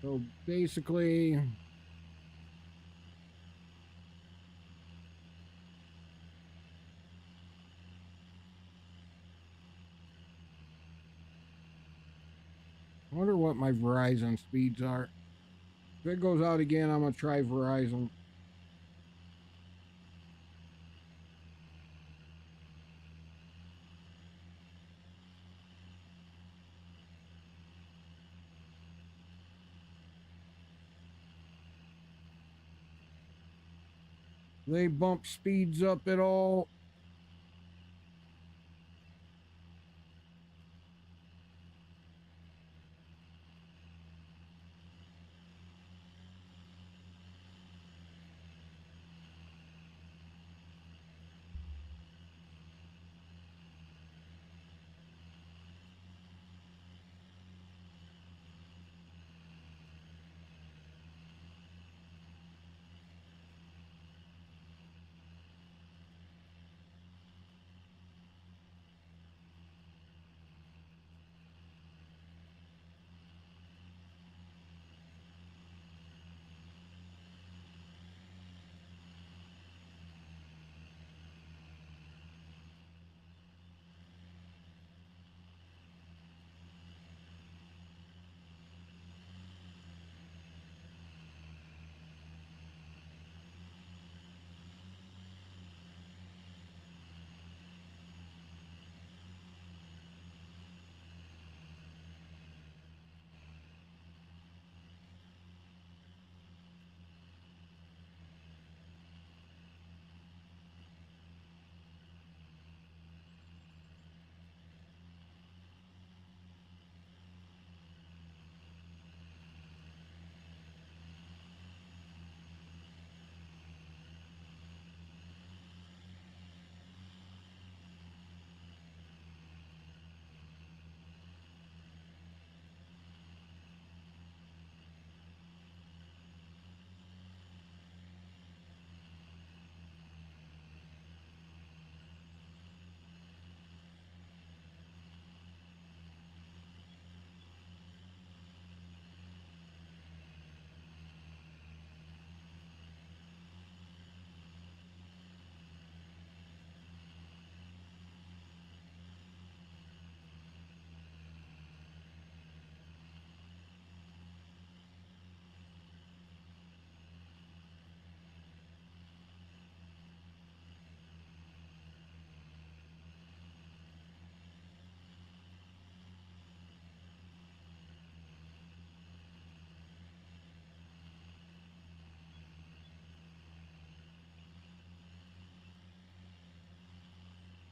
So basically, I wonder what my Verizon speeds are. If it goes out again, I'm gonna try Verizon. They bump speeds up at all.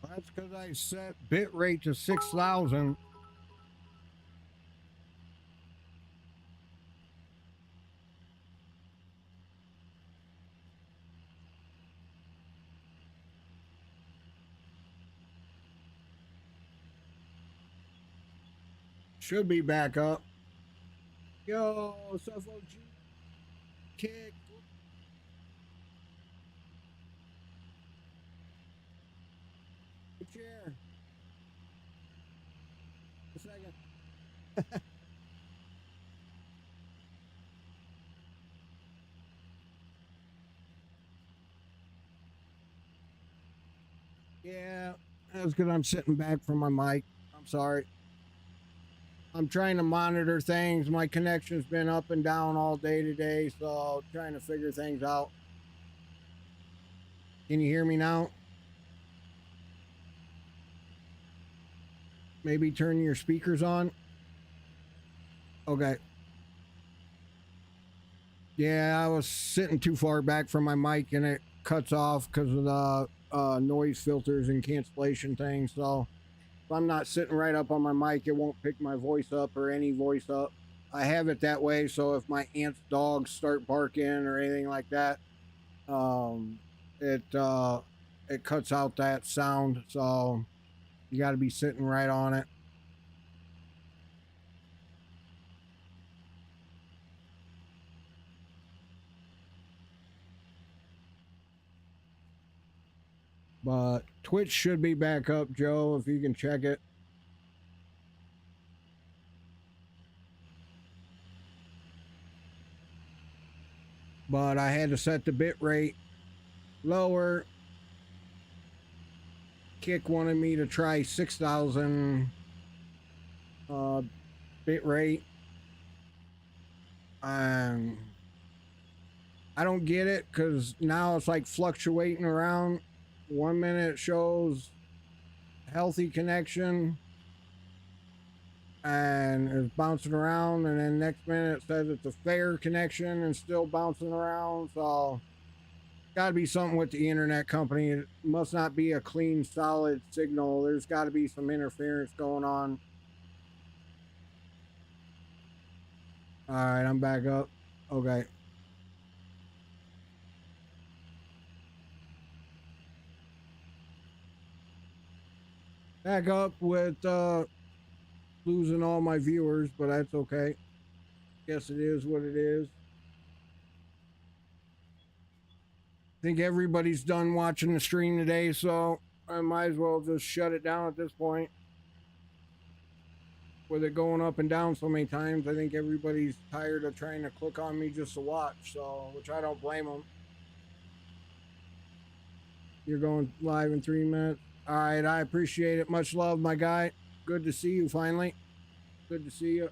That's because I set bit rate to 6,000. Should be back up. Yo, Suffo G kick. Chair. A second. Yeah, that's because I'm sitting back from my mic. I'm sorry. I'm trying to monitor things. My connection's been up and down all day today, so trying to figure things out. Can you hear me now? Maybe turn your speakers on. Okay. Yeah, I was sitting too far back from my mic and it cuts off because of the noise filters and cancellation thing. So if I'm not sitting right up on my mic, it won't pick my voice up or any voice up. I have it that way, so if my aunt's dogs start barking or anything like that, um, it it cuts out that sound. So you got to be sitting right on it. But Twitch should be back up, Joe, if you can check it. but I had to set the bit rate lower. Kick wanted me to try 6,000 bit rate. I don't get it because now it's like fluctuating around. 1 minute it shows healthy connection and it's bouncing around, and then next minute it says it's a fair connection and still bouncing around. So got to be something with the internet company. It must not be a clean, solid signal. There's got to be some interference going on. All right, I'm back up. Okay. Back up with losing all my viewers, but that's okay. Guess it is what it is. I think everybody's done watching the stream today, so I might as well just shut it down at this point. With it going up and down so many times, I think everybody's tired of trying to click on me just to watch, so, which I don't blame them. You're going live in 3 minutes. All right, I appreciate it. Much love, my guy. Good to see you finally. Good to see you.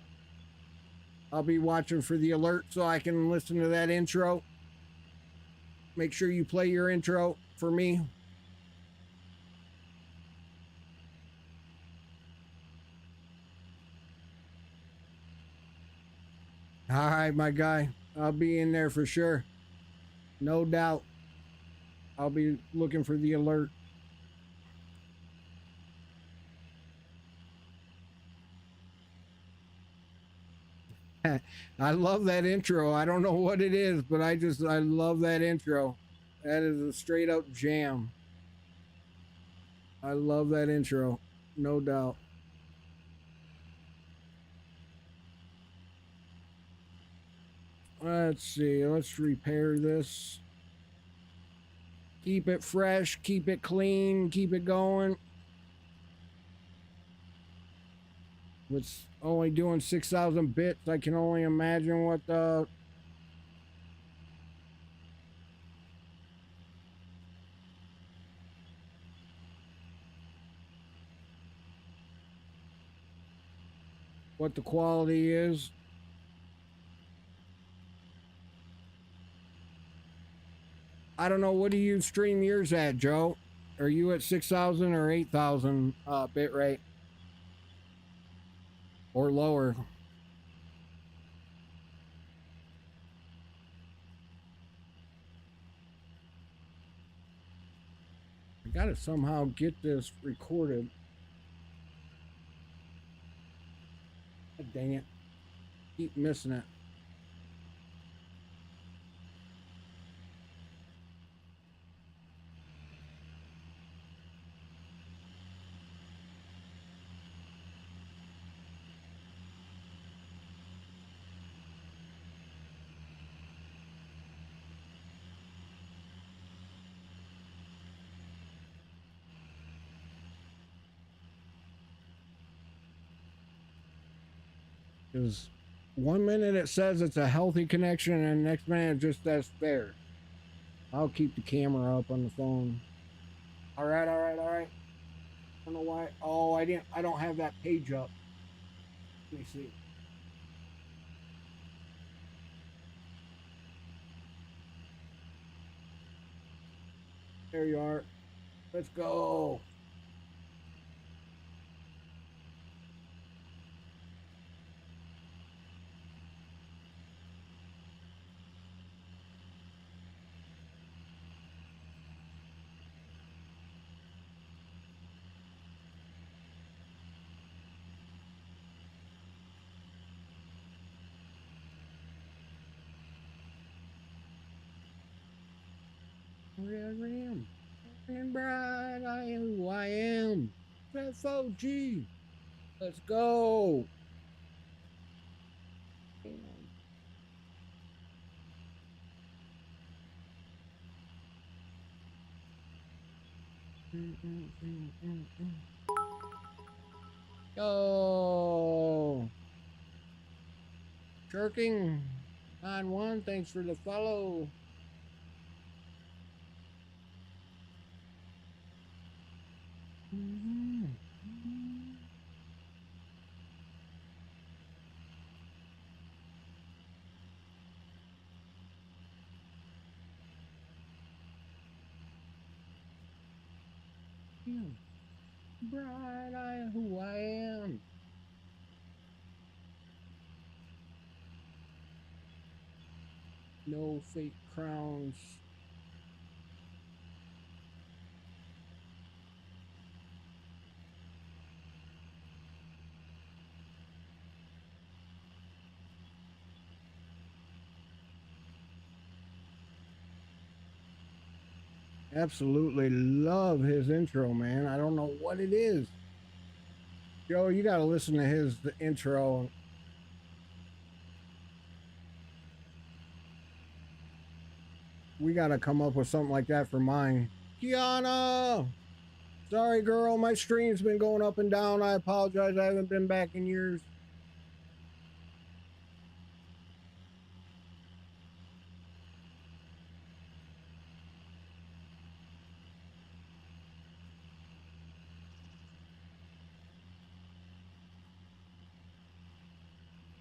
I'll be watching for the alert so I can listen to that intro. Make sure you play your intro for me. All right, my guy. I'll be in there for sure. No doubt. I'll be looking for the alert. I love that intro. I don't know what it is, but I love that intro. That is a straight up jam. I love that intro. No doubt. Let's see. Let's repair this. Keep it fresh. Keep it clean. Keep it going. It's only doing 6,000 bits. I can only imagine what the quality is. I don't know. What do you stream yours at, Joe? Are you at 6,000 or 8,000 bit rate? Or lower? I gotta somehow get this recorded. God dang it. Keep missing it. Because 1 minute it says it's a healthy connection, and the next minute it just says fair. I'll keep the camera up on the phone. All right, all right, all right. I don't know why. Oh, I don't have that page up. Let me see. There you are. Let's go. Here I am. And bright, I am who I am. FOG. Let's go. Go. Jerking. On one, thanks for the follow. Bright eye, who I am. No fake crowns. Absolutely love his intro, man. I don't know what it is. Joe, you got to listen to his intro. We got to come up with something like that for mine. Kiana! Sorry, girl. My stream's been going up and down. I apologize. I haven't been back in years.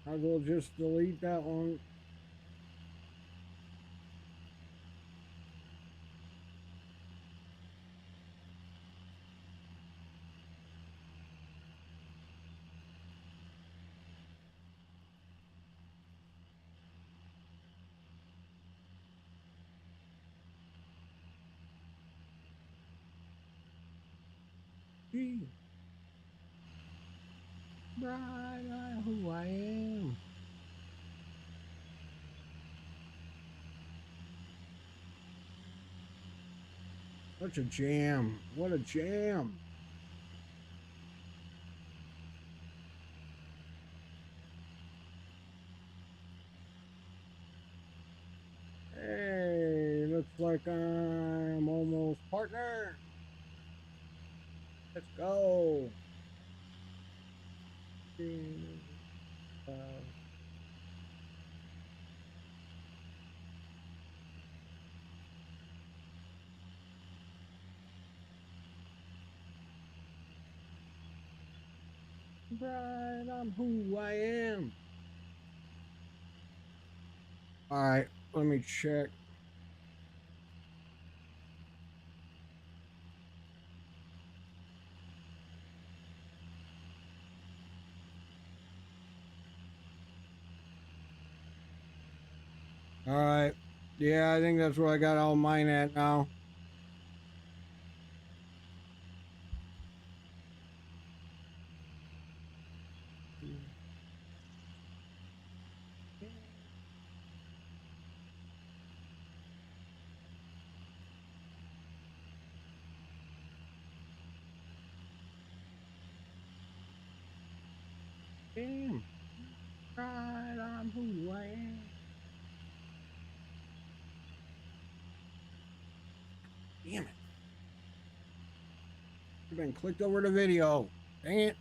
I will just delete that one. Gee. Bright eye, who I am. Such a jam. What a jam. Hey, looks like I'm almost partner. Let's go. Uh, Bright, I'm who I am. All right, let me check. All right. Yeah, I think that's where I got all mine at now. Damn. Right, I'm who I am. Damn it. I've been clicked over the video. Dang it.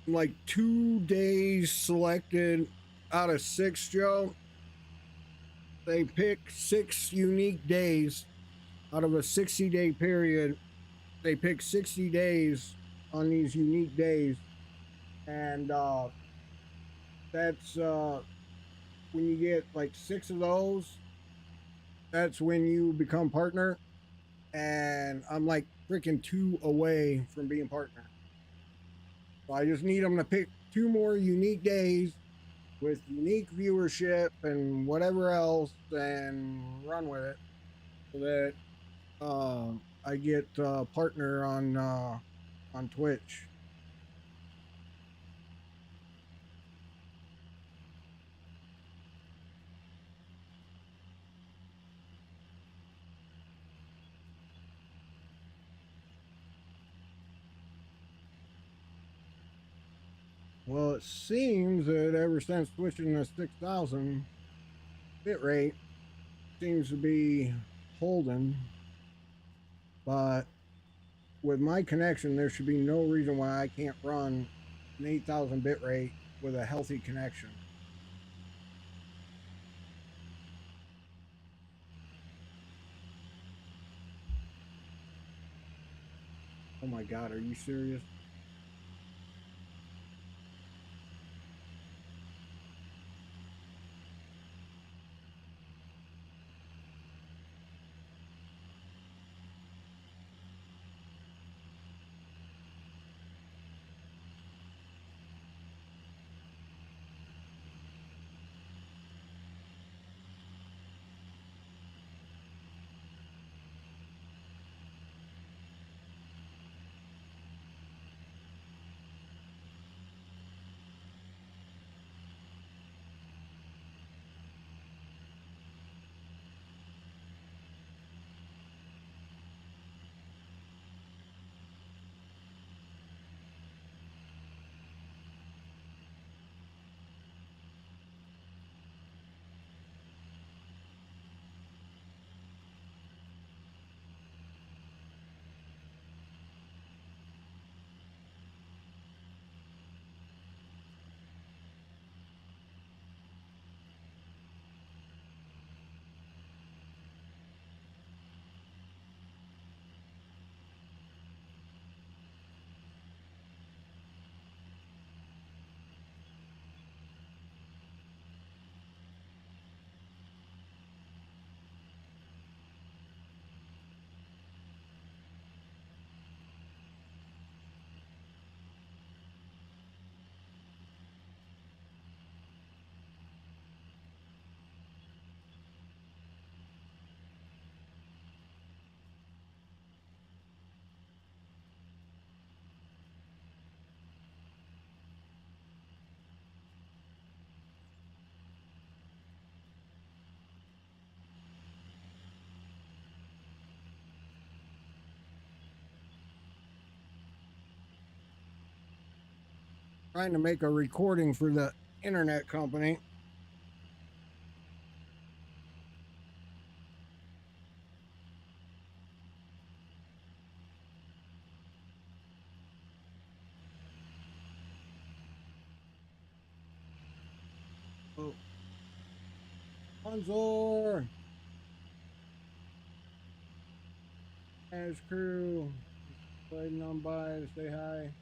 Like 2 days selected out of 6, Joe. They pick 6 unique days out of a 60-day period. They pick 60 days on these unique days. And that's when you get like 6 of those, that's when you become partner. And I'm like freaking 2 away from being partner. So I just need them to pick 2 more unique days with unique viewership and whatever else and run with it so that I get partner on Twitch. Well, it seems that ever since switching to 6,000 bit rate seems to be holding, but with my connection, there should be no reason why I can't run an 8,000 bit rate with a healthy connection. Oh my God, are you serious? Trying to make a recording for the internet company. Oh, Bonzor, and his crew, sliding on by to say hi.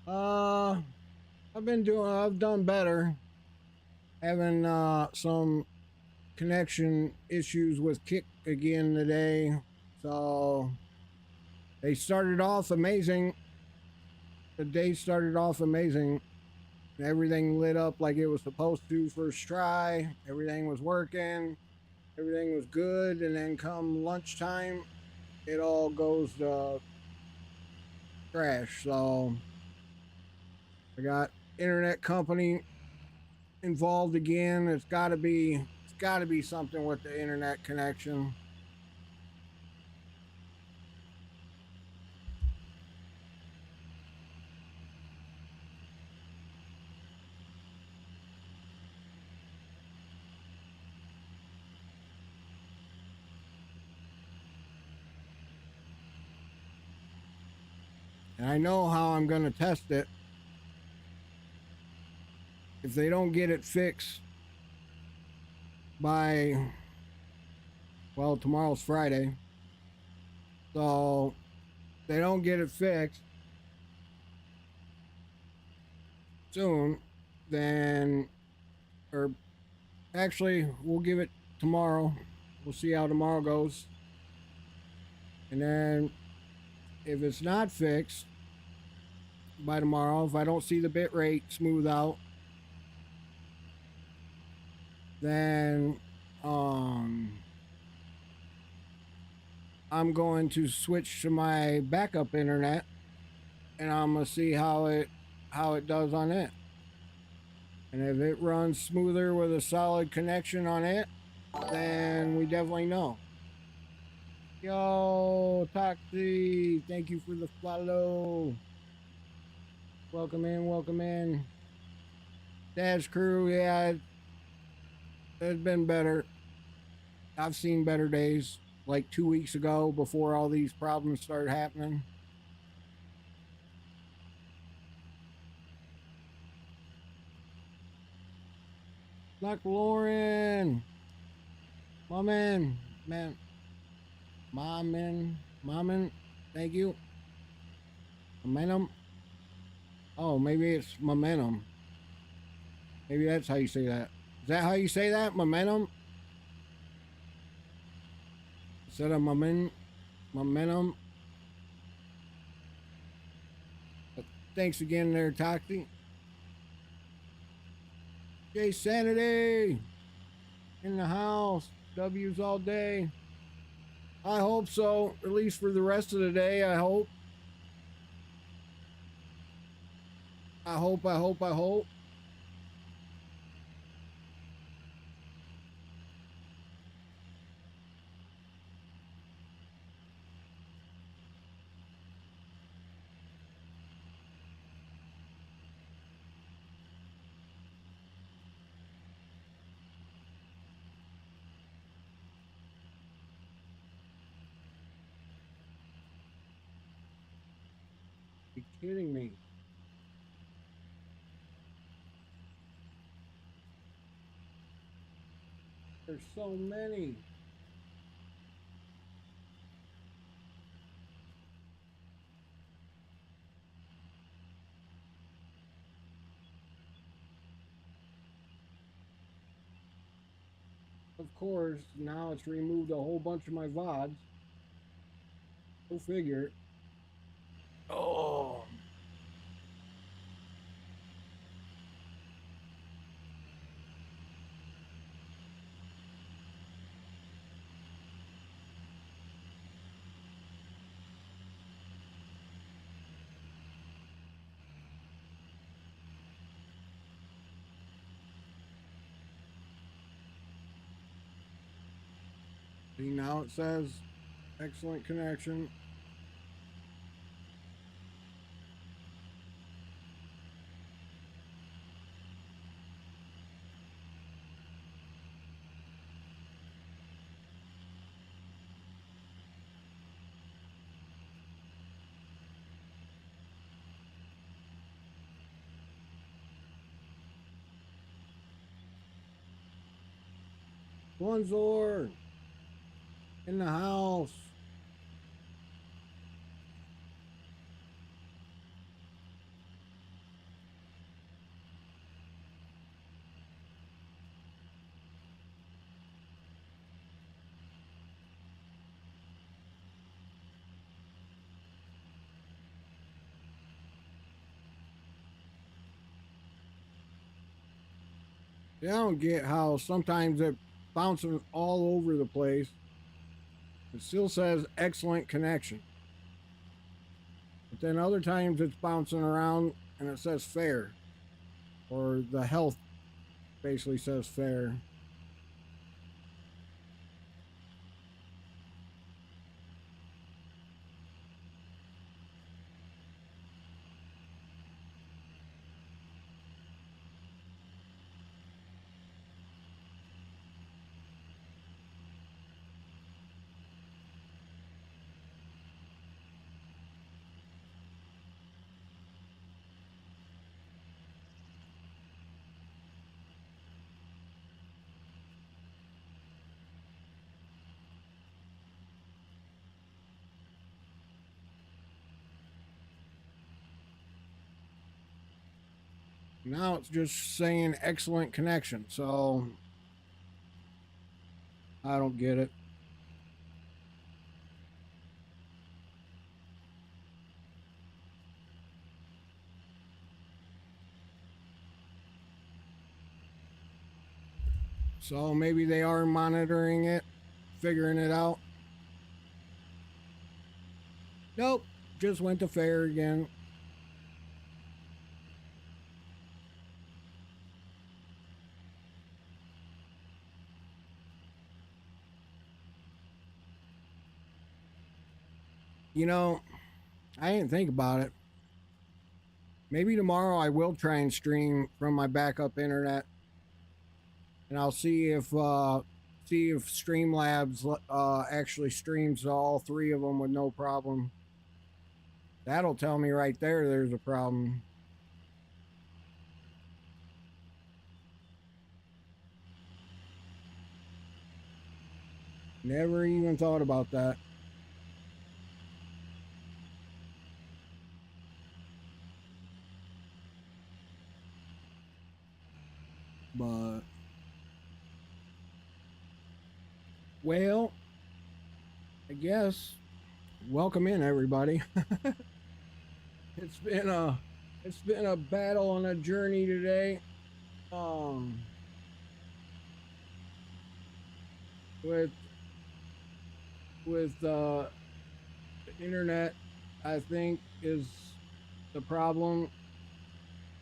Uh, I've done better. Having some connection issues with Kick again today. So they started off amazing. The day started off amazing. Everything lit up like it was supposed to first try. Everything was working. Everything was good. And then come lunchtime, it all goes to trash. So I got internet company involved again. It's got to be something with the internet connection. And I know how I'm going to test it. If they don't get it fixed by, well, tomorrow's Friday. So they don't get it fixed soon, then, or actually, we'll give it tomorrow. We'll see how tomorrow goes. And then if it's not fixed by tomorrow, if I don't see the bit rate smooth out, then I'm going to switch to my backup internet and I'm gonna see how it does on it. And if it runs smoother with a solid connection on it, then we definitely know. Yo, Toxie, thank you for the follow. Welcome in, welcome in. Dash crew, yeah, it's been better. I've seen better days, like 2 weeks ago before all these problems started happening. Luck Lauren. Man, Mommin, thank you. Momentum. Oh, maybe it's momentum. Maybe that's how you say that. Is that how you say that? Momentum? Instead of momentum. But thanks again there, Toxie. Jay Sanity in the house. W's all day. I hope so. At least for the rest of the day, I hope. I hope. You're kidding me. There's so many. Of course, now it's removed a whole bunch of my VODs. Go figure. Oh. See, now it says excellent connection. Bonzor in the house. Yeah, I don't get how sometimes it bouncing all over the place. It still says excellent connection. But then other times it's bouncing around and it says fair. Or the health basically says fair. Now it's just saying excellent connection. So I don't get it. So maybe they are monitoring it, figuring it out. Nope, just went to fair again. You know, I didn't think about it. Maybe tomorrow I will try and stream from my backup internet, and I'll see if Streamlabs actually streams all three of them with no problem. That'll tell me right there there's a problem. Never even thought about that. But well, I guess welcome in everybody. it's been a battle and a journey today. With the internet, I think is the problem.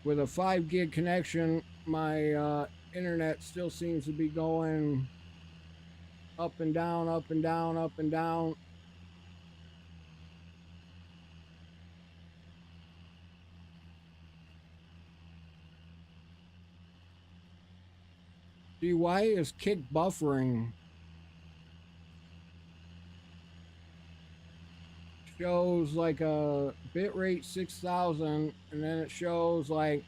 With a 5 gig connection, my internet still seems to be going up and down, up and down, up and down. See, why is kick buffering? Shows like a bitrate 6,000, and then it shows like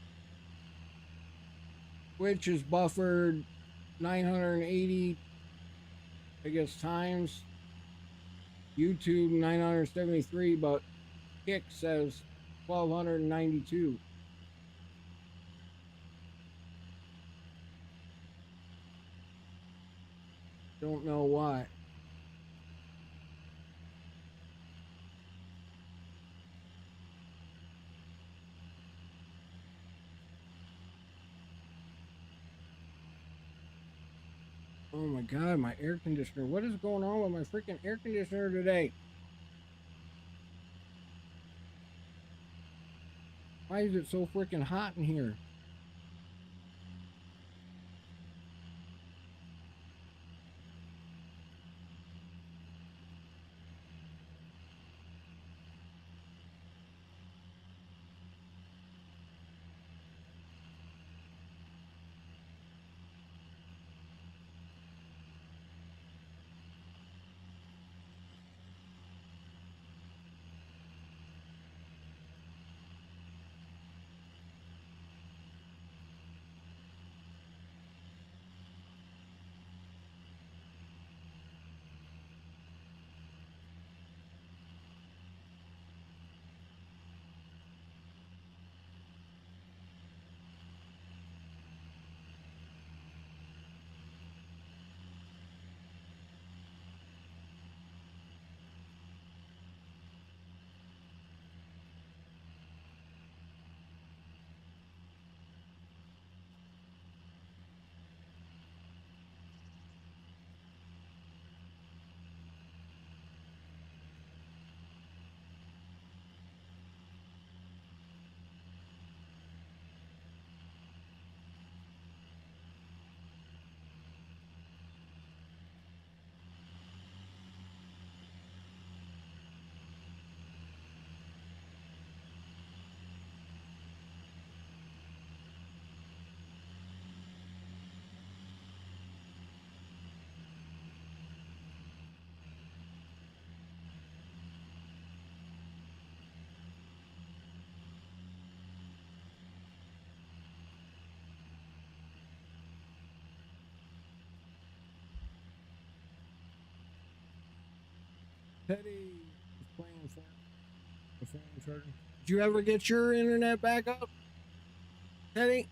Twitch is buffered 980, I guess, times. YouTube 973, but Kick says 1,292. Don't know why. Oh my god, my air conditioner. What is going on with my freaking air conditioner today? Why is it so freaking hot in here? Teddy is playing for the phone charger. Did you ever get your internet back up, Teddy?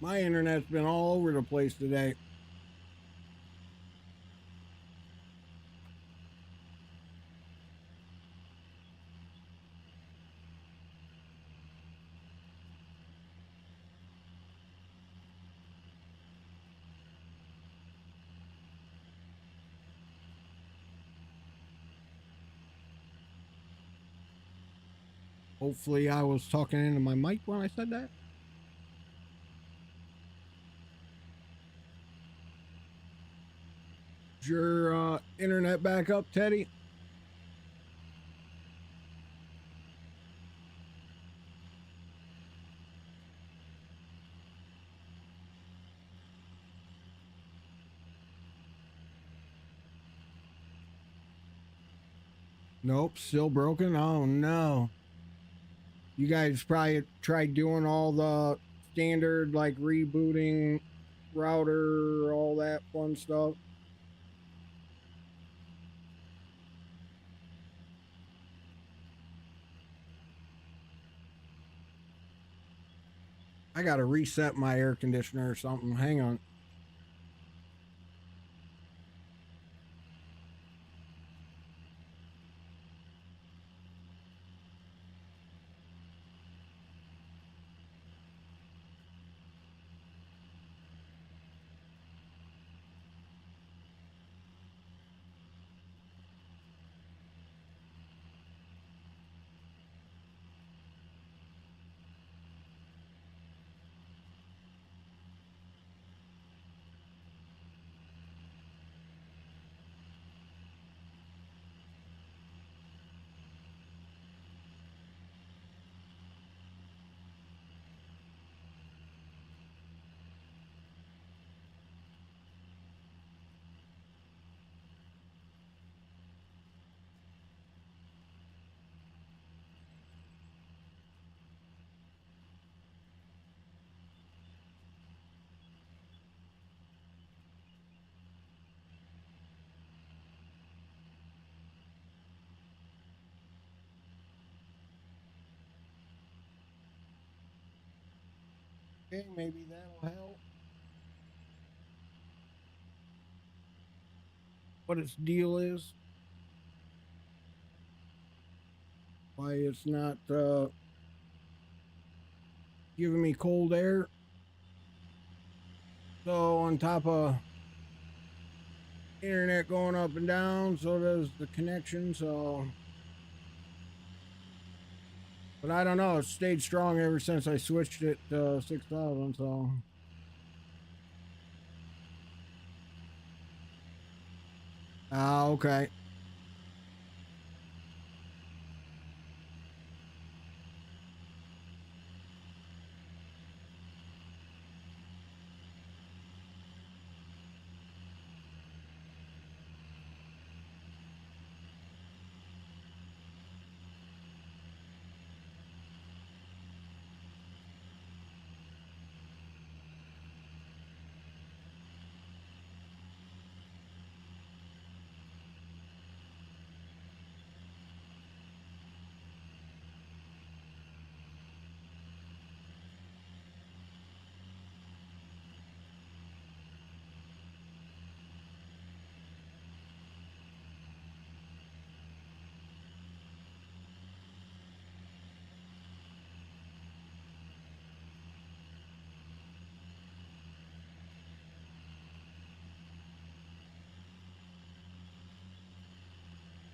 My internet's been all over the place today. Hopefully I was talking into my mic when I said that. your internet back up, Teddy? Nope, still broken. Oh no. You guys probably tried doing all the standard like rebooting router, all that fun stuff. I gotta reset my air conditioner or something. Hang on. Okay, maybe that'll help. What its deal is. Why it's not giving me cold air. So on top of internet going up and down, so does the connection. So, but I don't know. It's stayed strong ever since I switched it to 6,000. So. Ah, okay.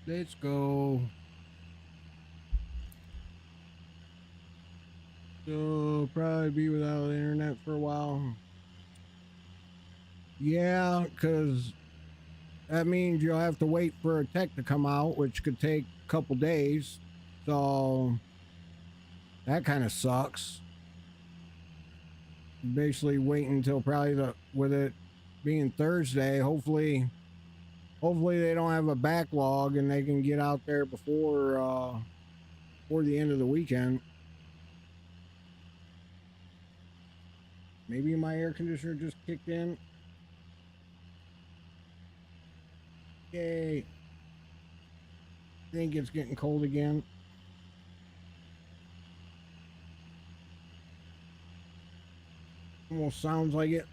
Let's go. So probably be without internet for a while. Yeah, because that means you'll have to wait for a tech to come out, which could take a couple days. So that kind of sucks. Basically waiting until probably with it being Thursday. Hopefully they don't have a backlog and they can get out there before the end of the weekend. Maybe my air conditioner just kicked in. Yay. I think it's getting cold again. Almost sounds like it.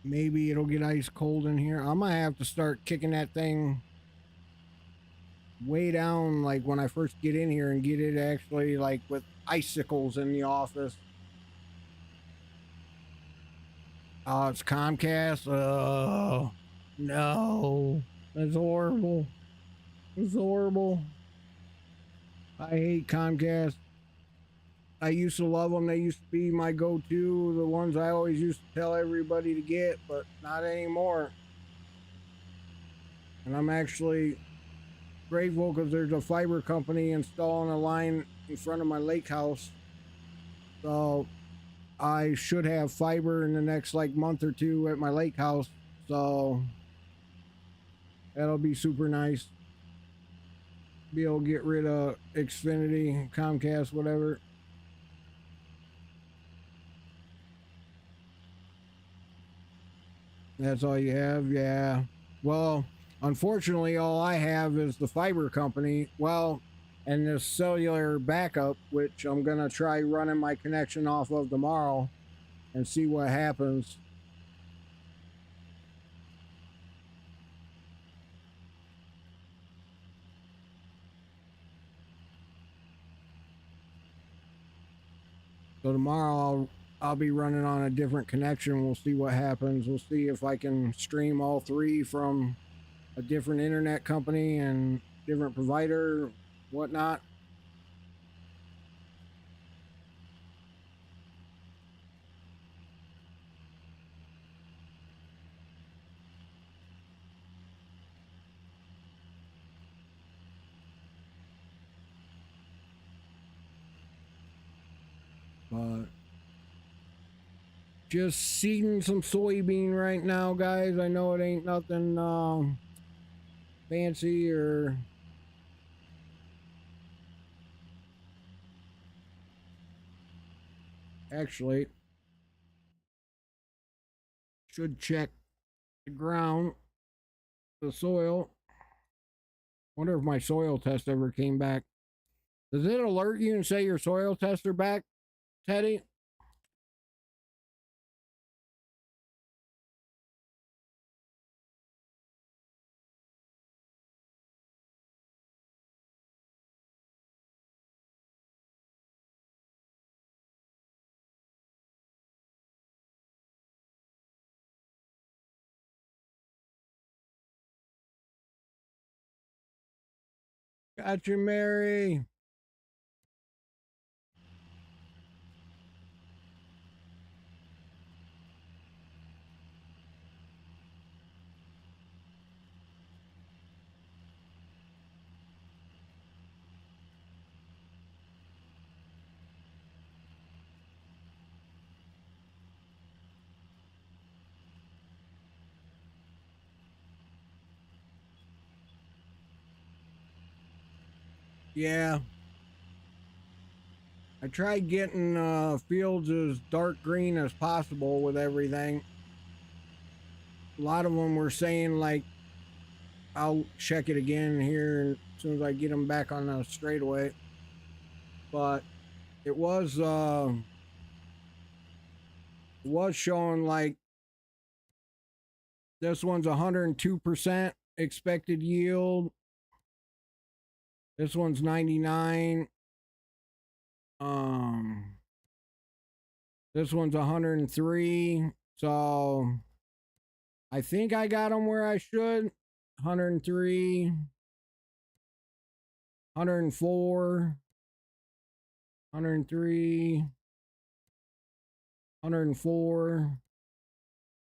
Maybe it'll get ice cold in here. I might have to start kicking that thing way down, like when I first get in here, and get it actually like with icicles in the office. Oh, it's Comcast. Oh, no. That's horrible. It's horrible. I hate Comcast. I used to love them. They used to be my go-to, the ones I always used to tell everybody to get, but not anymore. And I'm actually grateful because there's a fiber company installing a line in front of my lake house. So I should have fiber in the next like month or two at my lake house. So that'll be super nice. Be able to get rid of Xfinity, Comcast, whatever. That's all you have? Yeah. Well, unfortunately, all I have is the fiber company. Well, and this cellular backup, which I'm going to try running my connection off of tomorrow and see what happens. So tomorrow I'll be running on a different connection. We'll see what happens. We'll see if I can stream all three from a different internet company and different provider, whatnot. But just seeding some soybean right now, guys. I know it ain't nothing fancy or actually should check the ground, the soil. Wonder if my soil test ever came back. Does it alert you and say your soil tests are back, Teddy? Got you, Mary. Yeah. I tried getting fields as dark green as possible with everything. A lot of them were saying like I'll check it again here as soon as I get them back on the straightaway. But it was showing like this one's 102% expected yield. This one's 99. Um this one's 103. So I think I got them where I should. 103, 104, 103, 104,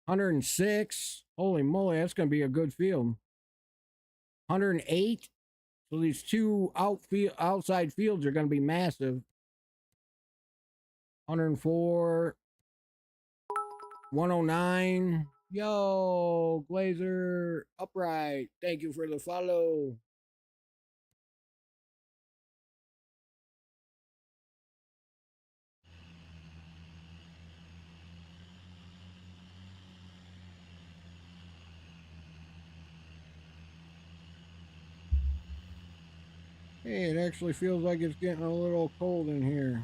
106. Holy moly, that's going to be a good field. 108. So these two outside fields are going to be massive. 104, 109. Yo, Glazer Upright. Thank you for the follow. Hey, it actually feels like it's getting a little cold in here.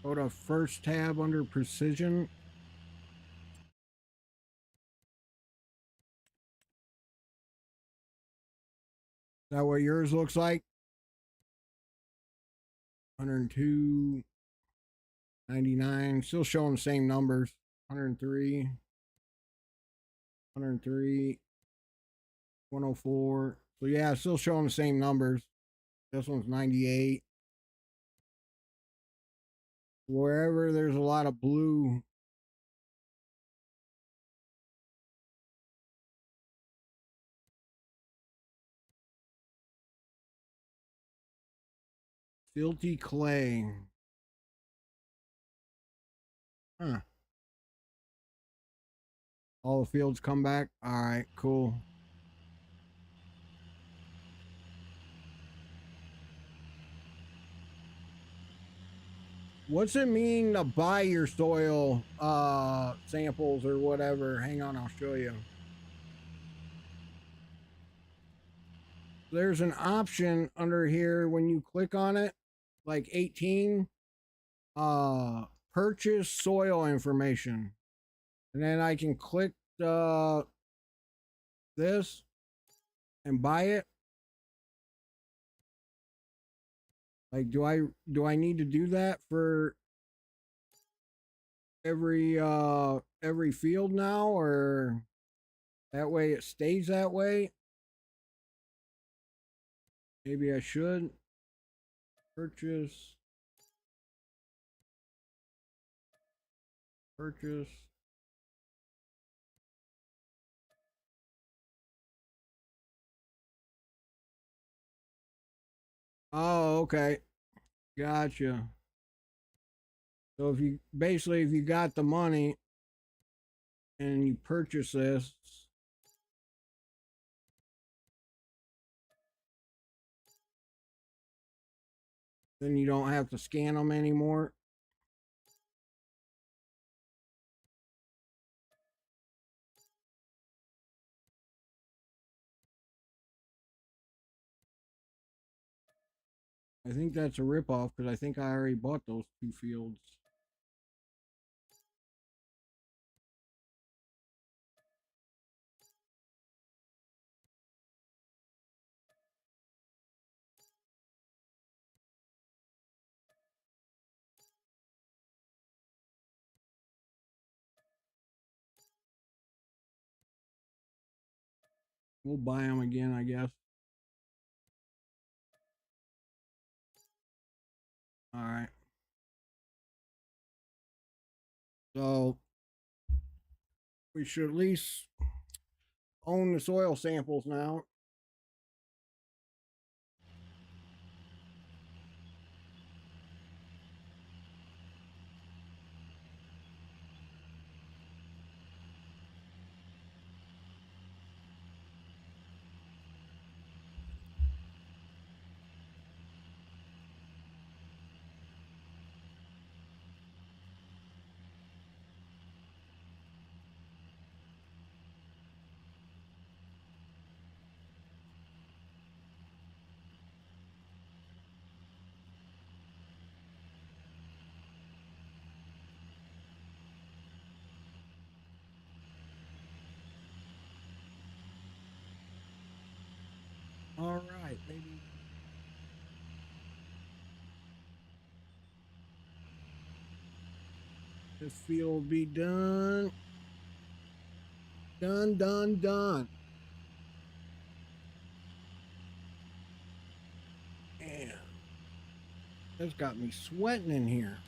Go to first tab under precision. Is that what yours looks like? 102, 99, still showing the same numbers. 103, 103, 104. So yeah, still showing the same numbers. This one's 98. Wherever there's a lot of blue, filthy clay. Huh. All the fields come back. All right, cool. What's it mean to buy your soil samples or whatever? Hang on, I'll show you. There's an option under here when you click on it, like 18, purchase soil information. And then I can click this and buy it. Like, do I need to do that for every field now, or that way it stays that way? Maybe I should purchase. Oh, okay. Gotcha. So if you basically, if you got the money and you purchase this, then you don't have to scan them anymore. I think that's a ripoff because I think I already bought those 2 fields. We'll buy them again, I guess. All right. So we should at least own the soil samples now. All right, maybe. This field will be done. Done. Man, that's got me sweating in here.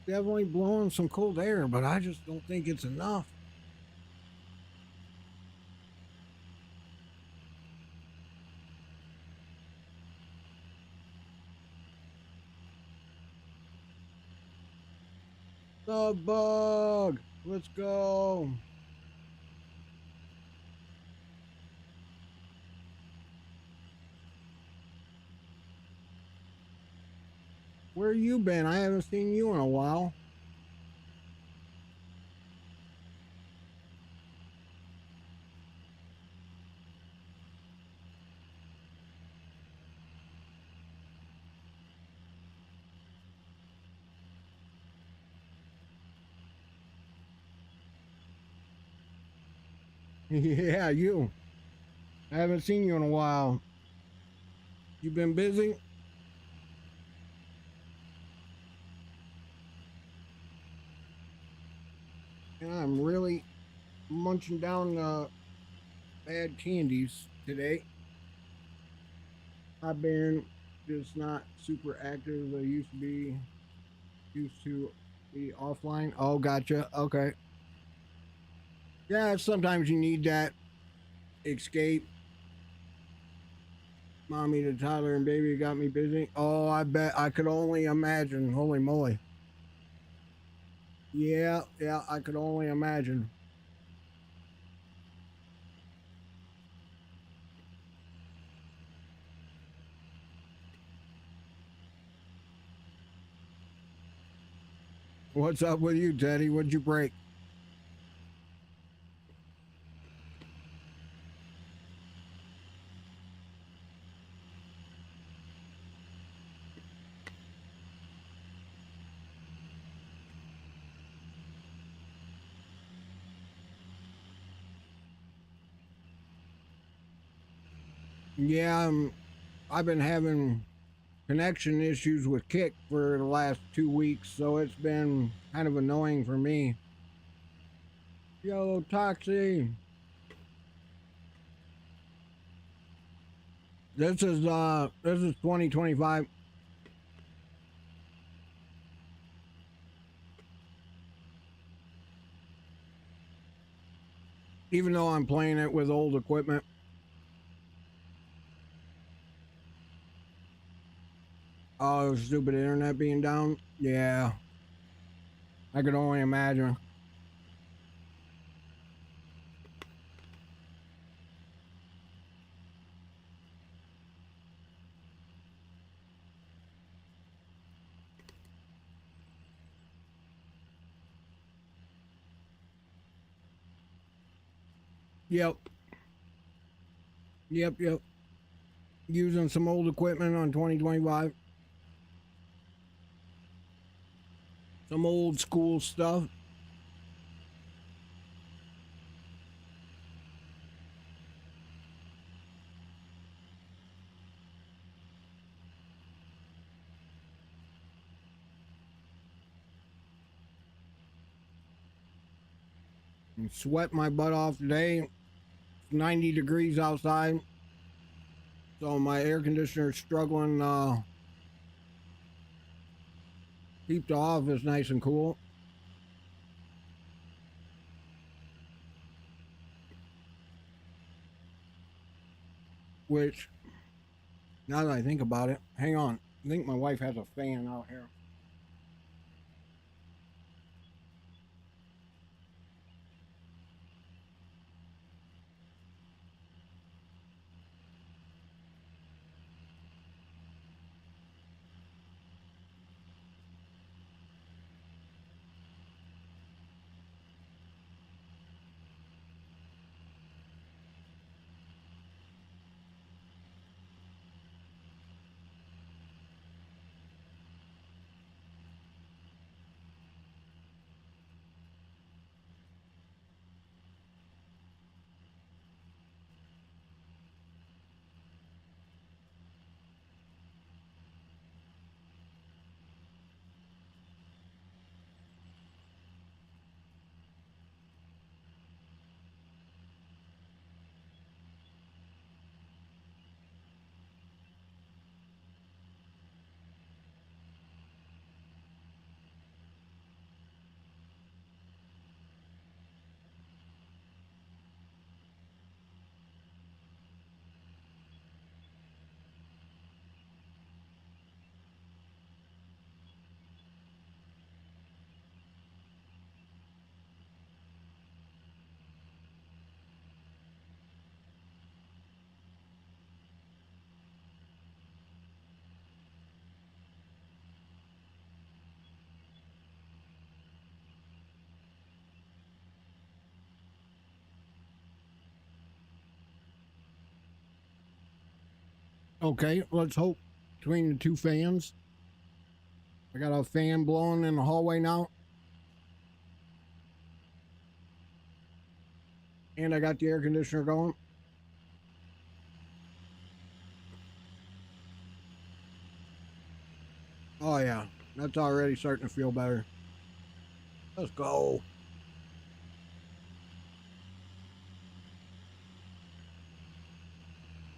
Definitely blowing some cold air, but I just don't think it's enough. The bug. Let's go. Where you been? I haven't seen you in a while. Yeah, you. I haven't seen you in a while. You been busy? Yeah, I'm really munching down bad candies today. I've been just not super active. I used to be offline. Oh, gotcha. Okay. Yeah, sometimes you need that escape. Mommy, the toddler, and baby got me busy. Oh, I bet I could only imagine. Holy moly. Yeah, yeah, I could only imagine. What's up with you, Teddy? What'd you break? Yeah, I've been having connection issues with Kick for the last 2 weeks, so it's been kind of annoying for me. Yo, Toxie. This is 2025. Even though I'm playing it with old equipment. Oh, stupid internet being down. Yeah, I could only imagine. Yep, yep. Using some old equipment on 2025. Some old school stuff. And sweat my butt off today. 90 degrees outside. So my air conditioner is struggling keep the office nice and cool. Which, now that I think about it, hang on. I think my wife has a fan out here. Okay, let's hope between the two fans. I got a fan blowing in the hallway now. And I got the air conditioner going. Oh yeah, that's already starting to feel better. Let's go.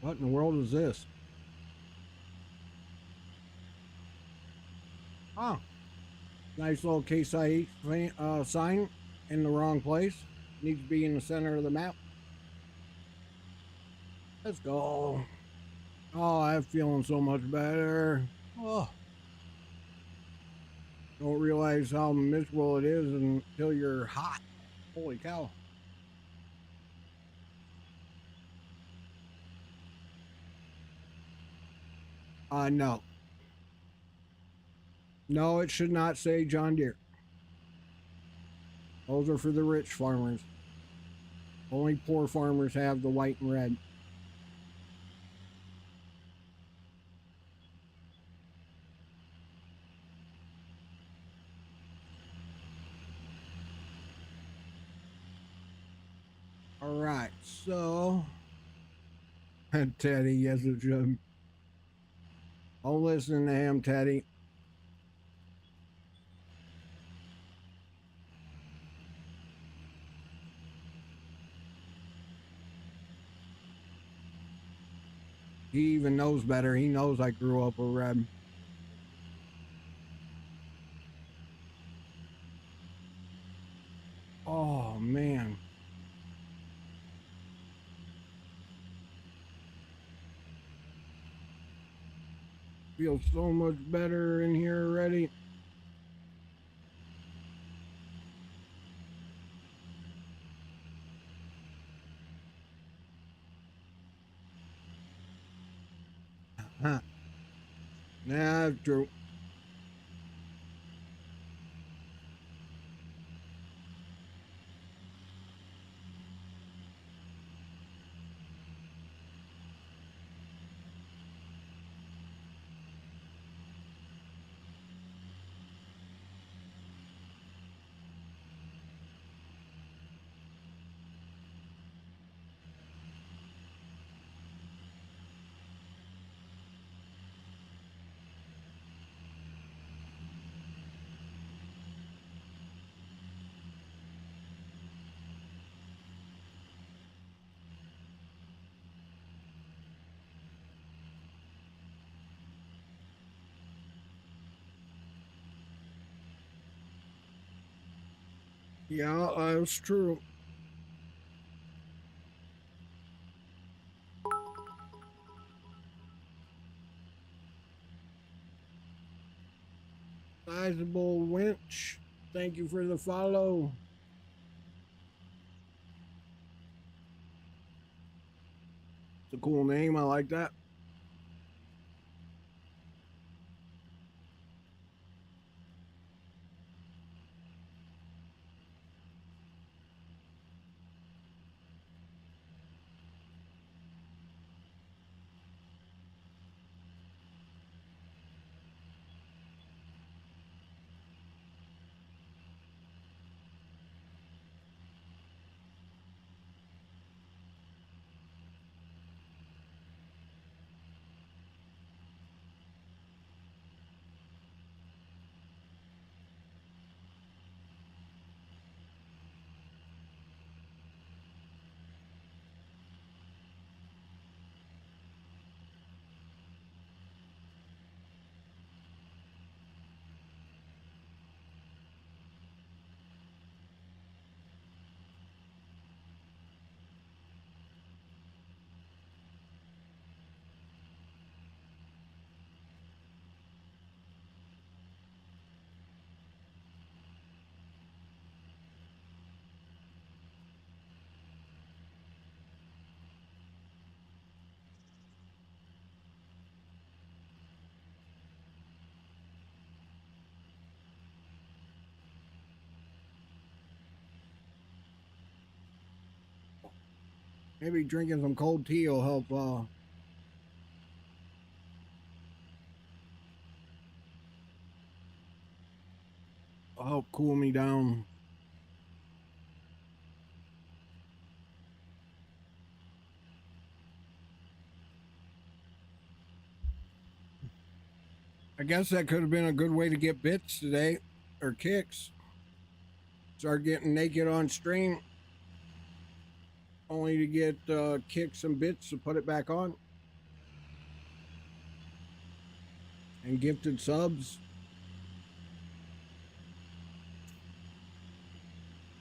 What in the world is this? Oh, nice little Case IH sign in the wrong place. Needs to be in the center of the map. Let's go. Oh, I'm feeling so much better. Oh, don't realize how miserable it is until you're hot. Holy cow. No. No, it should not say John Deere. Those are for the rich farmers. Only poor farmers have the white and red. All right, so Teddy, yes, it should. I'll listen to him, Teddy. He even knows better. He knows I grew up with red. Oh, man. Feels so much better in here already. Huh. Nah, that's true. Yeah, that's true. Sizable winch. Thank you for the follow. It's a cool name. I like that. Maybe drinking some cold tea will help will help cool me down. I guess that could have been a good way to get bits today, or kicks. Start getting naked on stream, only to get kicks and bits to put it back on. And gifted subs.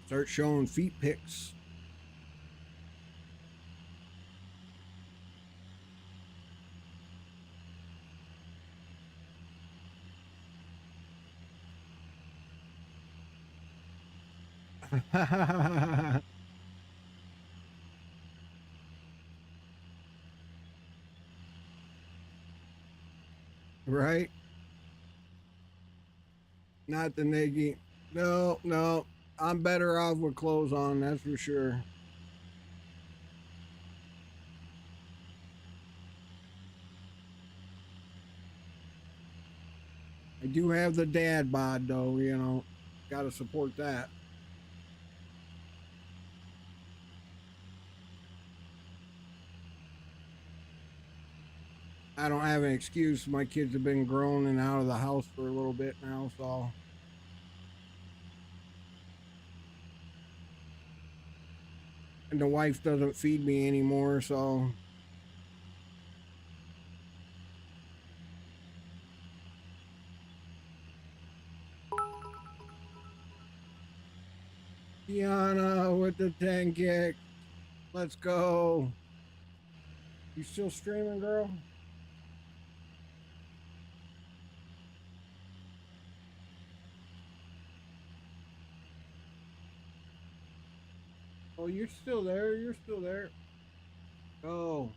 Start showing feet pics. Right? Not the niggy. No, no. I'm better off with clothes on, that's for sure. I do have the dad bod though, you know. Gotta support that. I don't have an excuse. My kids have been grown and out of the house for a little bit now, so. And the wife doesn't feed me anymore, so. Tiana with the 10 kick. Let's go. You still streaming, girl? Oh, you're still there. You're still there. Go.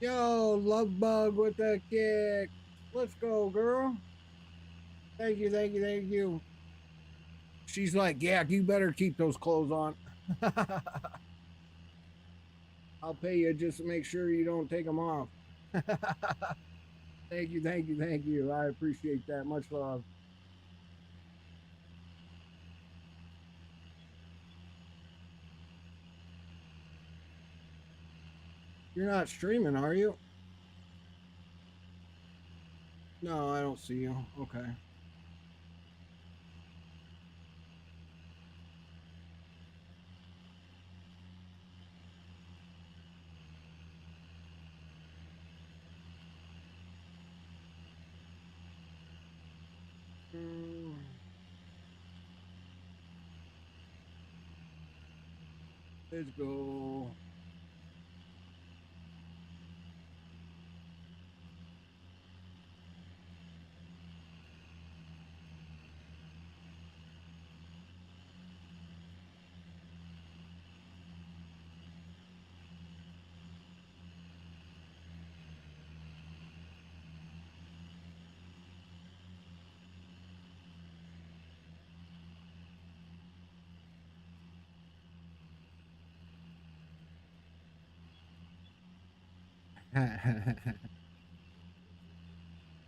Yo, love bug with the kick. Let's go, girl. Thank you, thank you, thank you. She's like, yeah, you better keep those clothes on. I'll pay you just to make sure you don't take them off. Thank you, thank you, thank you. I appreciate that. Much love. You're not streaming, are you? No, I don't see you. Okay. Let's go.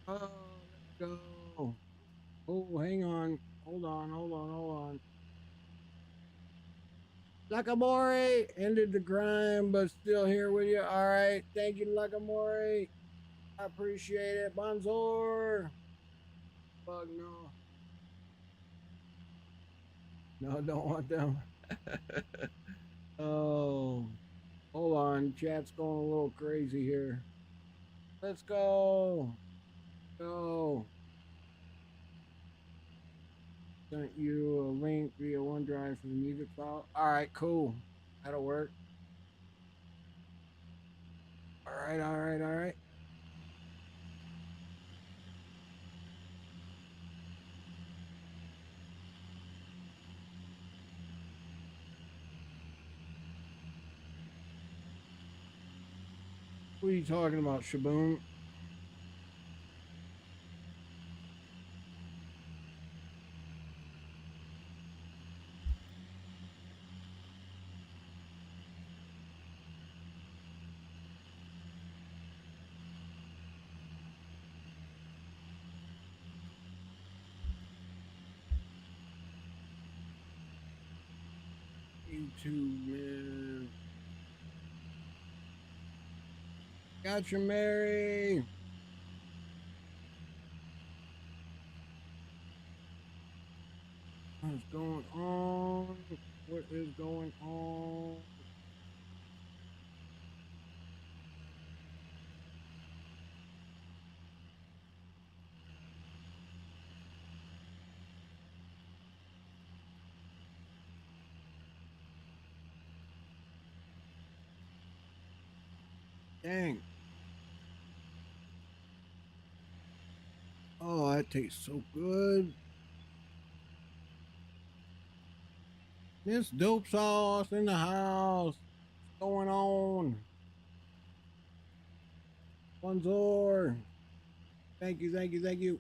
Oh, let's go. Oh, hang on. Hold on, hold on, hold on. Nakamori ended the grind, but still here with you. All right. Thank you, Nakamori. I appreciate it. Bonjour. Fuck no. No, don't want them. Oh, hold on. Chat's going a little crazy here. Let's go. Go. Sent you a link via OneDrive for the music file. All right, cool. That'll work. All right, all right, all right. What are you talking about, Shaboom? YouTube, man. Gotcha, Mary. What's going on? What is going on? Dang. Oh, that tastes so good. This dope sauce in the house. What's going on? Bonjour. Thank you, thank you, thank you.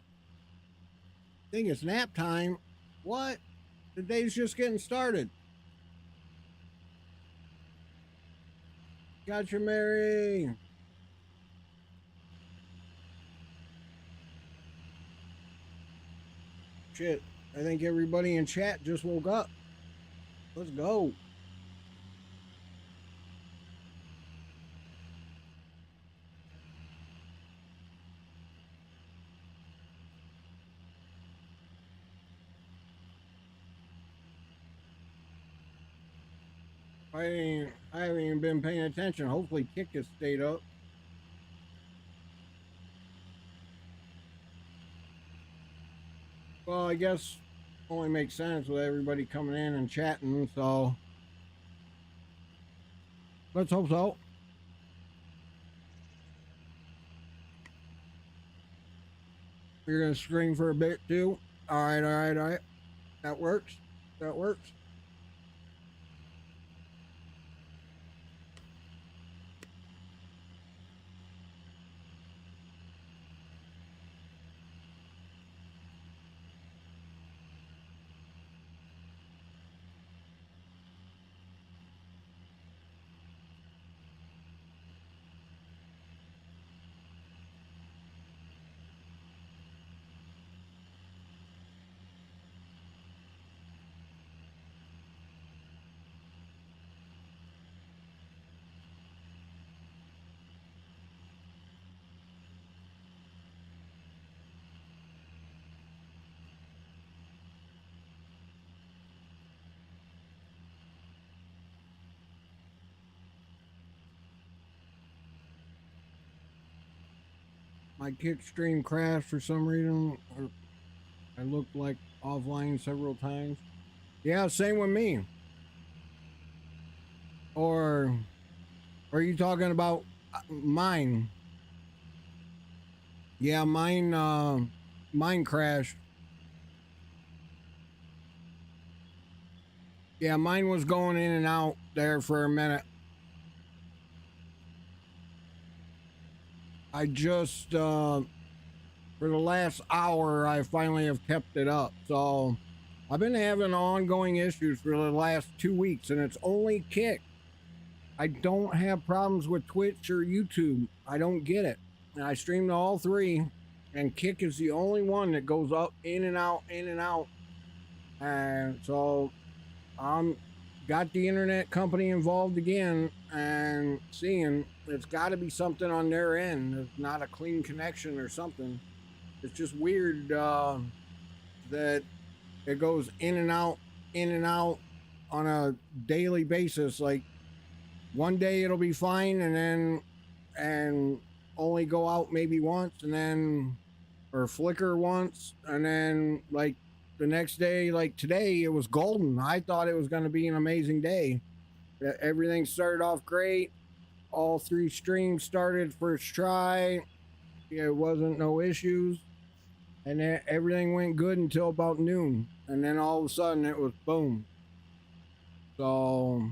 I think it's nap time. What? The day's just getting started. Gotcha, Mary. Shit. I think everybody in chat just woke up. Let's go. I haven't even been paying attention. Hopefully Kick has stayed up. Well, I guess only makes sense with everybody coming in and chatting, so let's hope so. You're gonna scream for a bit too. All right, all right, all right. That works. That works. My Kick stream crashed for some reason. Or I looked like offline several times. Yeah, same with me. Or are you talking about mine? Yeah, mine crashed. Yeah, mine was going in and out there for a minute. I just for the last hour I finally have kept it up. So I've been having ongoing issues for the last 2 weeks, and it's only Kick. I don't have problems with Twitch or YouTube. I don't get it. And I stream to all three, and Kick is the only one that goes up, in and out, in and out. And so I'm got the internet company involved again, and seeing it's got to be something on their end. It's not a clean connection or something. It's just weird that it goes in and out on a daily basis. Like one day it'll be fine, and only go out maybe once, and then or flicker once, and then like the next day, like today, it was golden. I thought it was going to be an amazing day. Everything started off great. All 3 streams started first try. It wasn't no issues. And then everything went good until about noon. And then all of a sudden it was boom. So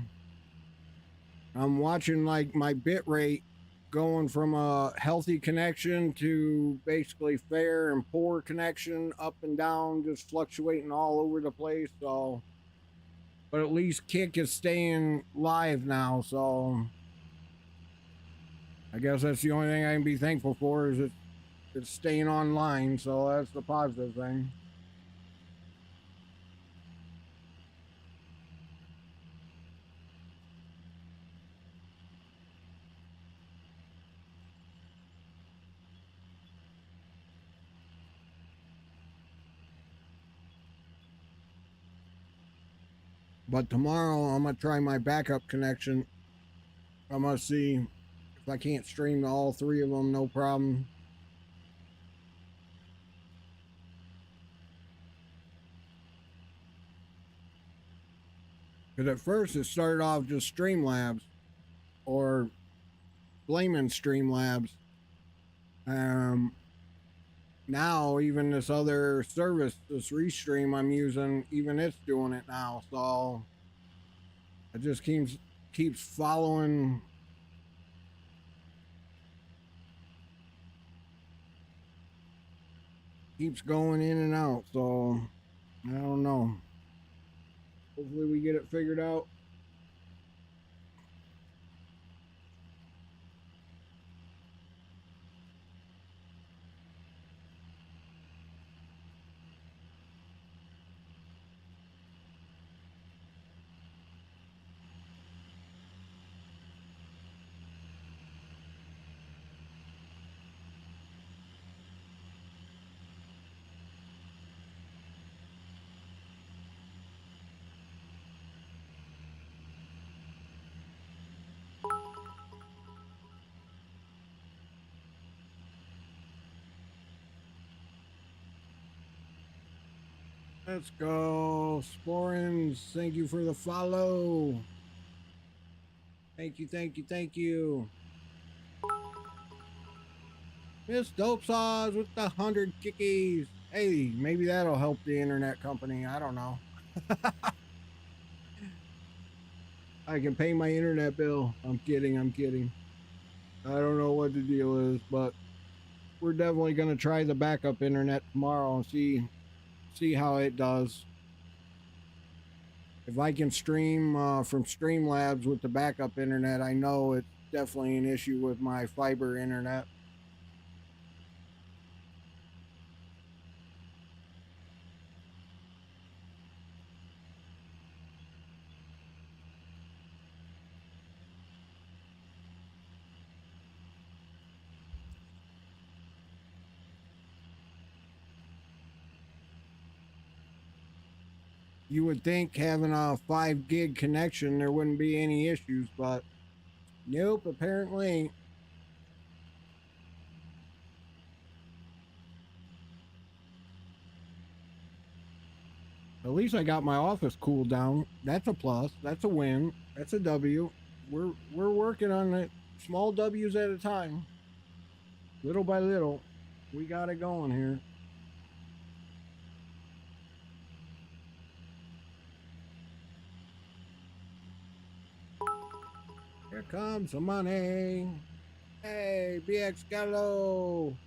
I'm watching like my bit rate going from a healthy connection to basically fair and poor connection, up and down, just fluctuating all over the place. So, but at least Kick is staying live now. So, I guess that's the only thing I can be thankful for is it's staying online. So that's the positive thing. But tomorrow I'm gonna try my backup connection. I'm gonna see if I can't stream to all three of them, no problem. Because at first it started off just Streamlabs or blaming Streamlabs. Um, Now even this other service, this Restream I'm using, even it's doing it now. So it just keeps following. Keeps going in and out. So I don't know. Hopefully we get it figured out. Let's go. Sporins, thank you for the follow. Thank you, thank you, thank you. Miss Dope Saws with the 100 kickies. Hey, maybe that'll help the internet company. I don't know. I can pay my internet bill. I'm kidding, I'm kidding. I don't know what the deal is, but we're definitely going to try the backup internet tomorrow and see how it does. If I can stream from Streamlabs with the backup internet, I know it's definitely an issue with my fiber internet. You would think having a 5 gig connection there wouldn't be any issues, but nope, apparently. At least I got my office cooled down. That's a plus. That's a win. That's a W. We're working on it, small W's at a time, little by little. We got it going here. Here comes the money. Hey, BX Gallo.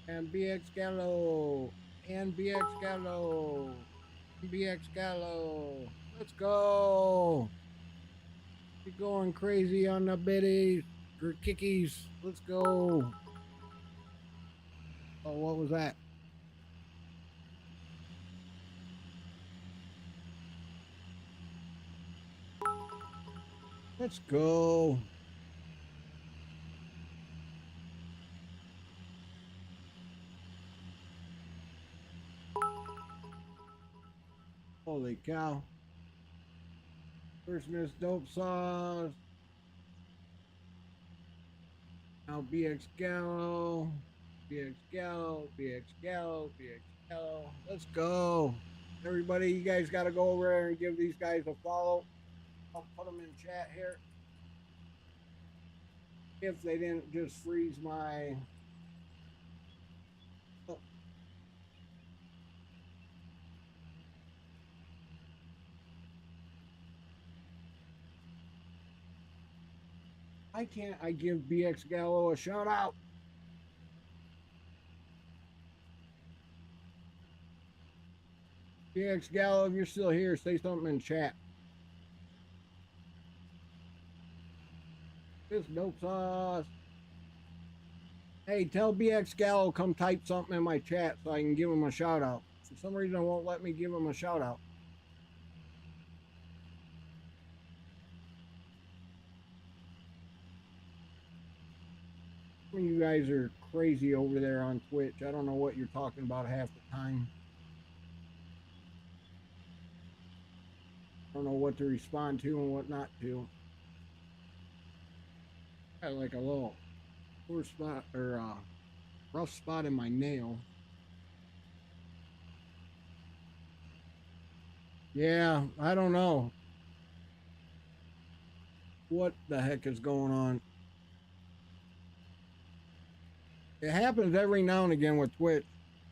And BX Gallo. And BX Gallo. BX Gallo. Let's go. You're going crazy on the biddies or kickies. Let's go. Oh, what was that? Let's go. Holy cow. First Miss Dope Sauce. Now BX Gallo. BX Gallo. BX Gallo. BX Gallo. Let's go. Everybody, you guys got to go over there and give these guys a follow. I'll put them in chat here. If they didn't just freeze my... Oh. I can't. I give BX Gallo a shout out. BX Gallo, if you're still here, say something in chat. This dope sauce. Hey, tell BX Gallo come type something in my chat so I can give him a shout out. For some reason, it won't let me give him a shout out. I mean, you guys are crazy over there on Twitch. I don't know what you're talking about half the time. I don't know what to respond to and what not to. I got like a little poor spot or rough spot in my nail. Yeah, I don't know what the heck is going on. It happens every now and again with Twitch.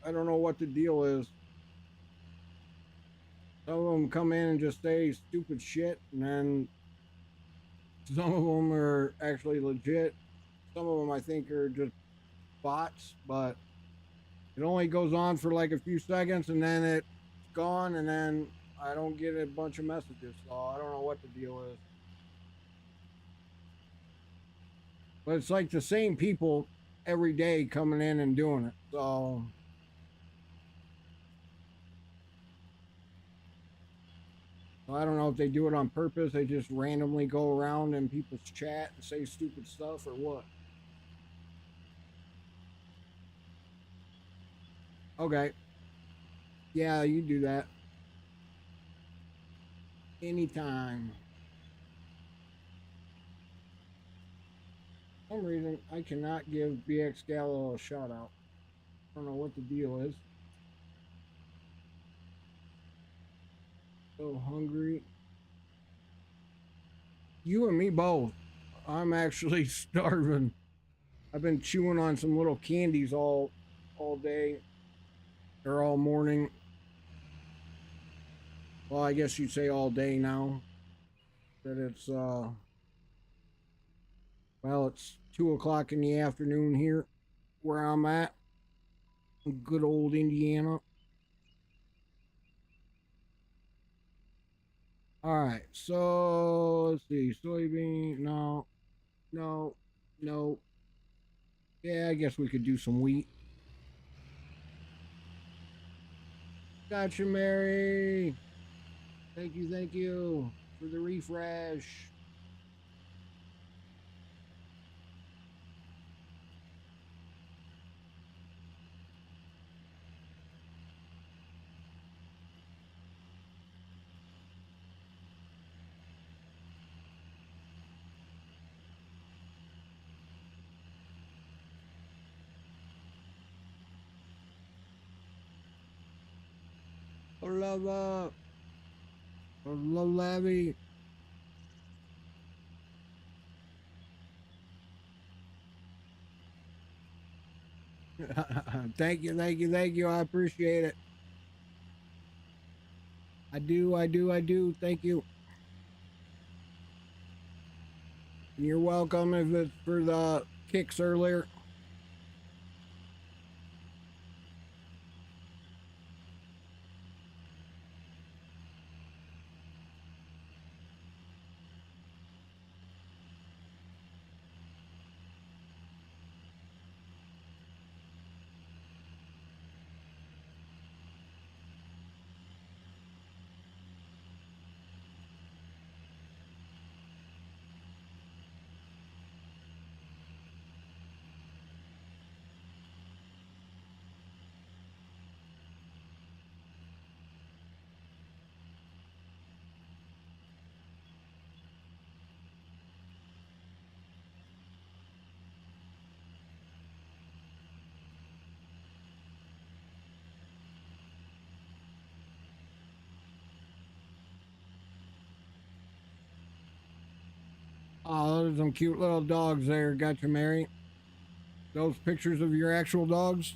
I don't know what the deal is. Some of them come in and just say stupid shit, and then some of them are actually legit. Some of them I think are just bots, but it only goes on for like a few seconds and then it's gone, and then I don't get a bunch of messages, so I don't know what the deal is. But it's like the same people every day coming in and doing it, so I don't know if they do it on purpose. They just randomly go around in people's chat and say stupid stuff or what. Okay. Yeah, you do that. Anytime. For some reason, I cannot give BX Gallo a shout out. I don't know what the deal is. So hungry. You and me both. I'm actually starving. I've been chewing on some little candies all day or all morning. Well, I guess you'd say all day now. That it's well, it's 2 o'clock in the afternoon here where I'm at. Good old Indiana. All right, so let's see. Soybean, no, no, no. Yeah, I guess we could do some wheat. Gotcha, Mary. Thank you for the refresh. Hola, hola, Labby. Thank you. I appreciate it. I do. Thank you. And you're welcome if it's for the kicks earlier. Oh, there's some cute little dogs there. Gotcha, Mary. Those pictures of your actual dogs?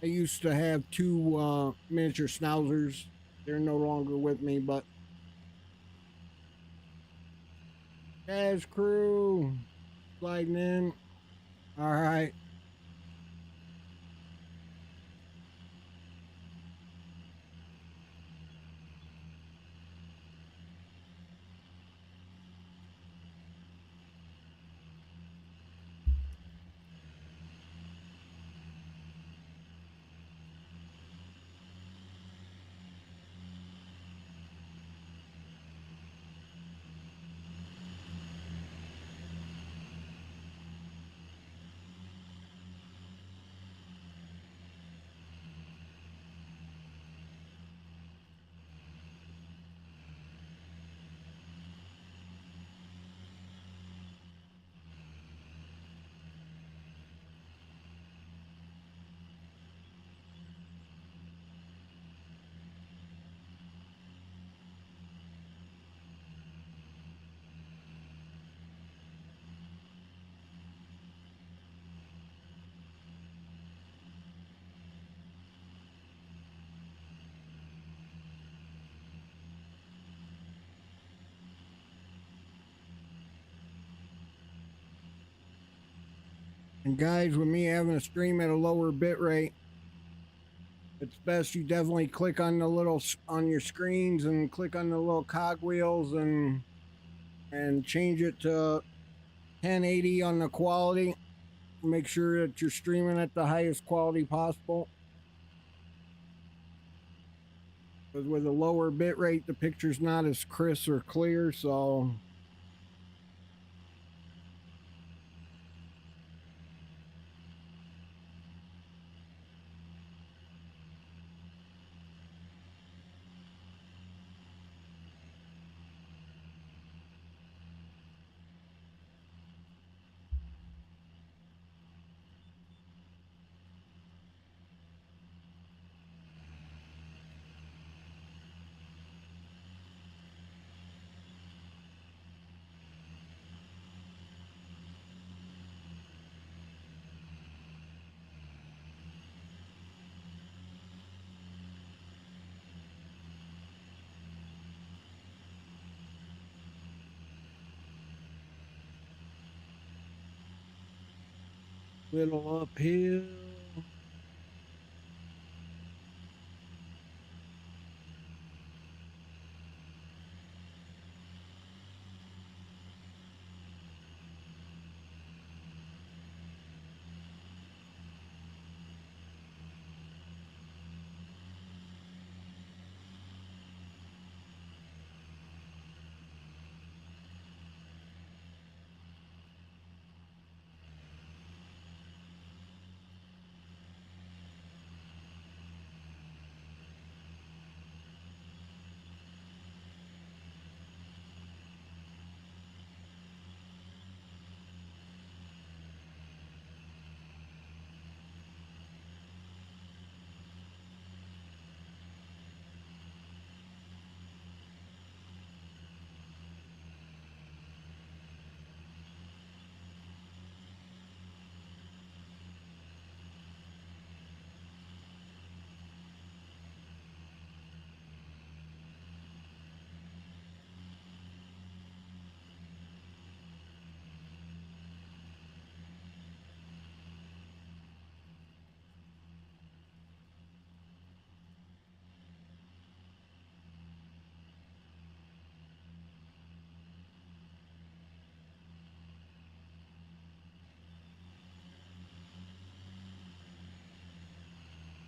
I used to have two miniature schnauzers They're no longer with me, but Jazz Crew sliding in. All right. And guys, with me having a stream at a lower bit rate, it's best you definitely click on the little on your screens and click on the little cogwheels and change it to 1080 on the quality. Make sure that you're streaming at the highest quality possible. Because with a lower bit rate, the picture's not as crisp or clear, so little uphill.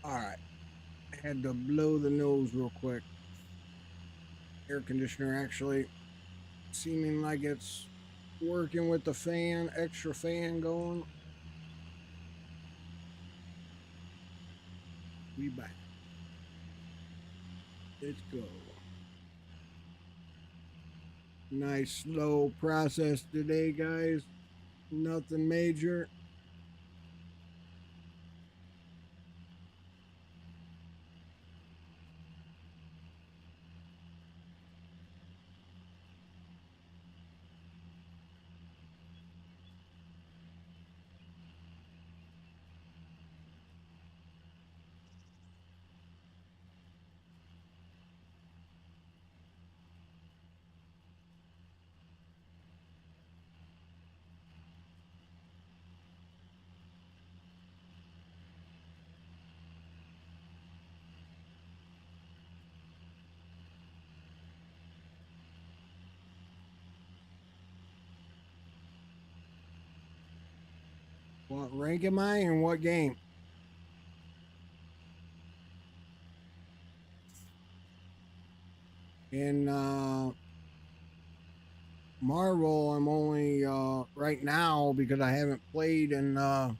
All right. I had to blow the nose real quick. Air conditioner actually seeming like it's working with the fan, extra fan going. We back. Let's go. Nice slow process today, guys. Nothing major. What rank am I in what game? In Marvel, I'm only right now because I haven't played in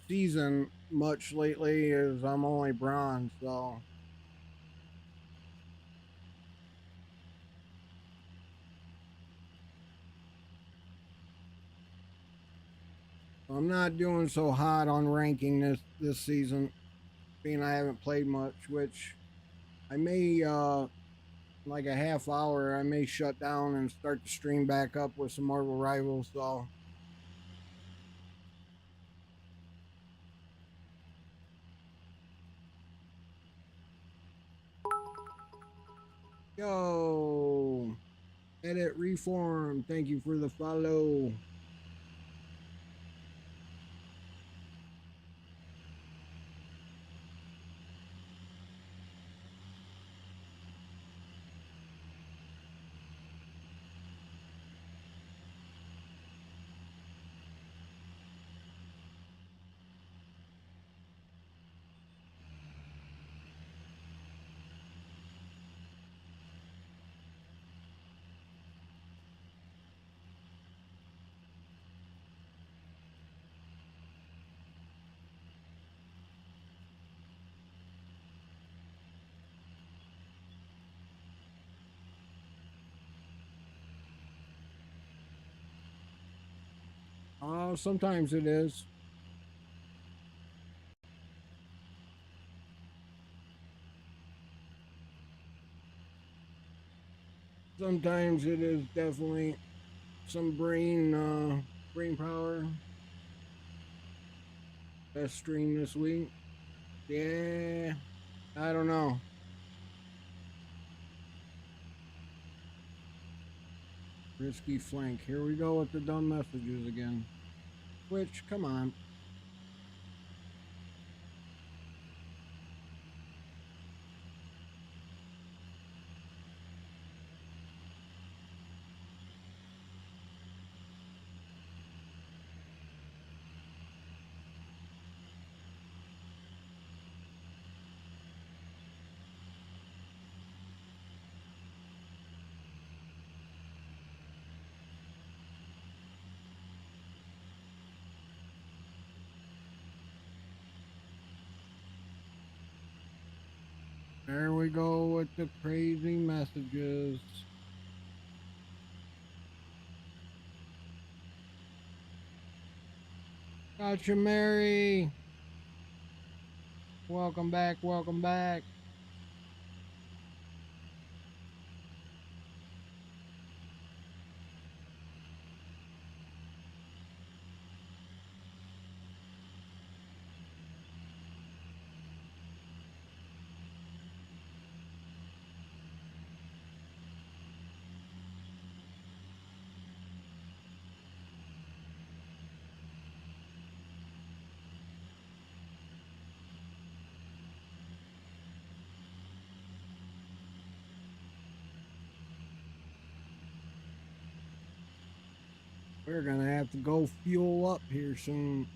season much lately. Is I'm only bronze, so I'm not doing so hot on ranking this season. Being I haven't played much, which I may like a half hour, I may shut down and start the stream back up with some Marvel Rivals. So yo, edit reform. Thank you for the follow. Sometimes it is. Sometimes it is definitely some brain power. Best stream this week. Yeah, I don't know. Risky flank. Here we go with the dumb messages again. Which, come on. There we go with the crazy messages. Gotcha, Mary. Welcome back. Welcome back. We're gonna have to go fuel up here soon.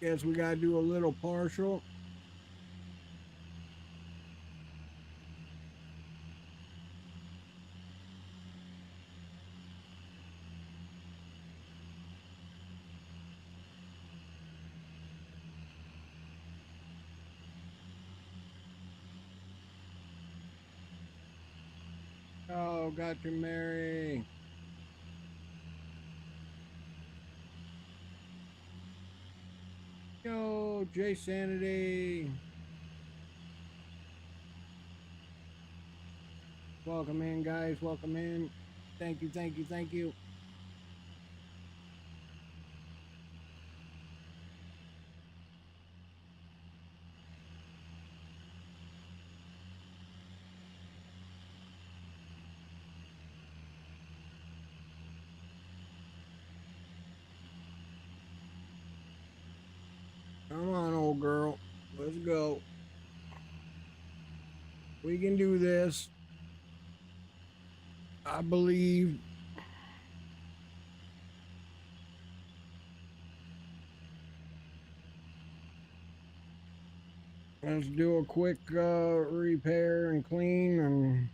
Guess we gotta do a little partial. Oh, gotcha, Mary. Yo, J Sanity. Welcome in, guys. Welcome in. Thank you, thank you, thank you. Come on, old girl. Let's go. We can do this. I believe. Let's do a quick repair and clean and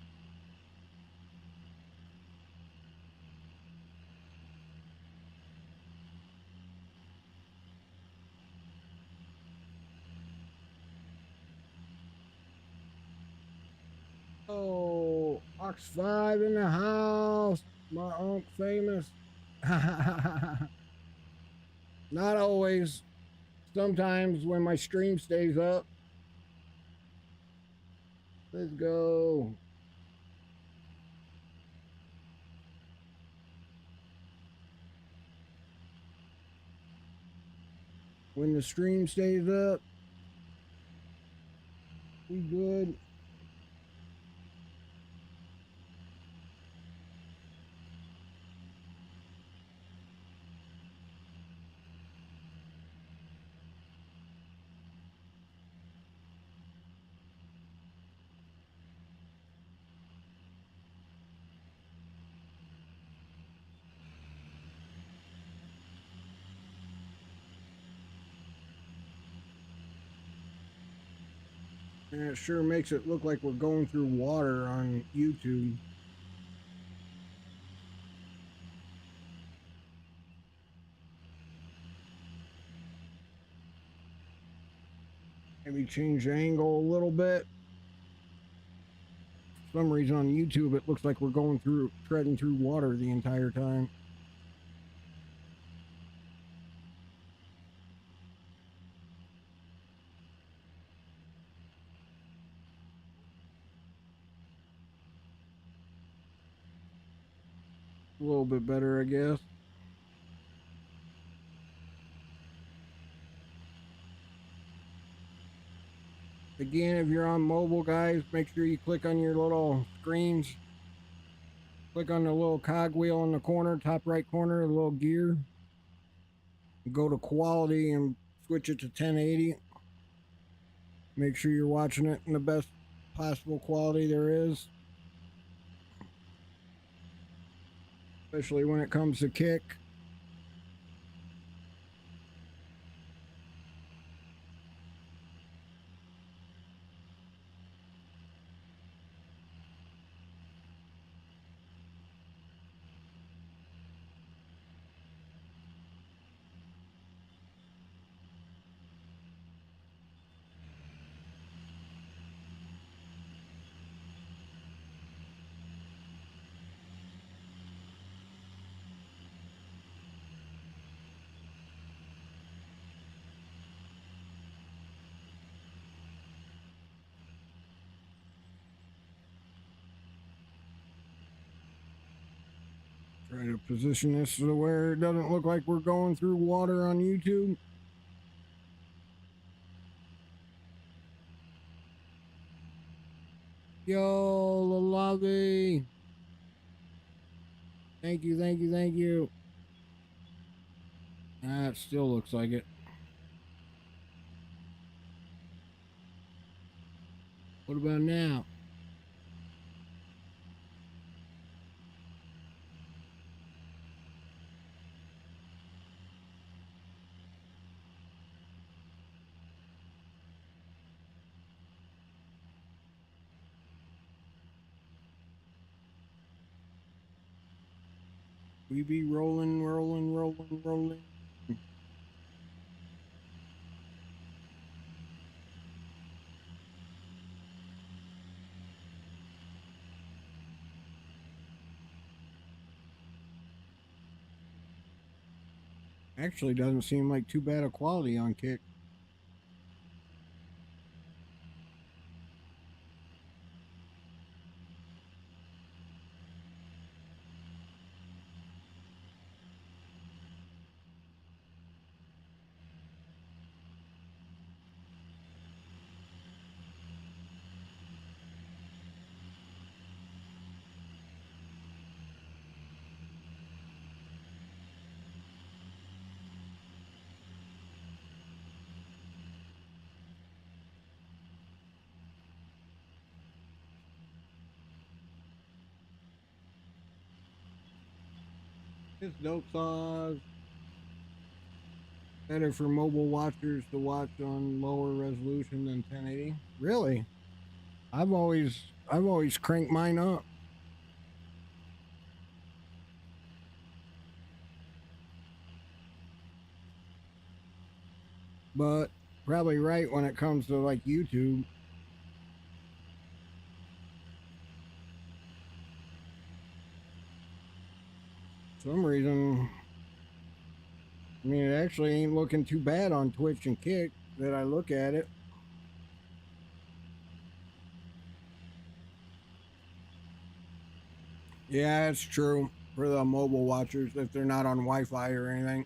oh, Ox 5 in the house. My Unc famous. Not always. Sometimes when my stream stays up. Let's go. When the stream stays up, we good. And it sure makes it look like we're going through water on YouTube. Maybe change the angle a little bit. For some reason on YouTube it looks like we're going through, treading through water the entire time. A little bit better, I guess. Again, if you're on mobile, guys, make sure you click on your little screens. Click on the little cogwheel in the corner, top right corner, the little gear. Go to quality and switch it to 1080. Make sure you're watching it in the best possible quality there is. Especially when it comes to kick. Try to position this to where it doesn't look like we're going through water on YouTube. Yo, the lobby. Thank you, thank you, thank you. It still looks like it. What about now? We be rolling, rolling, rolling, rolling. Actually, doesn't seem like too bad a quality on kick. It's note saws. Better for mobile watchers to watch on lower resolution than 1080. Really? I've always cranked mine up. But probably right when it comes to like YouTube. For some reason, I mean, it actually ain't looking too bad on Twitch and Kick that I look at it. Yeah, it's true for the mobile watchers if they're not on Wi-Fi or anything.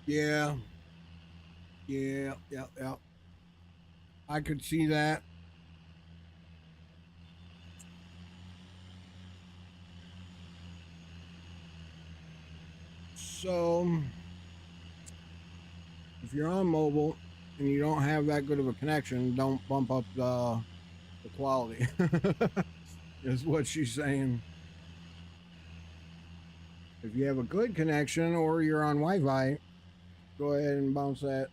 Yeah, yeah. I could see that. So, if you're on mobile and you don't have that good of a connection, don't bump up the quality. Is what she's saying. If you have a good connection or you're on Wi-Fi, go ahead and bounce it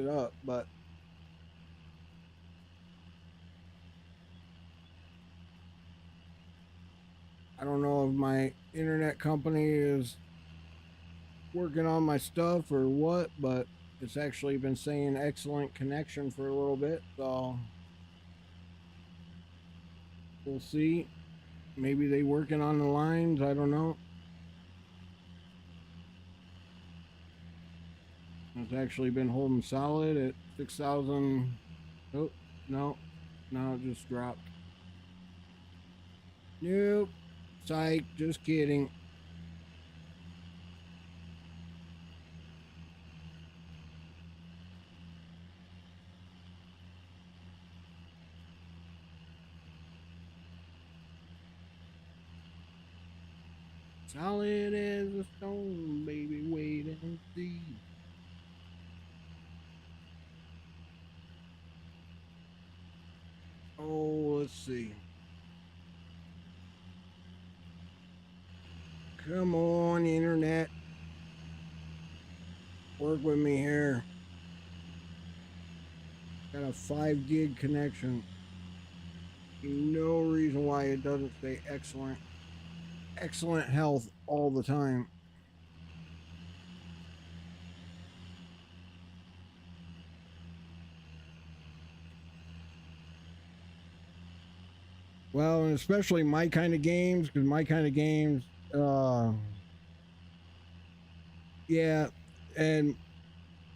up. But I don't know if my internet company is working on my stuff or what, but it's actually been saying excellent connection for a little bit, so we'll see. Maybe they working on the lines, I don't know. It's actually been holding solid at 6,000. Oh, no, it just dropped. Nope, psych, just kidding. Solid as a stone, baby, wait and see. Oh, let's see. Come on, internet. Work with me here. Got a 5 gig connection. No reason why it doesn't say excellent health all the time. Well, and especially my kind of games, because my kind of games, yeah, and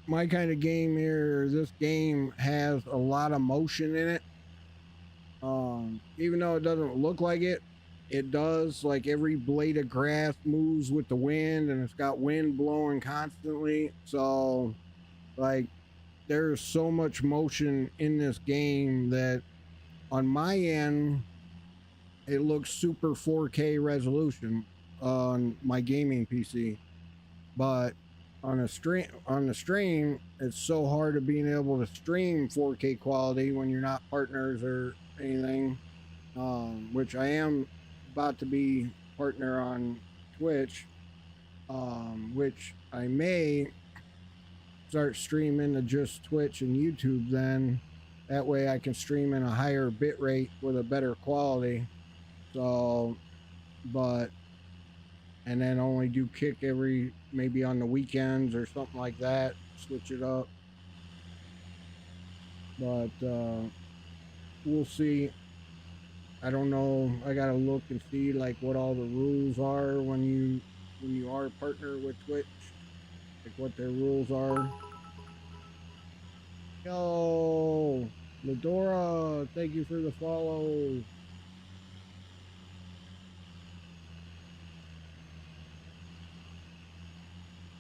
my kind of game here, this game has a lot of motion in it. Even though it doesn't look like it, it does. Like every blade of grass moves with the wind, and it's got wind blowing constantly. So, like, there's so much motion in this game that on my end, it looks super 4K resolution on my gaming PC, but on the stream, it's so hard to being able to stream 4K quality when you're not partners or anything. Which I am about to be partner on Twitch, which I may start streaming to just Twitch and YouTube. Then that way I can stream in a higher bit rate with a better quality. So, but and then only do Kick every maybe on the weekends or something like that. Switch it up. But we'll see. I don't know. I gotta look and see like what all the rules are when you are a partner with Twitch, like what their rules are. Yo, Ladora, thank you for the follow.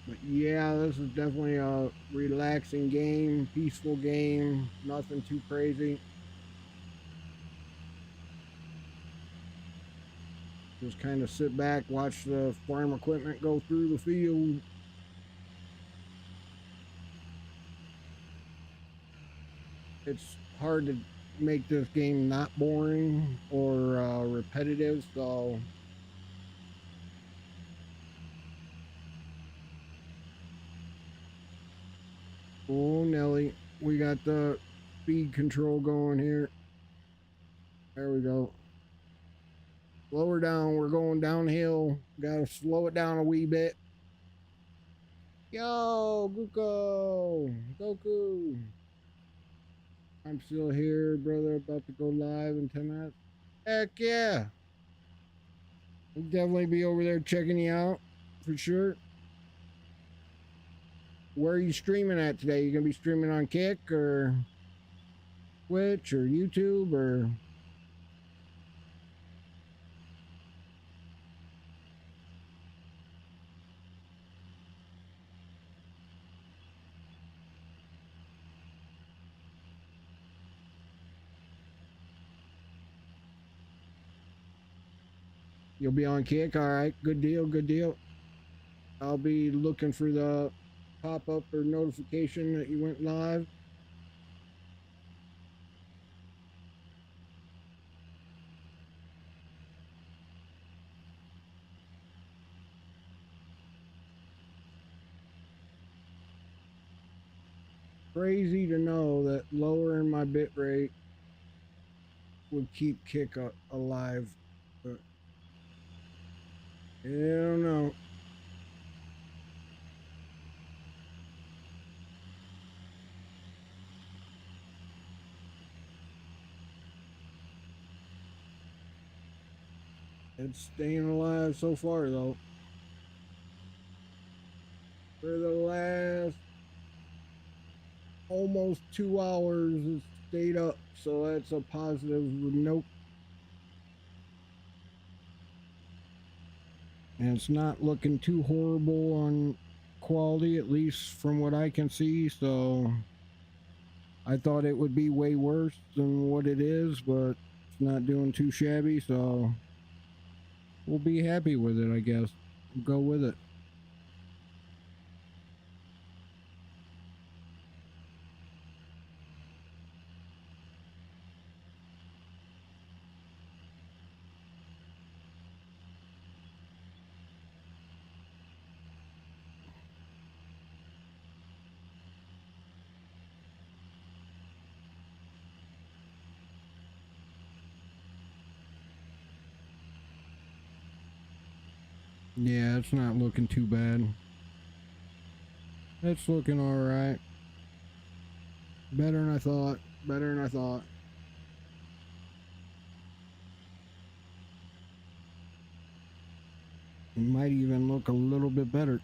But yeah, this is definitely a relaxing game, peaceful game, nothing too crazy. Just kind of sit back, watch the farm equipment go through the field. It's hard to make this game not boring or repetitive, so oh Nelly, we got the speed control going here. There we go. Slow her down, we're going downhill. Gotta slow it down a wee bit. Yo, Gooooooo. I'm still here, brother, about to go live in 10 minutes. Heck yeah. We'll definitely be over there checking you out for sure. Where are you streaming at today? You gonna be streaming on Kick or Twitch or YouTube or? You'll be on Kick? All right, good deal, good deal. I'll be looking for the pop-up or notification that you went live. Crazy to know that lowering my bit rate would keep Kick alive, but I don't know. It's staying alive so far though. For the last almost 2 hours, it's stayed up, so that's a positive. Nope. And it's not looking too horrible on quality, at least from what I can see, so I thought it would be way worse than what it is, but it's not doing too shabby, so we'll be happy with it, I guess. Go with it. Yeah, it's not looking too bad. It's looking alright. Better than I thought. Better than I thought. It might even look a little bit better.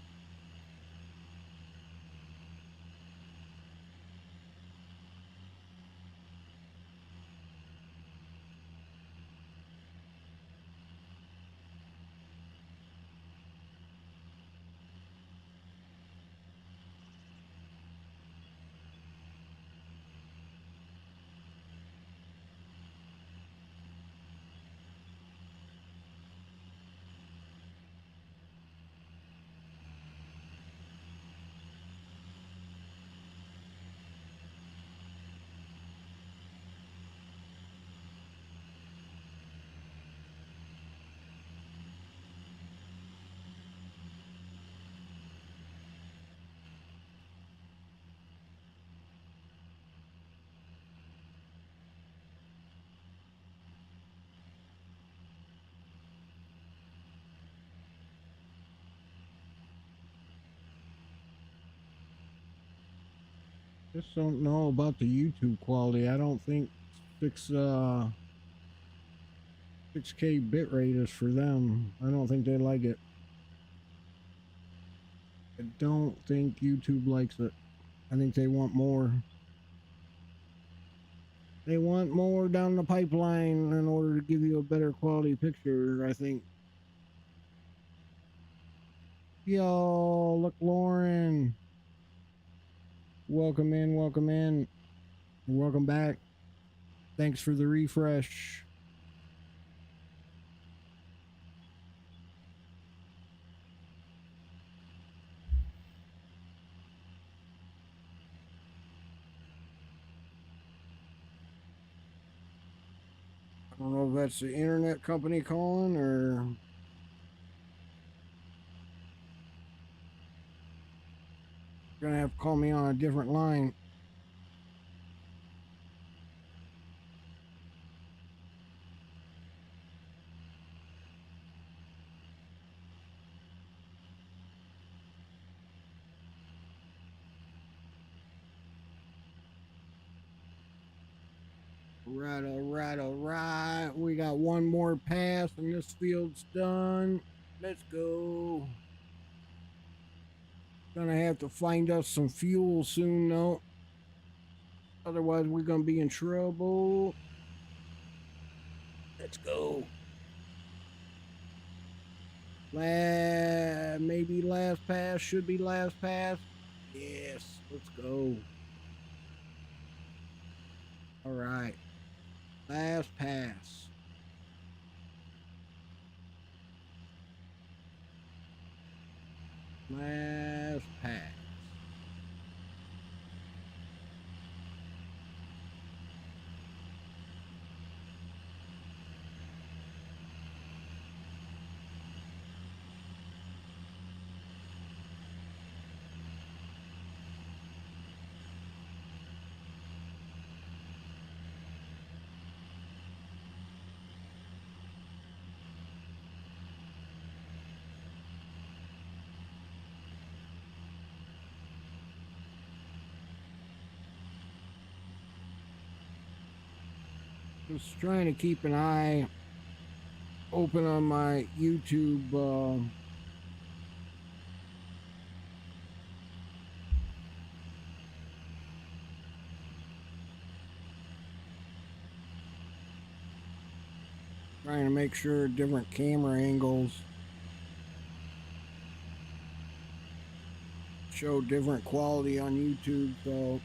Just don't know about the YouTube quality. I don't think 6K bitrate is for them. I don't think they like it. I don't think YouTube likes it. I think they want more. They want more down the pipeline in order to give you a better quality picture, I think. Yo, look, Lauren. Welcome in, welcome in. Welcome back. Thanks for the refresh. I don't know if that's the internet company calling or you're gonna have to call me on a different line. Right, all right, all right. We got one more pass and this field's done. Let's go. Gonna have to find us some fuel soon though. Otherwise we're gonna be in trouble. Let's go. Maybe last pass. Should be last pass. Yes, let's go. All right. Last pass. Last pass. Just trying to keep an eye open on my YouTube trying to make sure different camera angles show different quality on YouTube, so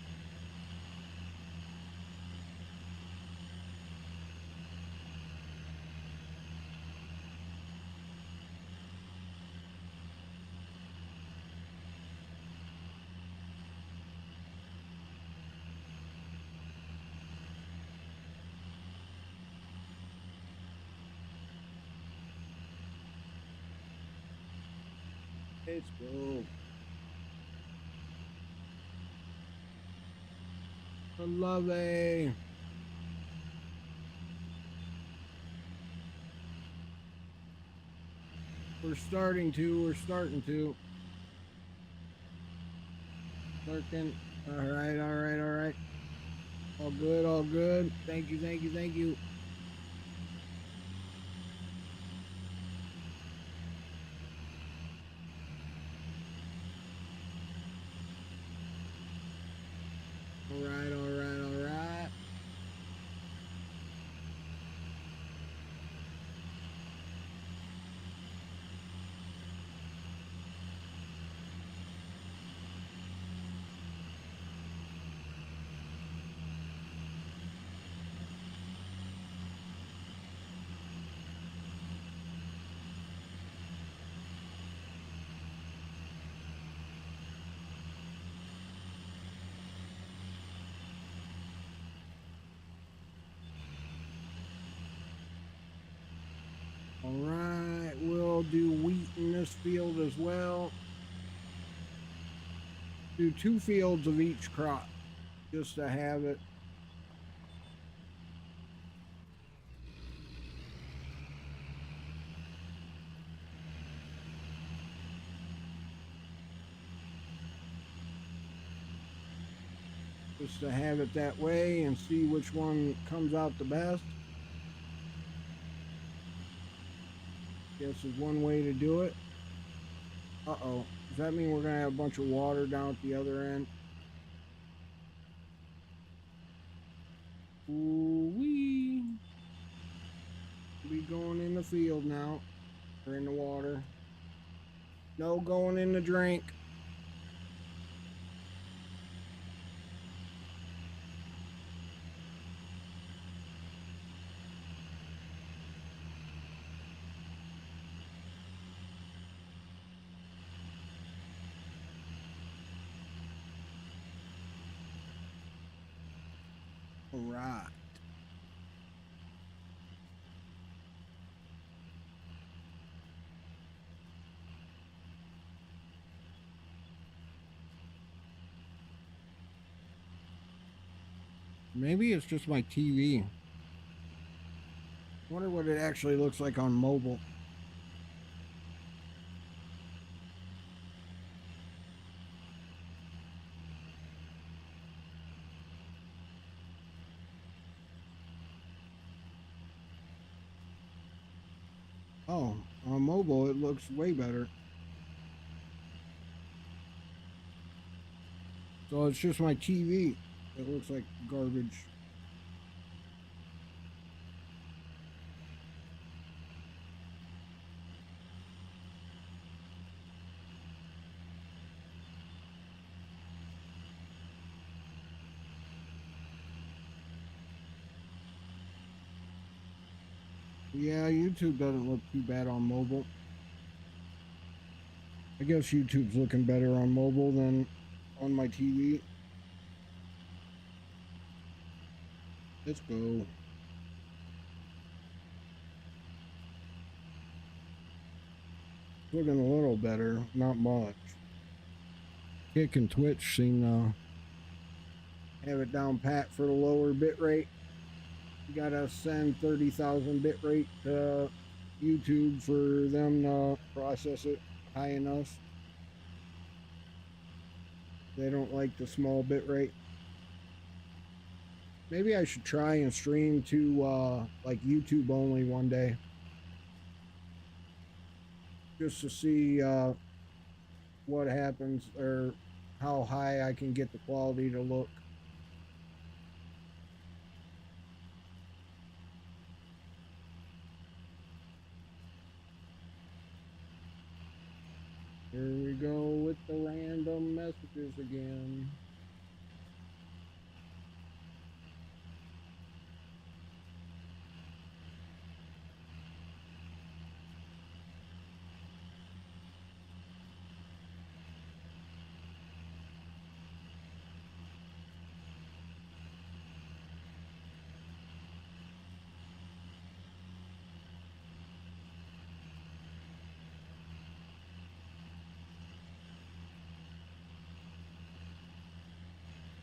let's go. I love it. We're starting to. Lurking. All right, all right, all right. All good, all good. Thank you, thank you, thank you. All right, all right, all right. All right, we'll do wheat in this field as well. Do 2 fields of each crop just to have it. Just to have it that way and see which one comes out the best. Guess is one way to do it. Uh-oh. Does that mean we're going to have a bunch of water down at the other end? Ooh-wee. Be going in the field now. Or in the water. No going in the drink. All right. Maybe it's just my TV. Wonder what it actually looks like on mobile. Oh, on mobile it looks way better. So it's just my TV. It looks like garbage. Yeah, YouTube doesn't look too bad on mobile. I guess YouTube's looking better on mobile than on my TV. Let's go. Looking a little better, not much. Kick and Twitch seem to have it down pat for the lower bit rate. You gotta send 30,000 bit rate to YouTube for them to process it high enough. They don't like the small bit rate. Maybe I should try and stream to like YouTube only one day. Just to see what happens or how high I can get the quality to look. Here we go with the random messages again.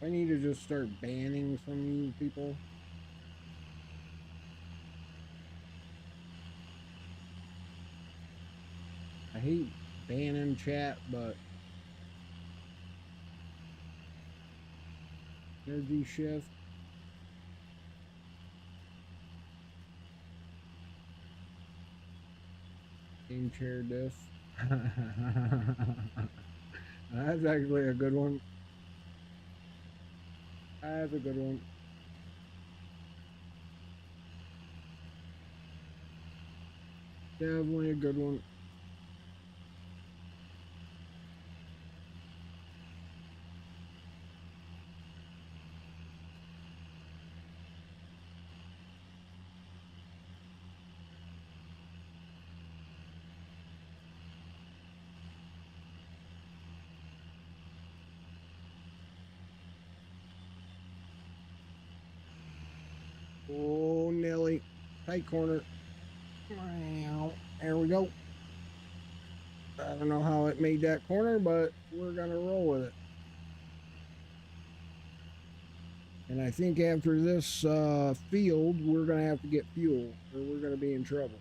I need to just start banning some of you people. I hate banning chat, but energy shift. Game chair diff. That's actually a good one. That's a good one. Definitely a good one. Oh, Nelly. Tight corner. There we go. I don't know how it made that corner, but we're going to roll with it. And I think after this field, we're going to have to get fuel, or we're going to be in trouble.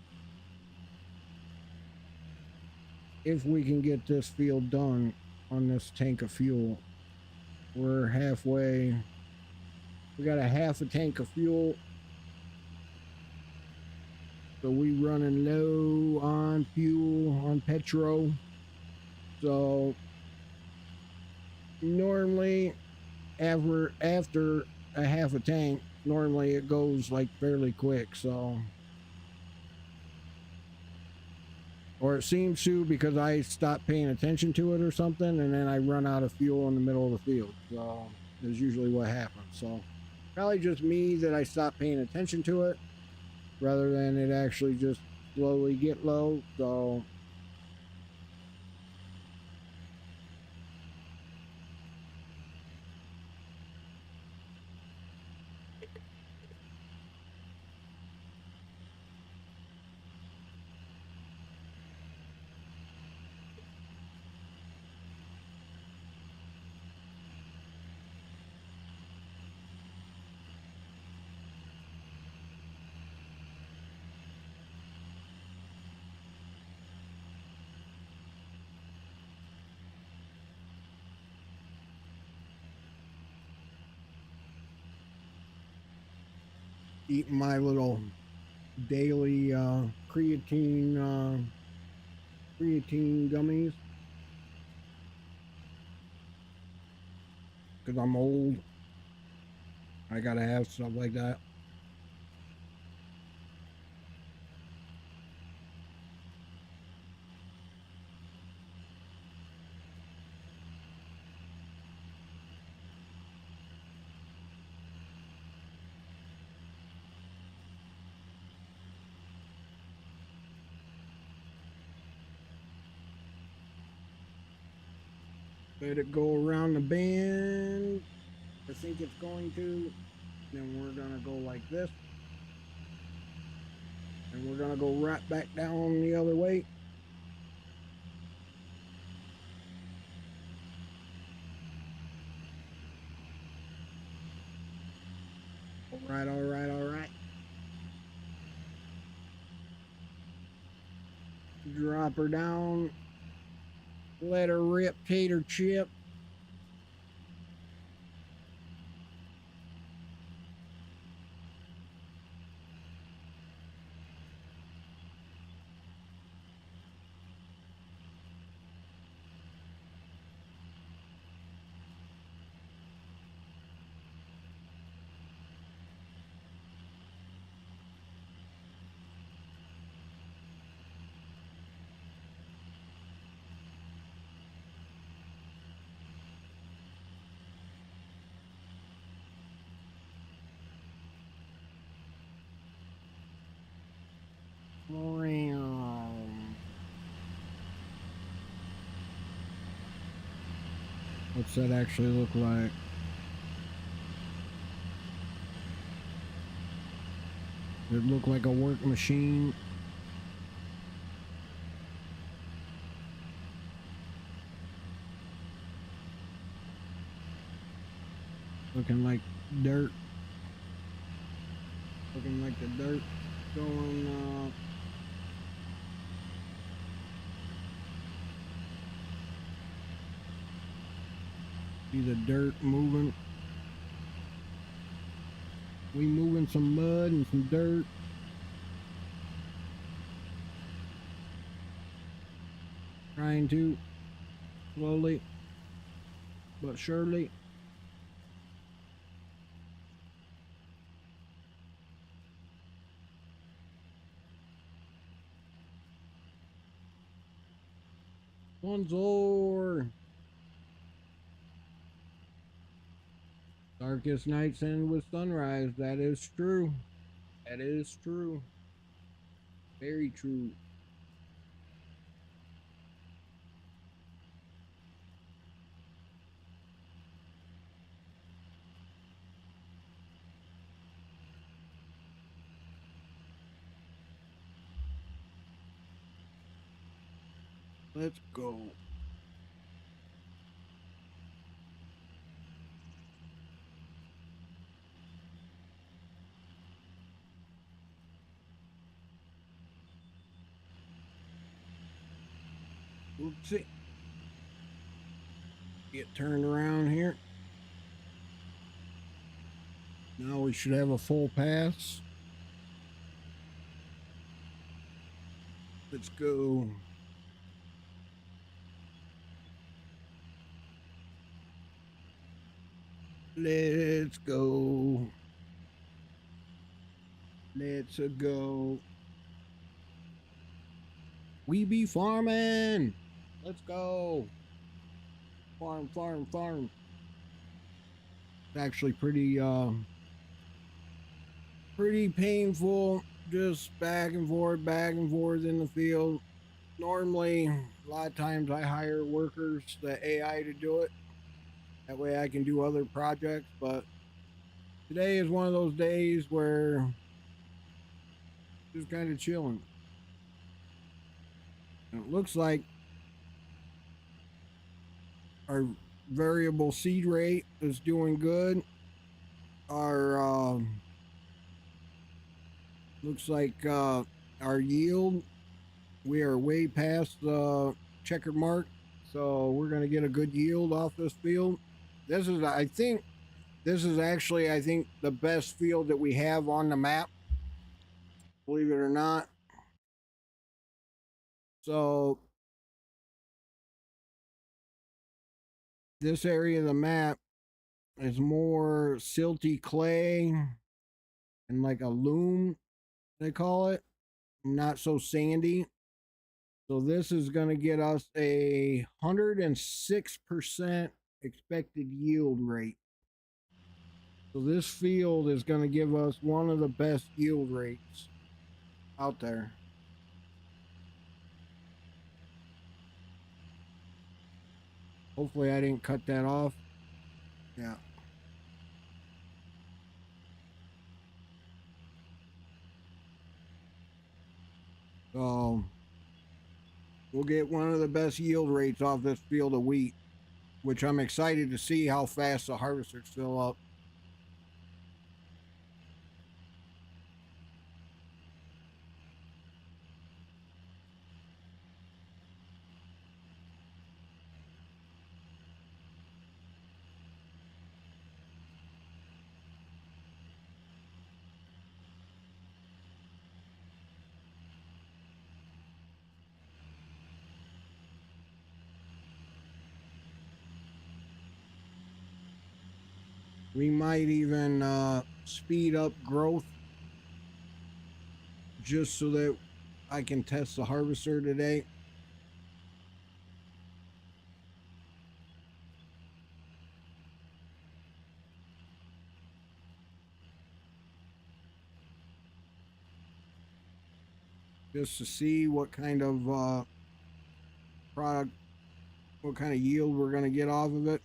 If we can get this field done on this tank of fuel, we're halfway. We got a half a tank of fuel. So we running low on fuel, on petrol. So normally after a half a tank, normally it goes like fairly quick. So, or it seems to, because I stopped paying attention to it or something, and then I run out of fuel in the middle of the field. So that's usually what happens. So probably just me that I stopped paying attention to it rather than it actually just slowly get low. So eating my little daily creatine gummies because I'm old. I gotta have stuff like that. Let it go around the bend. I think it's going to. Then we're gonna go like this. And we're gonna go right back down the other way. All right, all right, all right. Drop her down. Let her rip, tater chip. What's that actually look like? Does it look like a work machine? Looking like dirt. Looking like the dirt going see the dirt moving. We moving some mud and some dirt. Trying to slowly but surely. Onzor. Darkest nights end with sunrise. That is true. That is true. Very true. Let's go. Oopsie. Get turned around here. Now we should have a full pass. Let's go. Let's go. Let's go. We be farming. Let's go. Farm, farm, farm. It's actually pretty painful. Just back and forth in the field. Normally, a lot of times I hire workers, the AI to do it. That way I can do other projects, but today is one of those days where just kind of chilling. And it looks like our variable seed rate is doing good. Our looks like our yield, we are way past the checkered mark, so we're going to get a good yield off this field. This is, I think This is actually, I think, the best field that we have on the map, believe it or not. So this area of the map is more silty clay and like a loam, they call it, not so sandy. So this is going to get us a 106% expected yield rate. So this field is going to give us one of the best yield rates out there. Hopefully I didn't cut that off. Yeah. So we'll get one of the best yield rates off this field of wheat, which I'm excited to see how fast the harvesters fill up. We might even speed up growth just so that I can test the harvester today. Just to see what kind of product, what kind of yield we're going to get off of it.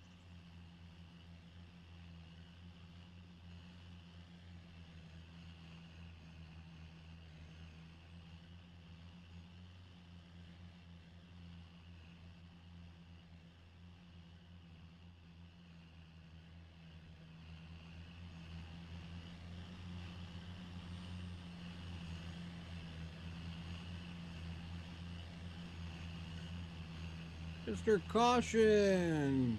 Mr. Caution.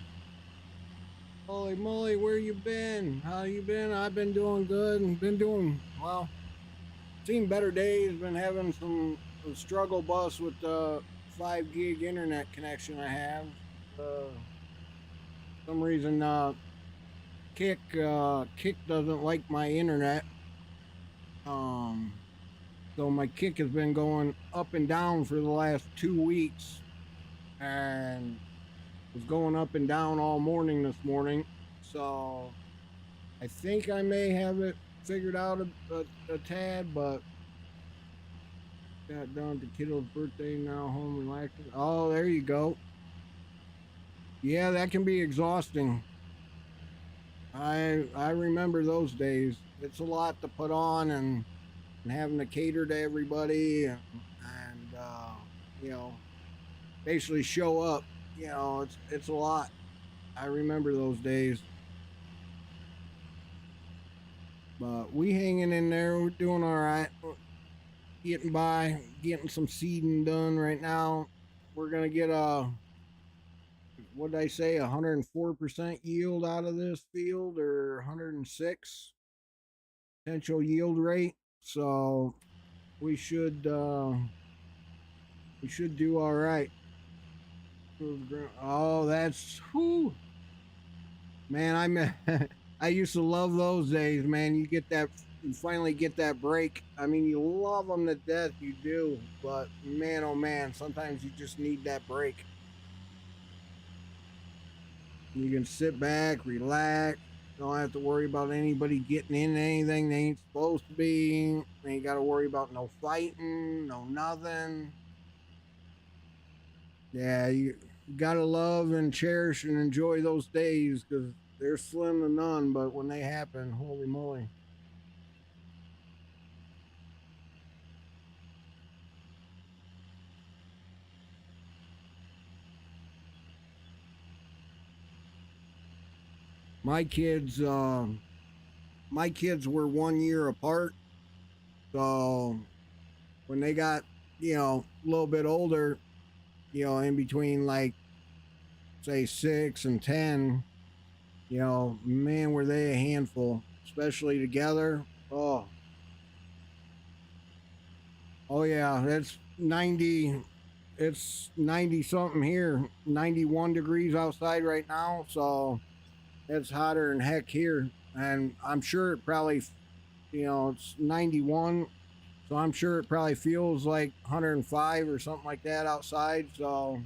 Holy moly, where you been? How you been? I've been doing good and been doing, well, seen better days, been having some struggle bus with the 5 gig internet connection I have. Some reason Kick doesn't like my internet. So my Kick has been going up and down for the last 2 weeks, and was going up and down all morning this morning. So I think I may have it figured out a tad, but got down to kiddo's birthday, now home relaxing. Oh, there you go. Yeah, that can be exhausting. I remember those days. It's a lot to put on, and having to cater to everybody, and you know, basically show up. You know, it's a lot. I remember those days. But we hanging in there. We're doing all right. We're getting by, getting some seeding done right now. We're gonna get what did I say, 104% yield out of this field, or 106 potential yield rate. So we should do all right. Oh, that's whew. Man, I used to love those days, man. You finally get that break. I mean, you love them to death, you do, but man, oh man, sometimes you just need that break. You can sit back, relax. Don't have to worry about anybody getting in anything they ain't supposed to be. They ain't got to worry about no fighting, no nothing. Yeah, you gotta love and cherish and enjoy those days, because they're slim to none, but when they happen, holy moly. My kids, my kids were 1 year apart, so when they got, a little bit older, in between, like, say 6 and 10, You know, man, were they a handful, especially together. Oh yeah, that's 90. It's 90 something here, 91 degrees outside right now. So it's hotter than heck here. And I'm sure it probably, it's 91. So I'm sure it probably feels like 105 or something like that outside. So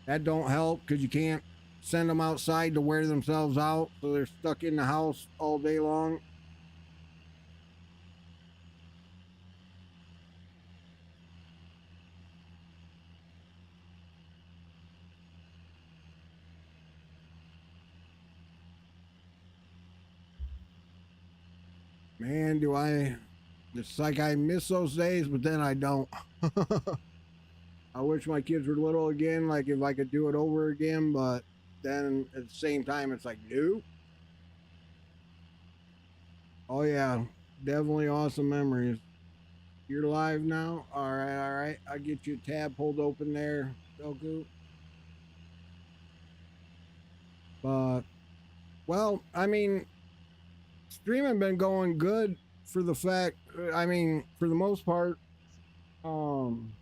that don't help because you can't send them outside to wear themselves out. So they're stuck in the house all day long. Man, do I. It's like I miss those days, but then I don't. I wish my kids were little again, like if I could do it over again, but then at the same time, it's like, no. Oh, yeah, definitely awesome memories. You're live now? All right, all right. I'll get you a tab pulled open there, Goku. But, well, I mean, streaming been going good for the fact, I mean, for the most part, um,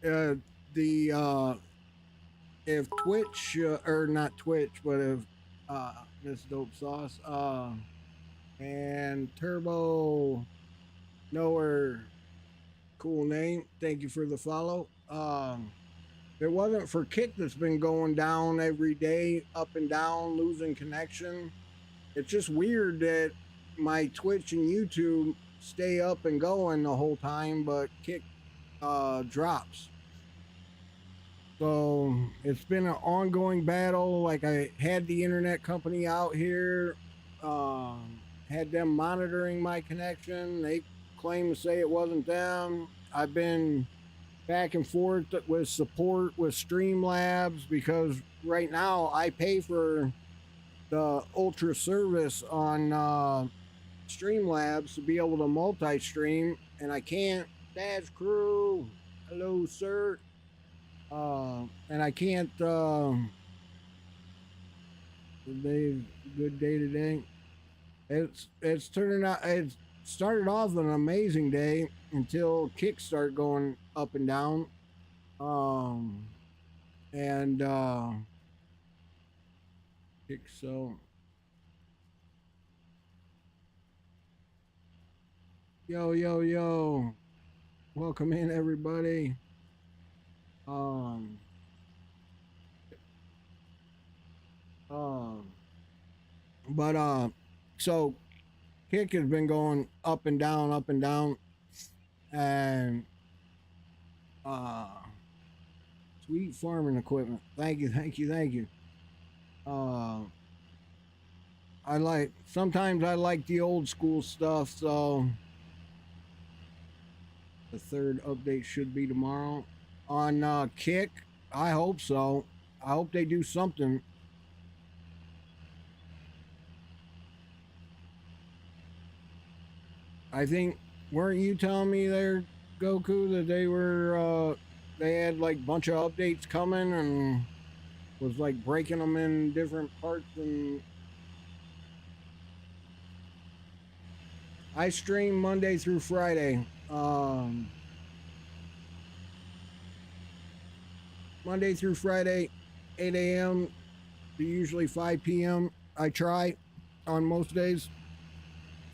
uh, the, if Twitch, or not Twitch, but if, Miss Dope Sauce, and Turbo Knower, cool name. Thank you for the follow. If it wasn't for Kick that's been going down every day, up and down, losing connection. It's just weird that my Twitch and YouTube stay up and going the whole time, but Kick drops. So it's been an ongoing battle. Like I had the internet company out here, had them monitoring my connection. They claim to say it wasn't them. I've been back and forth with support with Streamlabs because right now I pay for the ultra service on Streamlabs to be able to multi-stream, and I can't. Dad's crew, hello sir. And I can't. Good day today. It's turning out. It started off an amazing day until kicks start going up and down. And kicks so. Yo yo yo, welcome in everybody. Um. But so Kick has been going up and down, and sweet farming equipment. Thank you. Sometimes I like the old school stuff, so the third update should be tomorrow on Kick. I hope so. I hope they do something. I think, weren't you telling me there, Goku, that they had like a bunch of updates coming and was like breaking them in different parts? And I stream Monday through Friday. Monday through Friday, 8 a.m. to usually 5 p.m. I try on most days.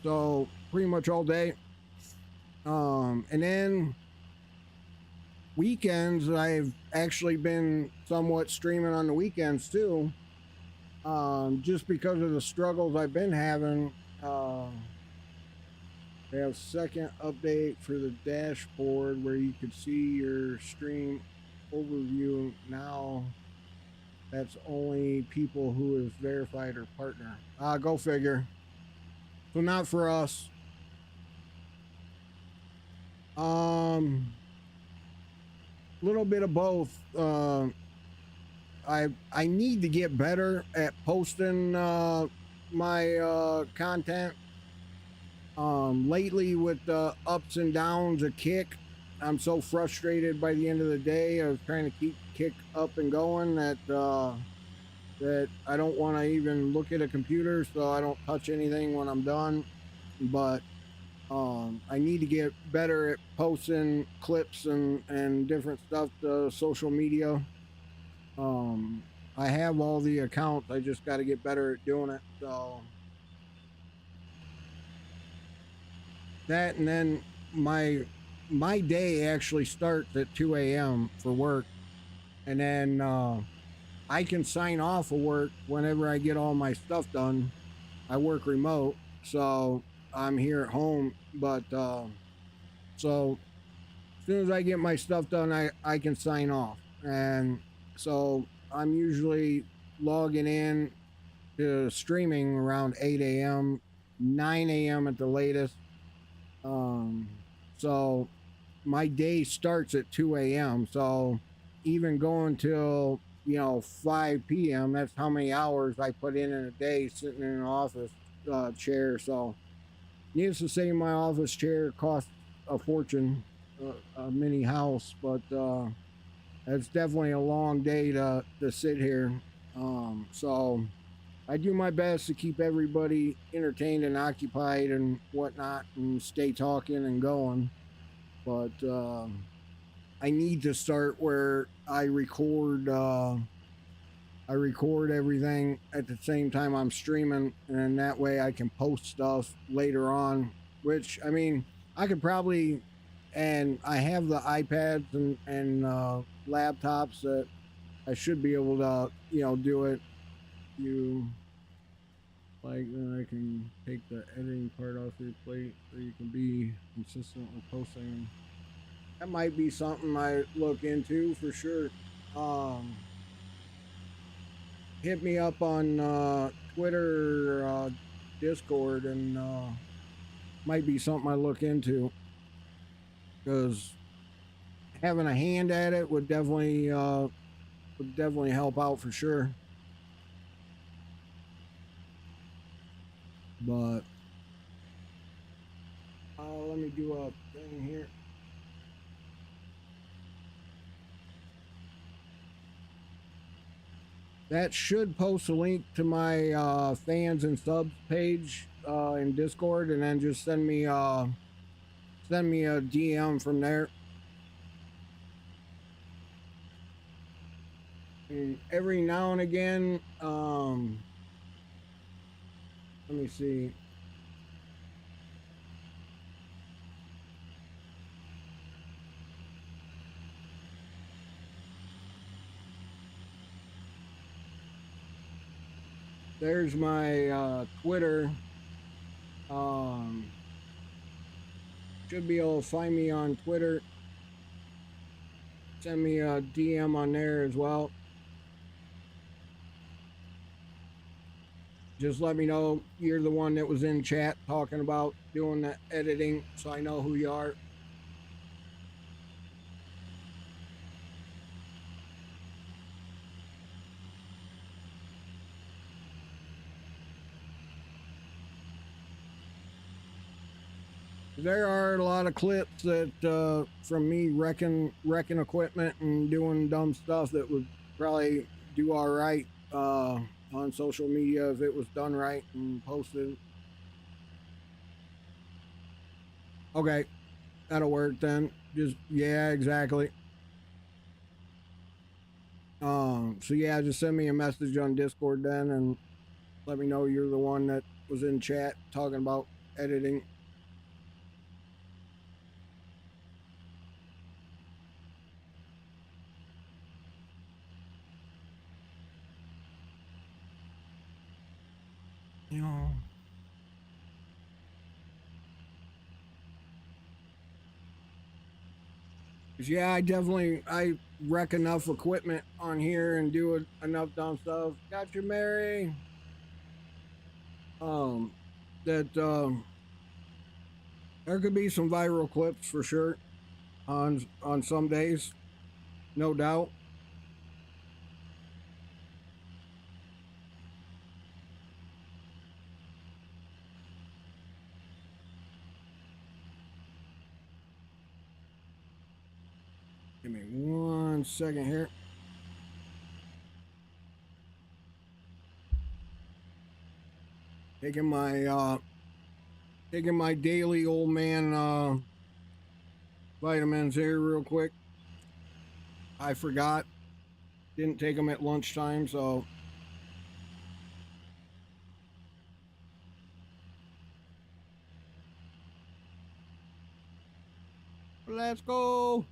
So pretty much all day. And then weekends, I've actually been somewhat streaming on the weekends too. Just because of the struggles I've been having. They have second update for the dashboard where you could see your stream overview. Now that's only people who is verified or partner. Go figure. So not for us. Little bit of both. I need to get better at posting my content. Lately with the ups and downs of Kick, I'm so frustrated by the end of the day of trying to keep kick up and going that that I don't want to even look at a computer, so I don't touch anything when I'm done. But I need to get better at posting clips and different stuff to social media. Um, I have all the accounts. I just got to get better at doing it. So that, and then my day actually starts at 2 a.m. for work, and then I can sign off of work whenever I get all my stuff done. I work remote, so I'm here at home. But so as soon as I get my stuff done, I can sign off. And so I'm usually logging in to streaming around 8 a.m., 9 a.m. at the latest. Um, so my day starts at 2 a.m. So even going till, 5 p.m., that's how many hours I put in a day sitting in an office chair. So needless to say, my office chair costs a fortune, a mini house, but it's definitely a long day to sit here. So I do my best to keep everybody entertained and occupied and whatnot and stay talking and going. But I need to start where I record everything at the same time I'm streaming, and that way I can post stuff later on. Which, I mean, I could probably, and I have the iPads and laptops that I should be able to, do it. You like, then I can take the editing part off your plate so you can be consistent with posting. That might be something I look into for sure. Um, Hit me up on Twitter, Discord, and might be something I look into because having a hand at it would definitely help out for sure. But let me do a thing here. That should post a link to my fans and subs page in Discord, and then just send me a DM from there. And every now and again, let me see. There's my Twitter. Should be able to find me on Twitter. Send me a DM on there as well. Just let me know you're the one that was in chat talking about doing the editing so I know who you are. There are a lot of clips that from me wrecking equipment and doing dumb stuff that would probably do all right on social media if it was done right and posted. Okay, that'll work then. Just, yeah, exactly. So yeah, just send me a message on Discord then and let me know you're the one that was in chat talking about editing. You know, yeah, I wreck enough equipment on here and do enough dumb stuff. Got you, Mary. Um, that there could be some viral clips for sure on some days, no doubt. Give me 1 second here. Taking my daily old man vitamins here real quick. I forgot. Didn't take them at lunchtime, so let's go.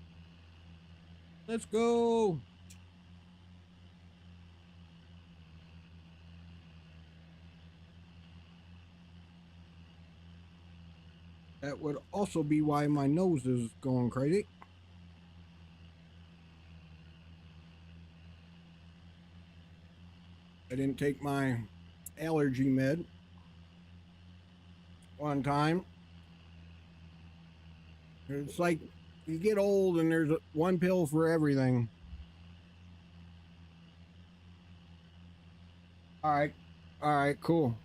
Let's go. That would also be why my nose is going crazy. I didn't take my allergy med one time. It's like you get old and there's one pill for everything. All right. All right, cool.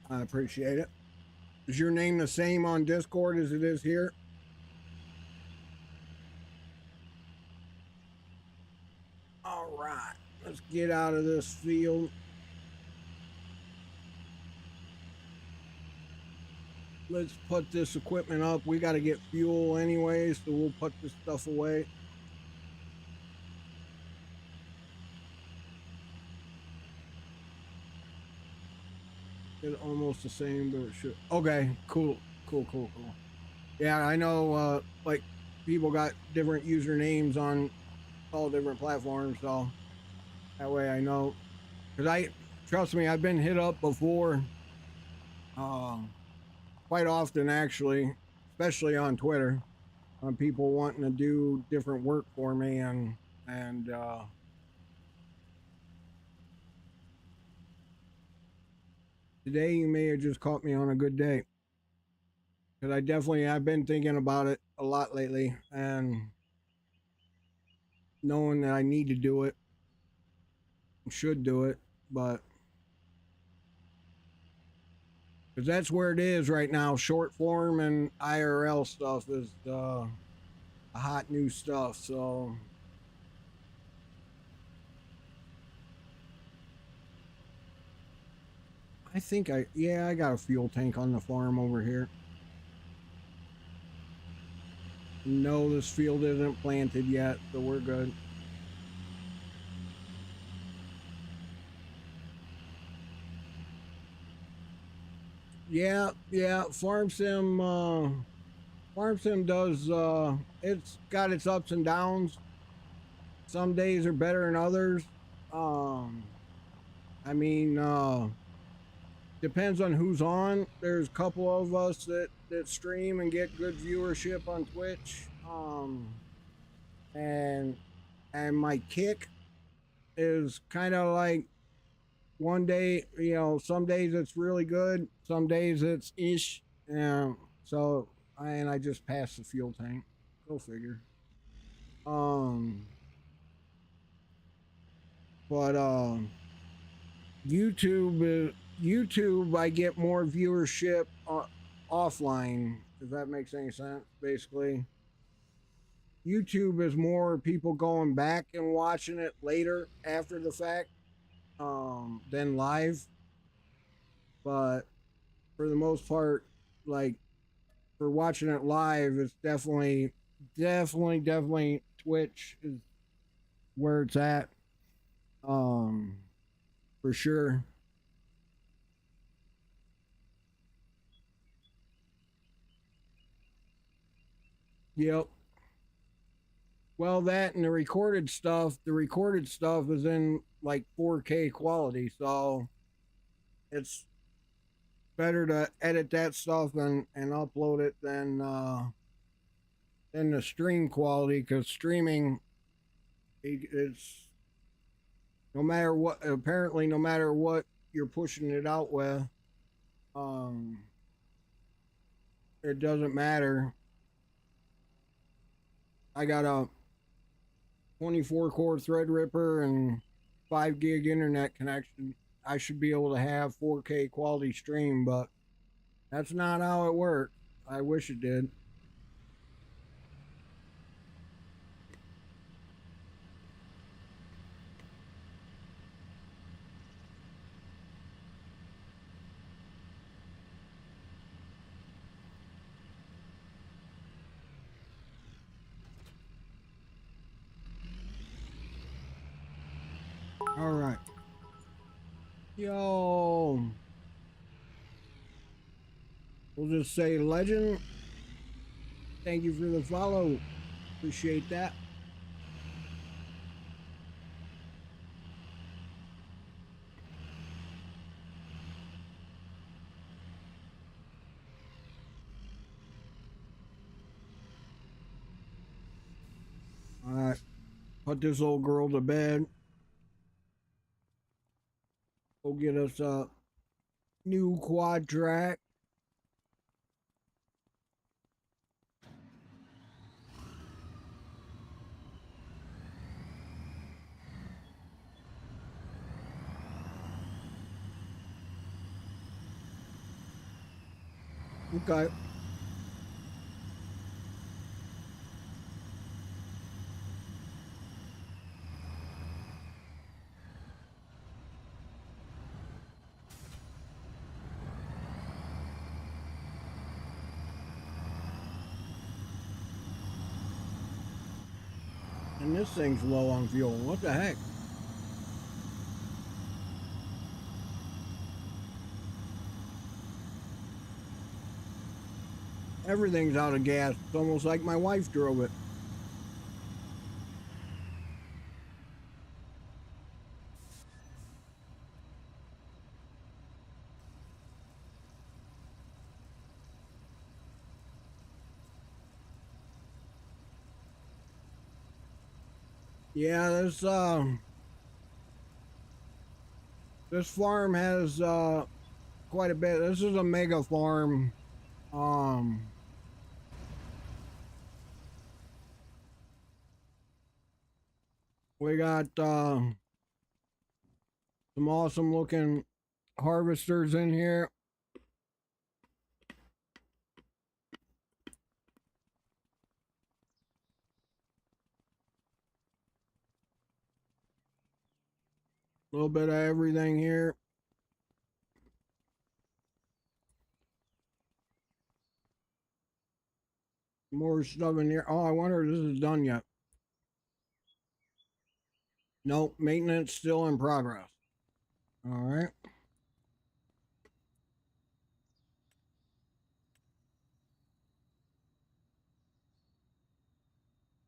I appreciate it. Is your name the same on Discord as it is here? All right. Let's get out of this field. Let's put this equipment up. We got to get fuel anyway, so we'll put this stuff away. It's almost the same, but it should. Okay, cool. Yeah, I know, like, people got different usernames on all different platforms, so that way I know. Because trust me, I've been hit up before, quite often actually, especially on Twitter, on people wanting to do different work for me, and today you may have just caught me on a good day. Because I've been thinking about it a lot lately, and knowing that I need to do it, should do it, but because that's where it is right now. Short form and IRL stuff is hot new stuff. So I think I got a fuel tank on the farm over here. No, this field isn't planted yet, so we're good. Yeah, Farm Sim does it's got its ups and downs. Some days are better than others. I mean, depends on who's on. There's a couple of us that stream and get good viewership on Twitch. And my kick is kind of like one day, some days it's really good, some days it's ish. So I just passed the fuel tank. Go figure. Um, but YouTube, I get more viewership offline. If that makes any sense, basically. YouTube is more people going back and watching it later after the fact, than live. But for the most part, like for watching it live, it's definitely Twitch is where it's at. Um, for sure. Yep. Well, that and the recorded stuff is in like 4K quality, so it's better to edit that stuff and upload it than the stream quality, because streaming it's no matter what, apparently no matter what you're pushing it out with, um it doesn't matter. I got a 24 core Threadripper and 5 gig internet connection. I should be able to have 4K quality stream, but that's not how it works. I wish it did. All right. Yo. We'll just say legend. Thank you for the follow. Appreciate that. All right. Put this old girl to bed. Go get us a new quad track. Okay. And this thing's low on fuel. What the heck? Everything's out of gas. It's almost like my wife drove it. Yeah, this farm has quite a bit. This is a mega farm. Um we got some awesome looking harvesters in here. A little bit of everything here. More stuff in here. Oh, I wonder if this is done yet. Nope, maintenance still in progress. All right.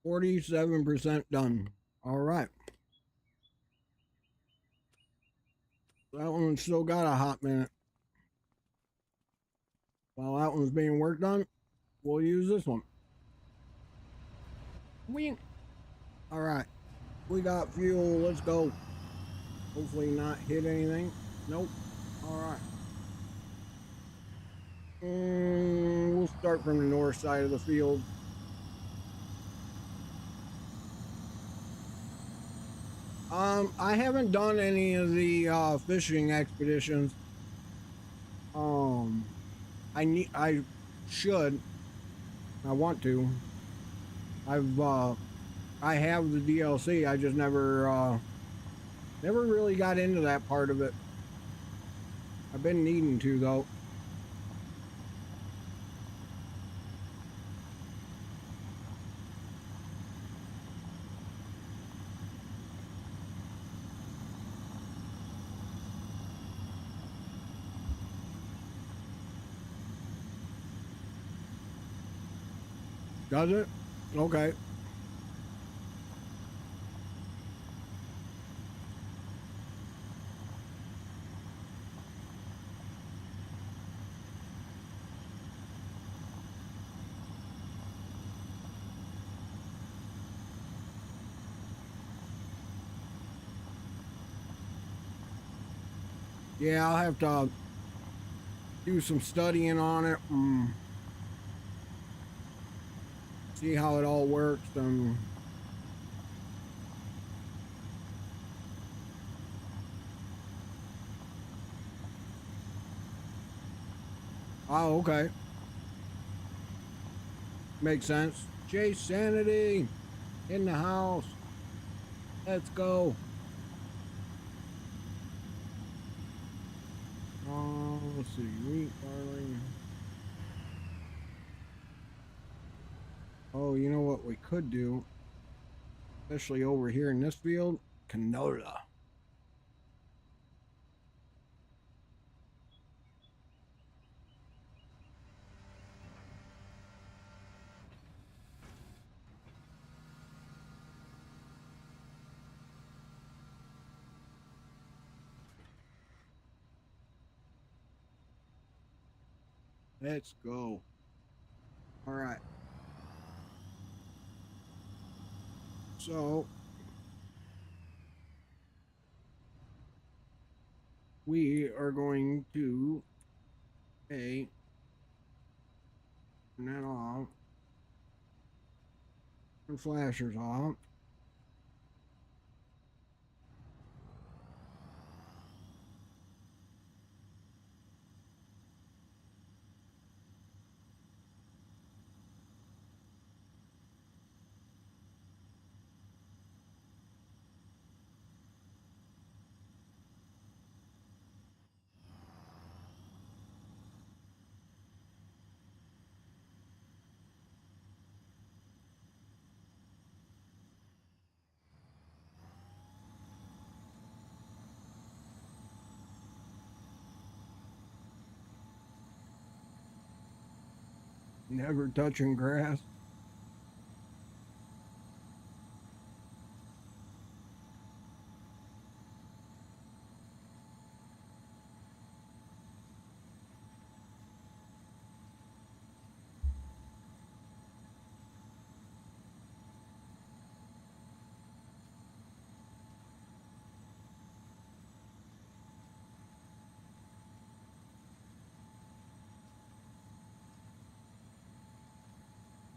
47% done. All right. That one's still got a hot minute. While that one's being worked on, we'll use this one. Wing. All right. We got fuel. Let's go. Hopefully not hit anything. Nope. All right. We'll start from the north side of the field. I haven't done any of the fishing expeditions. I should. I want to. I have the DLC. I just never really got into that part of it. I've been needing to though. Does it? Okay. Yeah, I'll have to do some studying on it and see how it all works. And oh, okay, makes sense. Chase Sanity in the house. Let's go. Let's see, wheat, barley. Oh, you know what we could do, especially over here in this field? Canola. Let's go. All right. So we are going to turn that off. Turn flashers off. Never touching grass.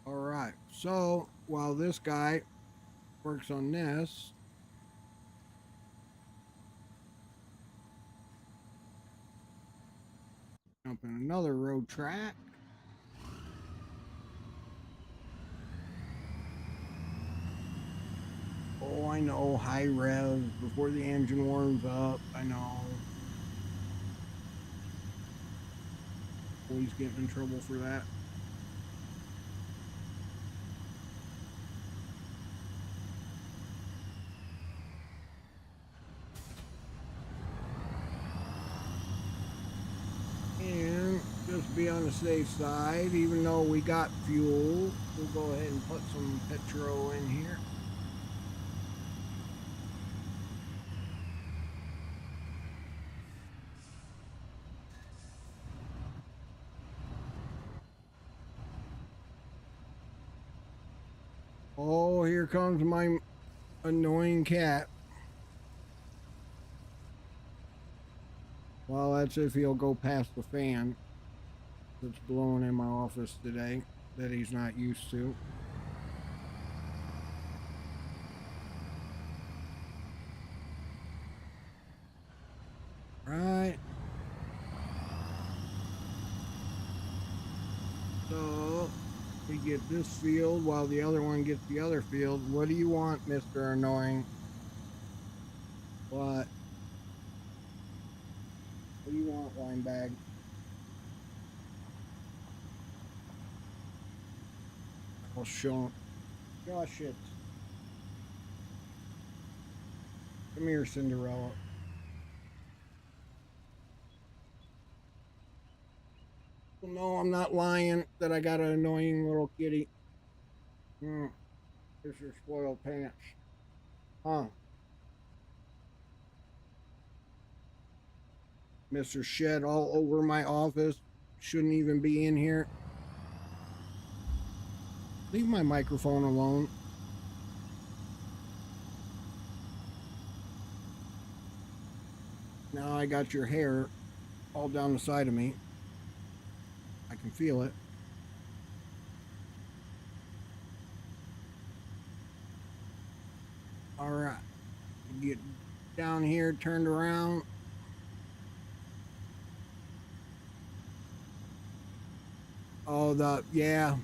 All right. So while this guy works on this, jump in another road track. Oh, I know. High rev before the engine warms up. I know. Always getting in trouble for that. And just be on the safe side, even though we got fuel, we'll go ahead and put some petrol in here. Oh, here comes my annoying cat. Well, that's if he'll go past the fan that's blowing in my office today that he's not used to. Right. So we get this field while the other one gets the other field. What do you want, Mr. Annoying? What? What do you want, Winebag? I'll show him. Gosh, it. Come here, Cinderella. Well, no, I'm not lying that I got an annoying little kitty. Here's your spoiled pants. Huh. Mr. Shed all over my office. Shouldn't even be in here. Leave my microphone alone. Now I got your hair all down the side of me. I can feel it. All right. Get down here, turned around. Oh, yeah.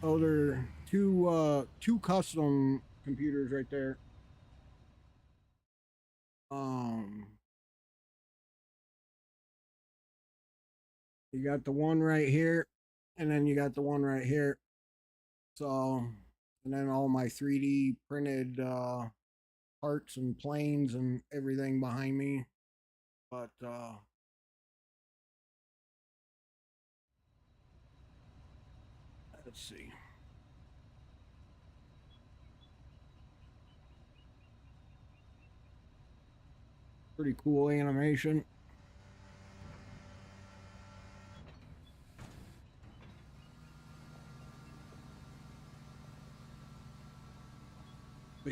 Oh, there are two custom computers right there. Um, you got the one right here, and then you got the one right here. So, and then all my 3D printed parts and planes and everything behind me. But let's see. Pretty cool animation.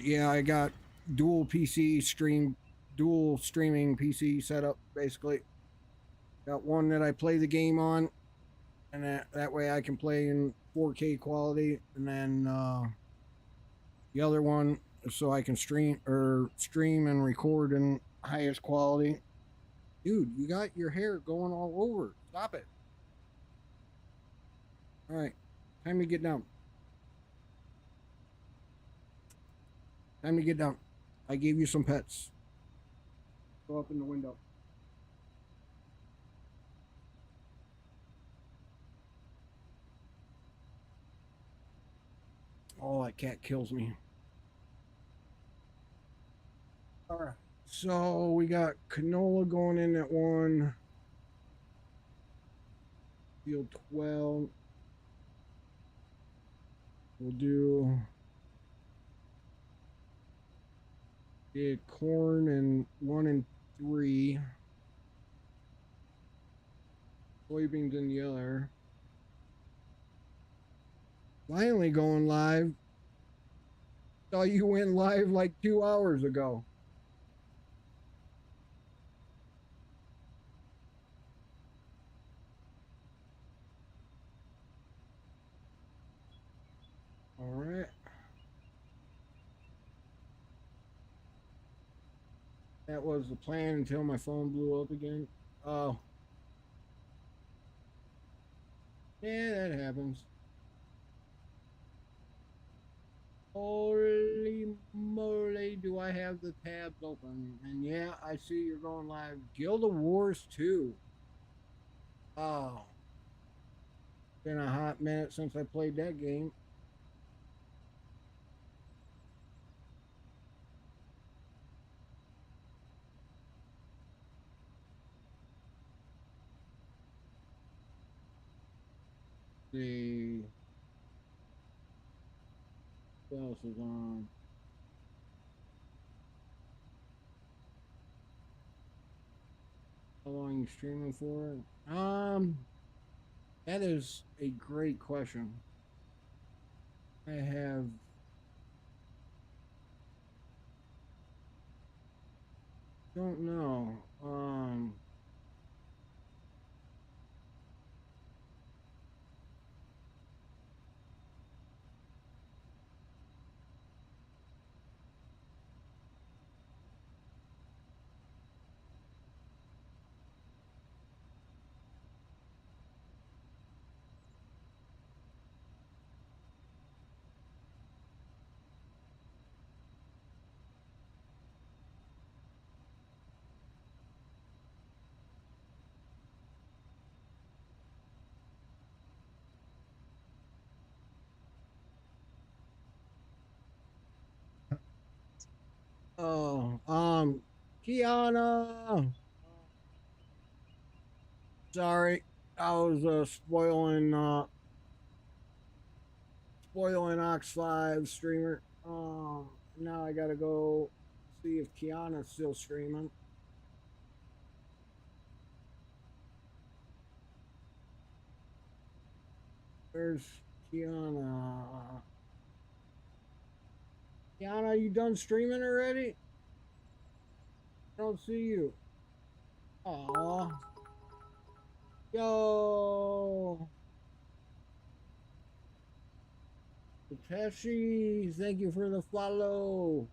yeah, I got dual PC stream, dual streaming PC setup basically. Got one that I play the game on, and that way I can play in 4K quality, and then the other one so I can stream and record in highest quality. Dude, you got your hair going all over. Stop it. All right, time to get down. Time to get down. I gave you some pets. Go up in the window. Oh, that cat kills me. All right. So we got canola going in at one. Field 12. We'll do corn and 1 and 3. Soybeans in the other. Finally going live. Saw you went live like 2 hours ago. All right. That was the plan until my phone blew up again. Oh. Yeah, that happens. Holy moly, do I have the tabs open? And yeah, I see you're going live. Guild of Wars 2. Oh. Been a hot minute since I played that game. See what else is on. How long you streaming for? That is a great question. I have don't know. Oh, Kiana. Sorry, I was spoiling Ox 5 streamer. Now I gotta go see if Kiana's still streaming. Where's Kiana? Kiana, you done streaming already? I don't see you. Aw. Yo. Tashi, thank you for the follow.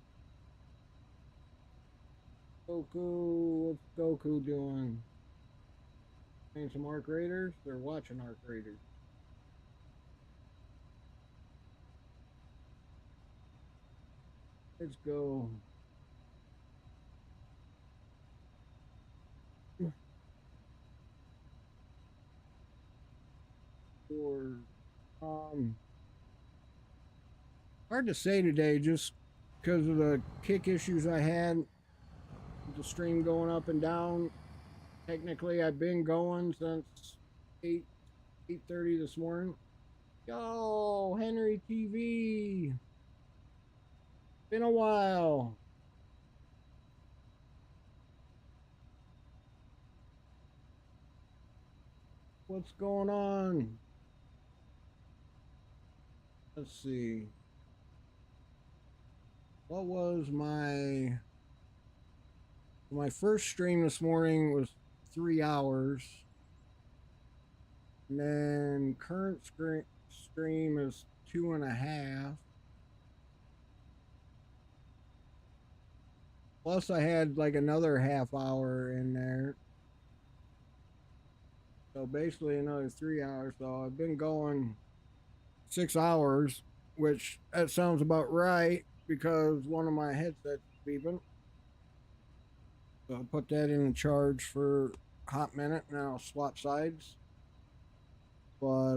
Goku, what's Goku doing? Playing some Arc Raiders? They're watching Arc Raiders. Let's go. Or hard to say today just because of the kick issues I had. The stream going up and down. Technically I've been going since 8:30 this morning. Yo, Henry TV. Been a while. What's going on? Let's see. what was my first stream this morning was 3 hours, and then current stream is 2.5. Plus, I had like another half hour in there. So basically another 3 hours. So I've been going 6 hours, which that sounds about right because one of my headsets is beeping. So I'll put that in charge for a hot minute and I'll swap sides. But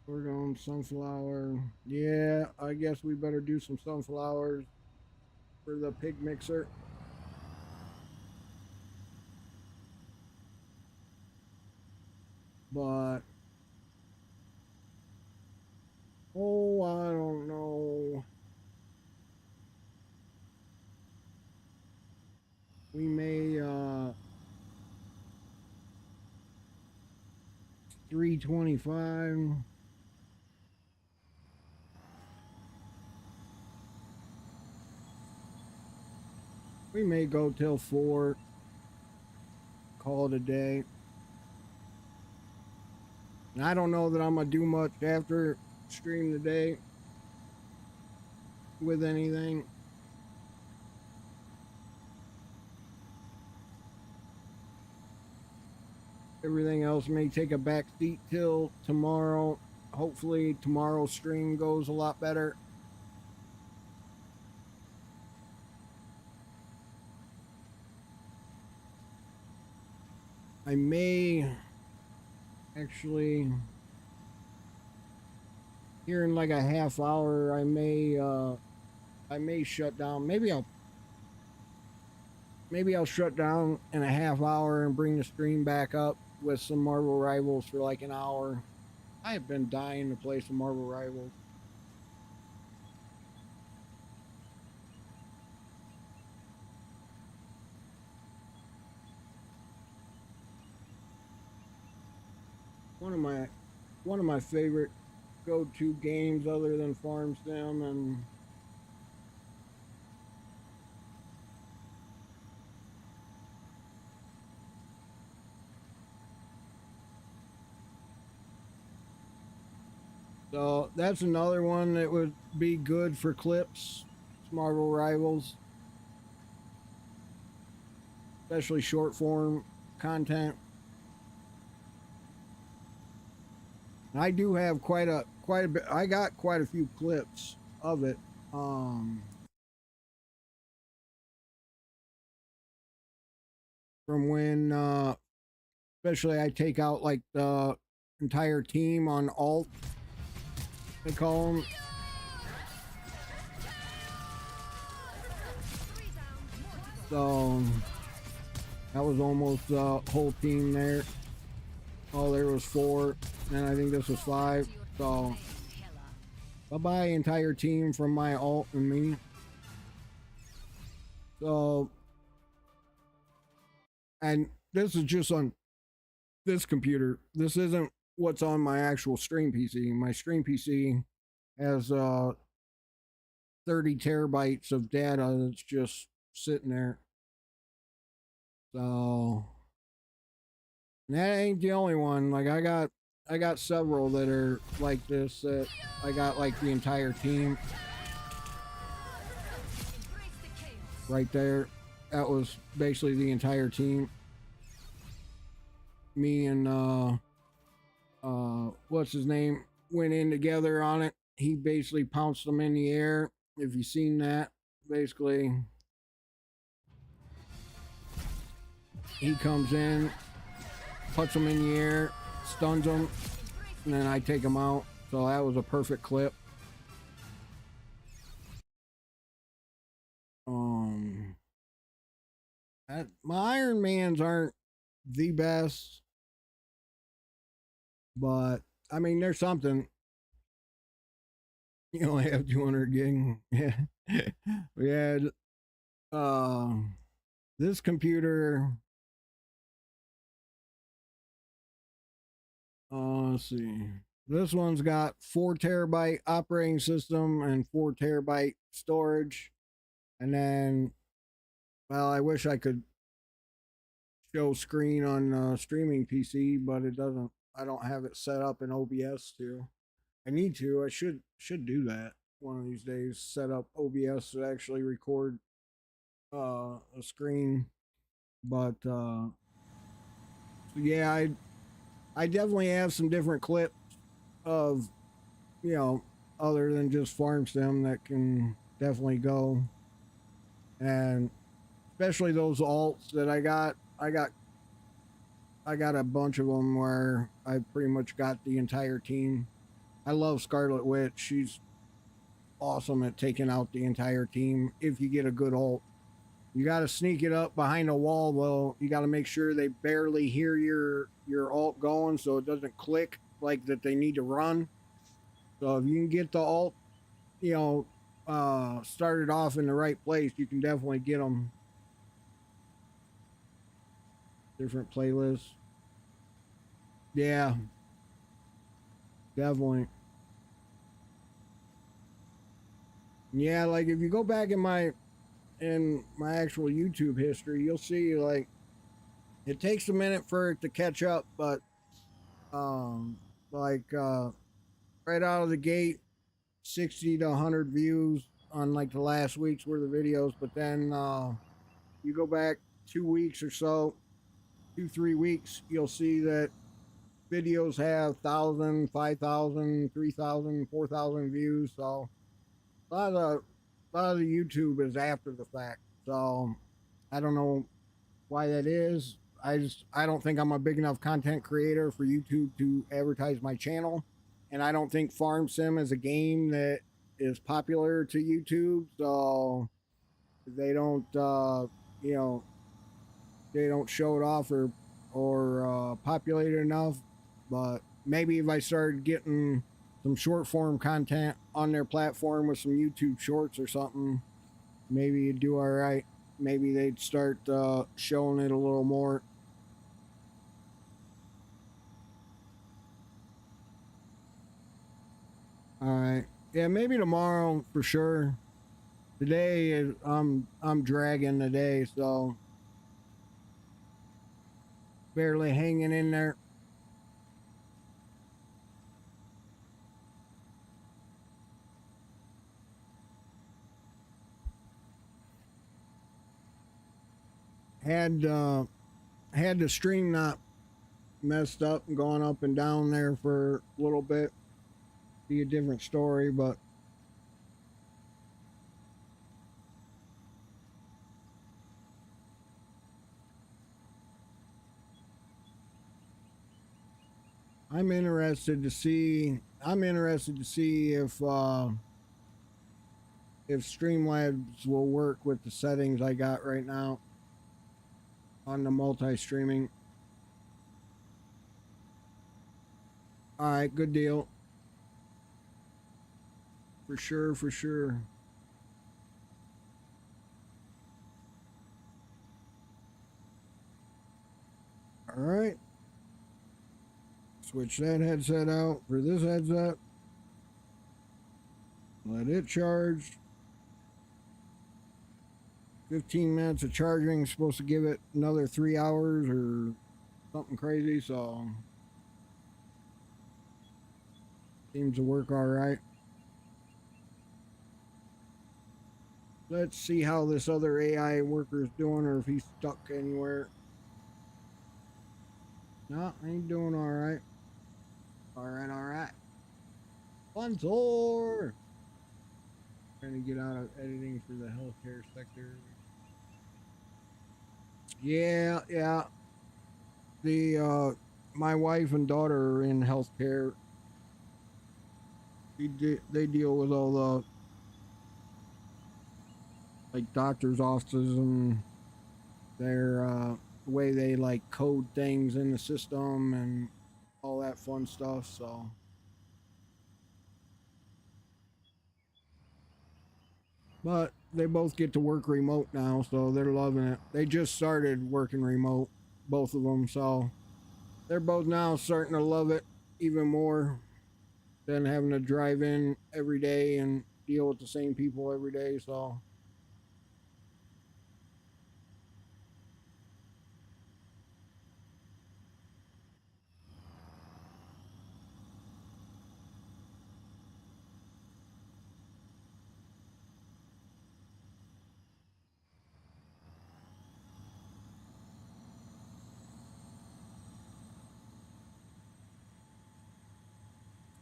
we're going sunflower. Yeah, I guess we better do some sunflowers for the pig mixer. But oh, I don't know. We may 325. We may go till 4. Call it a day. And I don't know that I'm gonna do much after stream today with anything. Everything else may take a back seat till tomorrow. Hopefully tomorrow's stream goes a lot better. I may actually, here in like a half hour, I may shut down. Maybe I'll shut down in a half hour and bring the stream back up with some Marvel Rivals for like an hour. I have been dying to play some Marvel Rivals. One of my favorite go-to games other than Farm Sim and so that's another one that would be good for clips. Marvel Rivals, especially short form content. And I do have quite a bit. I got quite a few clips of it. From when, especially I take out like the entire team on alt. They call them. So that was almost the whole team there. Oh, there was 4, and I think this was 5. So bye-bye entire team from my alt and me. So, and this is just on this computer. This isn't what's on my actual stream PC. My stream PC has 30 terabytes of data that's just sitting there. So that ain't the only one. Like I got several that are like this that I got like the entire team right there. That was basically the entire team. Me and what's his name went in together on it. He basically pounced them in the air. If you've seen that, basically he comes in, puts them in the air, stuns them, and then I take them out. So that was a perfect clip. My Iron Mans aren't the best, but I mean, there's something. You only have 200 gig. Yeah. We had this computer. Let's see. This one's got 4 terabyte operating system and 4 terabyte storage. And then, well, I wish I could show screen on streaming PC, but it doesn't. I don't have it set up in OBS to. I need to. I should do that one of these days. Set up OBS to actually record a screen. But yeah, I definitely have some different clips of, you know, other than just farm sim that can definitely go. And especially those alts that I got a bunch of them where I pretty much got the entire team. I love Scarlet Witch. She's awesome at taking out the entire team if you get a good alt. You got to sneak it up behind a wall though. You got to make sure they barely hear your alt going so it doesn't click like that they need to run. So if you can get the alt, you know, started off in the right place, you can definitely get them. Different playlists. Yeah, definitely. Yeah, like if you go back in my actual YouTube history, you'll see like it takes a minute for it to catch up, but like right out of the gate, 60 to 100 views on like the last week's worth of videos, but then you go back 2 weeks or so, 2-3 weeks, you'll see that videos have 1,000, 5,000, 3,000, 4,000 views. So a lot of the YouTube is after the fact. So I don't know why that is. I don't think I'm a big enough content creator for YouTube to advertise my channel, and I don't think Farm Sim is a game that is popular to YouTube. So they don't you know, they don't show it off or populate it enough. But maybe if I started getting some short form content on their platform with some YouTube shorts or something, maybe it'd do all right. Maybe they'd start showing it a little more. All right. Yeah, maybe tomorrow for sure. Today is I'm dragging today, so barely hanging in there. Had the stream not messed up and gone up and down there for a little bit, be a different story, but I'm interested to see if Streamlabs will work with the settings I got right now on the multi-streaming. All right, good deal. For sure, for sure. All right. Switch that headset out for this headset. Let it charge. 15 minutes of charging, supposed to give it another 3 hours or something crazy, so seems to work all right. Let's see how this other AI worker is doing, or if he's stuck anywhere. No, he's doing all right. All right, all right. Sponsor! Trying to get out of editing for the healthcare sector. Yeah, yeah. The my wife and daughter are in healthcare. They deal with all the like doctors' offices and their way they like code things in the system and all that fun stuff. So but they both get to work remote now, so they're loving it. They just started working remote, both of them, so they're both now starting to love it even more. than having to drive in every day and deal with the same people every day. So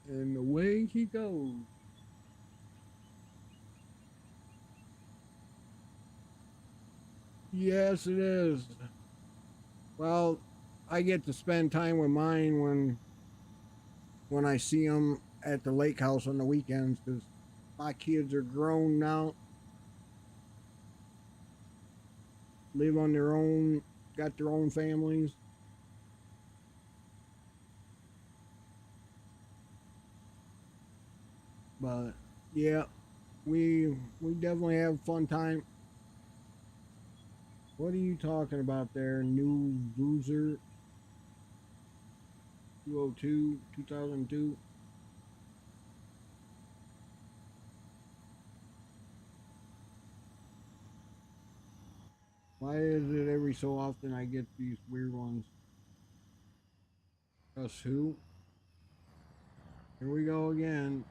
and away he goes. Yes, it is. Well, I get to spend time with mine when I see them at the lake house on the weekends because my kids are grown now, live on their own, got their own families. But yeah, we definitely have fun time. What are you talking about there, new loser? 202, 2002. Why is it every so often I get these weird ones? Us who? Here we go again.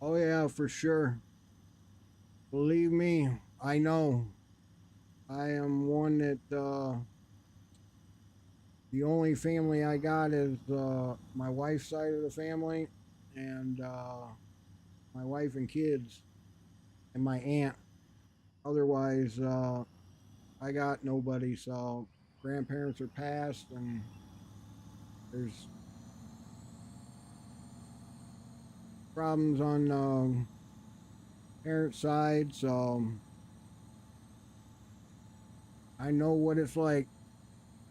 Oh yeah, for sure. Believe me, I know. I am one that the only family I got is my wife's side of the family and my wife and kids and my aunt. Otherwise, I got nobody. So grandparents are passed, and there's problems on parents' side. So I know what it's like.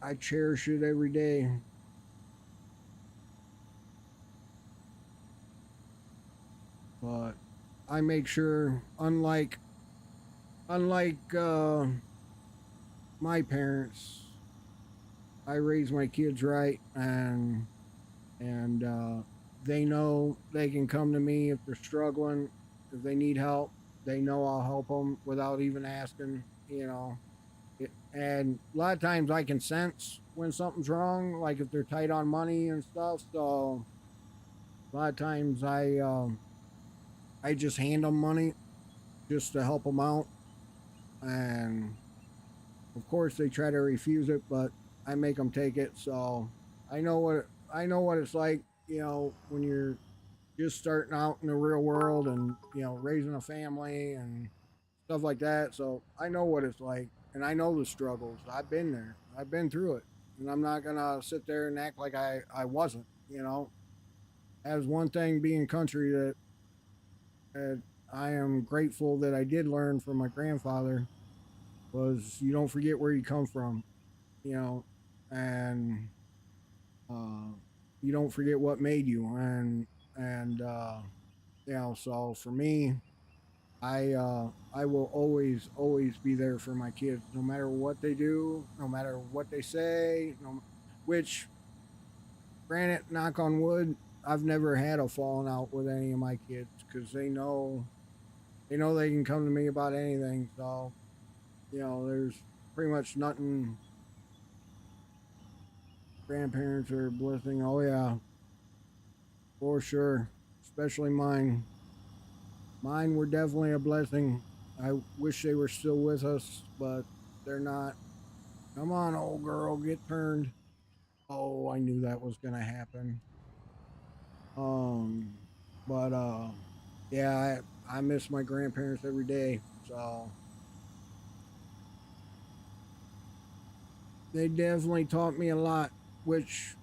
I cherish it every day. But I make sure, unlike my parents, I raise my kids right, and they know they can come to me if they're struggling, if they need help. They know I'll help them without even asking. And a lot of times I can sense when something's wrong, like if they're tight on money and stuff. So a lot of times I just hand them money just to help them out, and of course they try to refuse it, but I make them take it. So I know what it's like. When you're just starting out in the real world and raising a family and stuff like that. So I know what it's like, and I know the struggles. I've been there. I've been through it, and I'm not gonna sit there and act like I wasn't. As one thing being country that I am grateful that I did learn from my grandfather was you don't forget where you come from. You know, and uh, you don't forget what made you, and so for me, I will always be there for my kids, no matter what they do, no matter what they say. No, which, granted, knock on wood, I've never had a falling out with any of my kids because they know they can come to me about anything. So there's pretty much nothing. Grandparents are a blessing. Oh yeah, for sure, especially mine. Mine were definitely a blessing. I wish they were still with us, but they're not. Come on, old girl, get turned. Oh, I knew that was gonna happen. Um, but yeah, I miss my grandparents every day. So they definitely taught me a lot. Which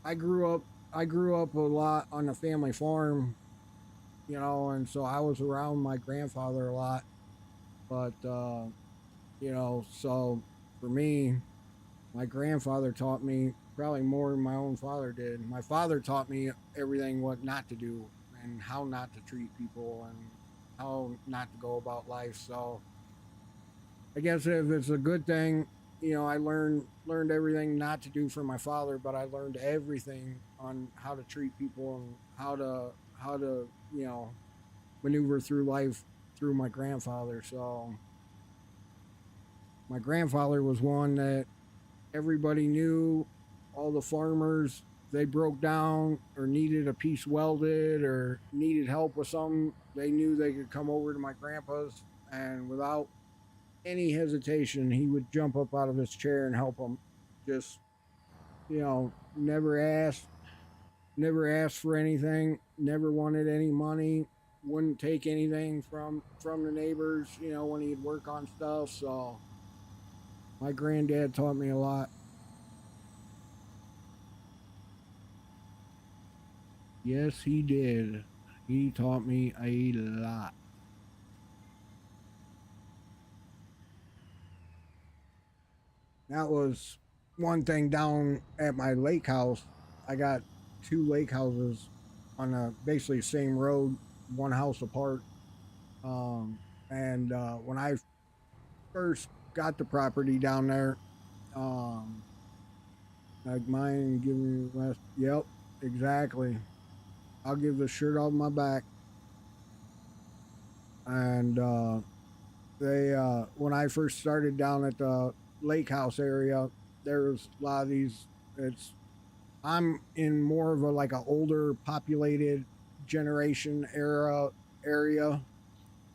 I grew up, I grew up a lot on a family farm, and so I was around my grandfather a lot. But so for me, my grandfather taught me probably more than my own father did. My father taught me everything what not to do and how not to treat people and how not to go about life. So I guess if it's a good thing, you know, I learned everything not to do for my father, but I learned everything on how to treat people and how to you know maneuver through life through my grandfather. So my grandfather was one that everybody knew. All the farmers, they broke down or needed a piece welded or needed help with something, they knew they could come over to my grandpa's, and without any hesitation, he would jump up out of his chair and help them. Just, you know, never asked for anything, never wanted any money, wouldn't take anything from the neighbors, you know, when he'd work on stuff. So my granddad taught me a lot. Yes, he did. He taught me a lot. That was one thing down at my lake house. I got two lake houses on a basically same road, one house apart. Um, and when I first got the property down there, um, like mine giving me less. Yep, exactly. I'll give the shirt off my back. And they when I first started down at the lake house area, there was a lot of these. It's I'm in more of a like a older populated generation area,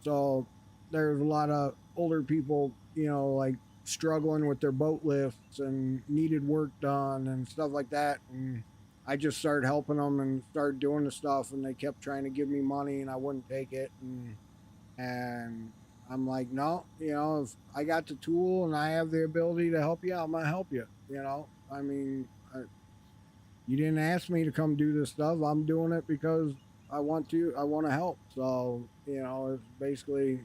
so there's a lot of older people, you know, like struggling with their boat lifts and needed work done and stuff like that. And I just started helping them and started doing the stuff, and they kept trying to give me money, and I wouldn't take it. And I'm like, no, you know, if I got the tool and I have the ability to help you, I'm gonna help you. You know, I mean, you didn't ask me to come do this stuff. I'm doing it because I want to. I want to help. So you know, it's basically,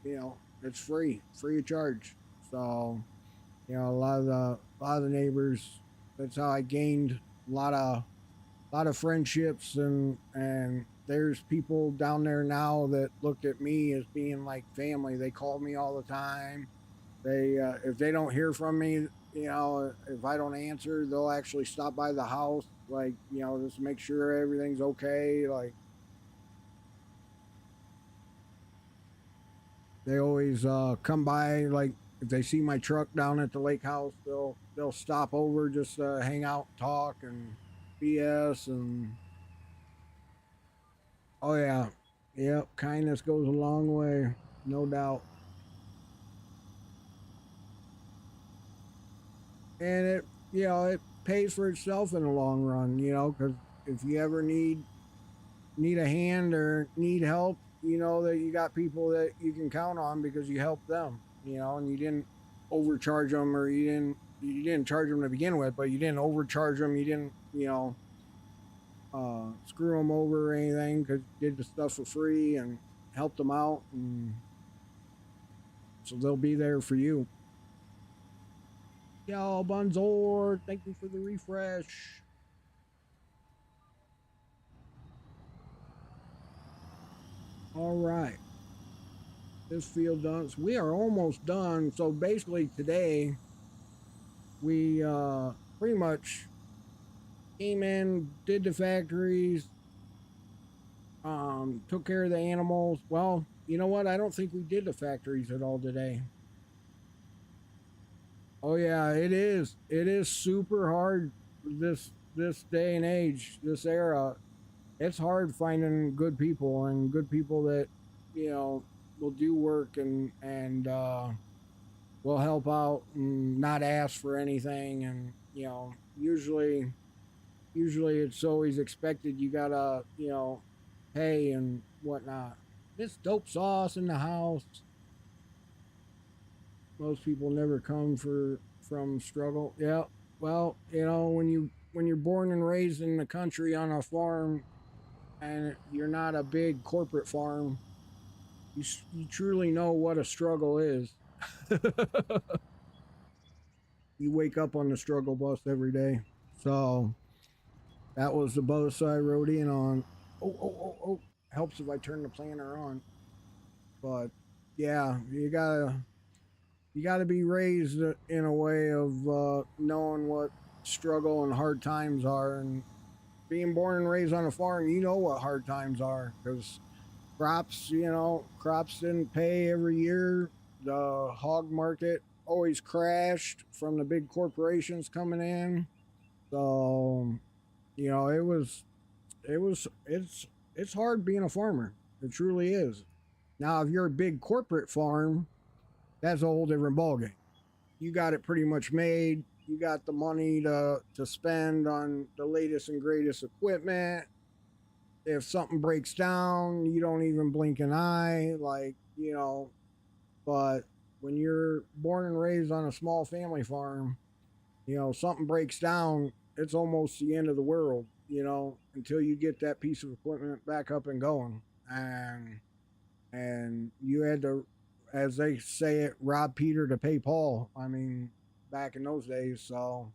you know, it's free of charge. So you know, a lot of the neighbors. That's how I gained a lot of friendships, and there's people down there now that look at me as being like family. They call me all the time. They if they don't hear from me, you know, if I don't answer, they'll actually stop by the house, like, you know, just make sure everything's okay. Like they always come by, like if they see my truck down at the lake house, they'll stop over just hang out, talk, and BS. And oh yeah, yep, kindness goes a long way, no doubt. And it, you know, it pays for itself in the long run, you know, because if you ever need a hand or need help, you know that you got people that you can count on because you helped them, you know, and you didn't overcharge them, or you didn't charge them to begin with, but you didn't overcharge them, you didn't, you know, screw them over or anything, because you did the stuff for free and helped them out, and so they'll be there for you. Yo, Bunzor, thank you for the refresh. All right, this field done. So we are almost done. So basically today we pretty much came in, did the factories, took care of the animals. Well, you know what? I don't think we did the factories at all today. Oh yeah, it is. It is super hard this day and age, this era. It's hard finding good people and good people that, you know, will do work and will help out and not ask for anything. And you know, usually it's always expected you gotta, you know, pay and whatnot. This dope sauce in the house. Most people never come from struggle. Yeah. Well, you know, when you're born and raised in the country on a farm, and you're not a big corporate farm, you truly know what a struggle is. You wake up on the struggle bus every day. So that was the bus I rode in on. Oh. Helps if I turn the planner on. But yeah, you gotta. you got to be raised in a way of knowing what struggle and hard times are, and being born and raised on a farm, you know what hard times are because crops, crops didn't pay every year. The hog market always crashed from the big corporations coming in. So, it's hard being a farmer. It truly is. Now, if you're a big corporate farm, that's a whole different ballgame. You got it pretty much made. You got the money to spend on the latest and greatest equipment. If something breaks down, you don't even blink an eye. But when you're born and raised on a small family farm, something breaks down, it's almost the end of the world, until you get that piece of equipment back up and going. And you had to, as they say it, rob Peter to pay Paul. I mean, back in those days. So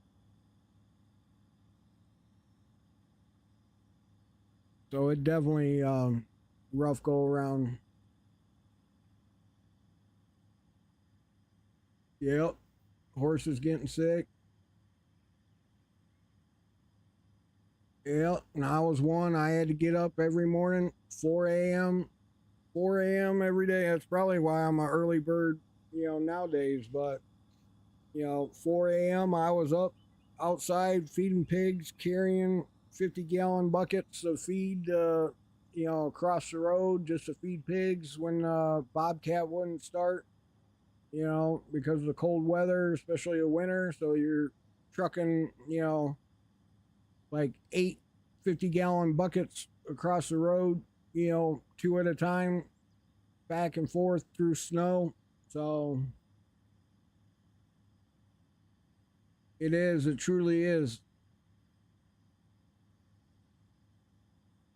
it definitely rough go around. Yep, horses getting sick. Yep, and I was one. I had to get up every morning, 4 a.m. 4 a.m. every day. That's probably why I'm an early bird, nowadays. But 4 a.m. I was up outside feeding pigs, carrying 50-gallon buckets of feed, across the road just to feed pigs when Bobcat wouldn't start, because of the cold weather, especially the winter. So you're trucking, like 8 50-gallon buckets across the road, two at a time, back and forth through snow. So it is. It truly is.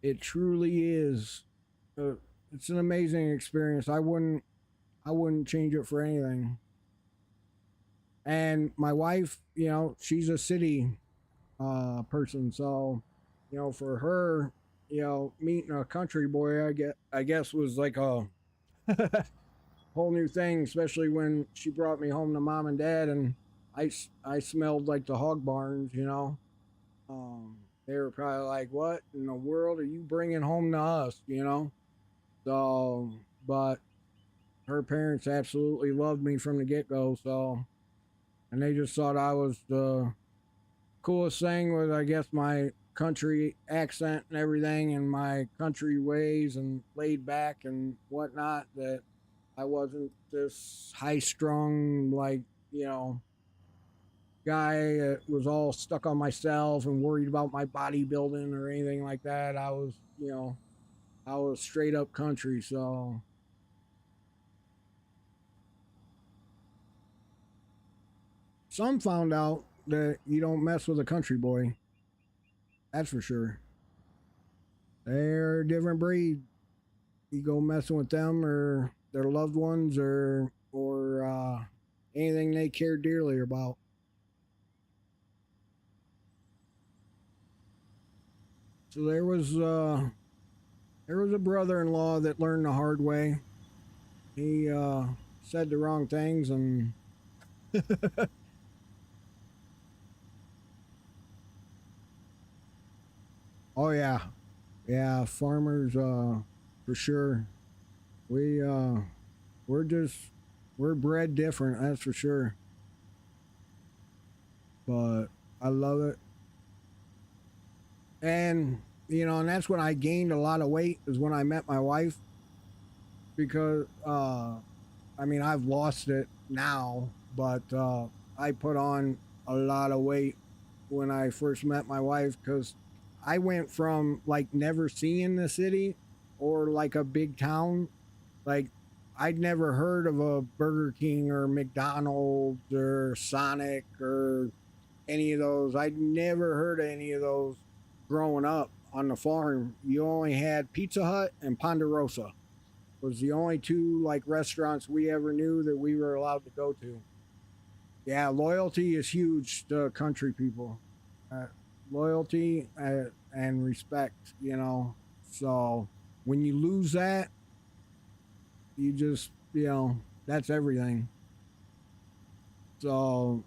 It truly is. Uh, it's an amazing experience. I wouldn't change it for anything. And my wife, she's a city person, so for her, meeting a country boy, I guess was like a whole new thing, especially when she brought me home to mom and dad, and I smelled like the hog barns, they were probably like, "What in the world are you bringing home to us?" So, but her parents absolutely loved me from the get go. So, and they just thought I was the coolest thing with, I guess, my country accent and everything, and my country ways and laid back and whatnot. That I wasn't this high strung, like, you know, guy that was all stuck on myself and worried about my bodybuilding or anything like that. I was straight up country. So some found out that you don't mess with a country boy. That's for sure. They're a different breed. You go messing with them or their loved ones or anything they care dearly about. So there was a brother-in-law that learned the hard way. He said the wrong things and oh yeah, yeah, farmers for sure. We we're just we're bred different, that's for sure. But I love it. And and that's when I gained a lot of weight is when I met my wife because I mean I've lost it now, but I put on a lot of weight when I first met my wife because I went from like never seeing the city or like a big town. Like I'd never heard of a Burger King or McDonald's or Sonic or any of those. I'd never heard of any of those growing up on the farm. You only had Pizza Hut and Ponderosa was the only two like restaurants we ever knew that we were allowed to go to. Yeah, loyalty is huge to country people. Uh, Loyalty and respect, So when you lose that, you just, that's everything. So,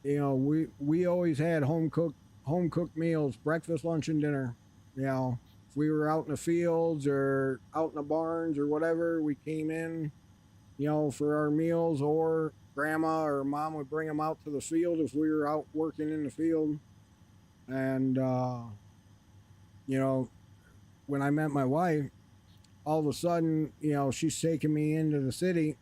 we always had home cooked meals, breakfast, lunch, and dinner. You know, if we were out in the fields or out in the barns or whatever, we came in, for our meals, or grandma or mom would bring them out to the field if we were out working in the field. And, you know, when I met my wife, all of a sudden, she's taking me into the city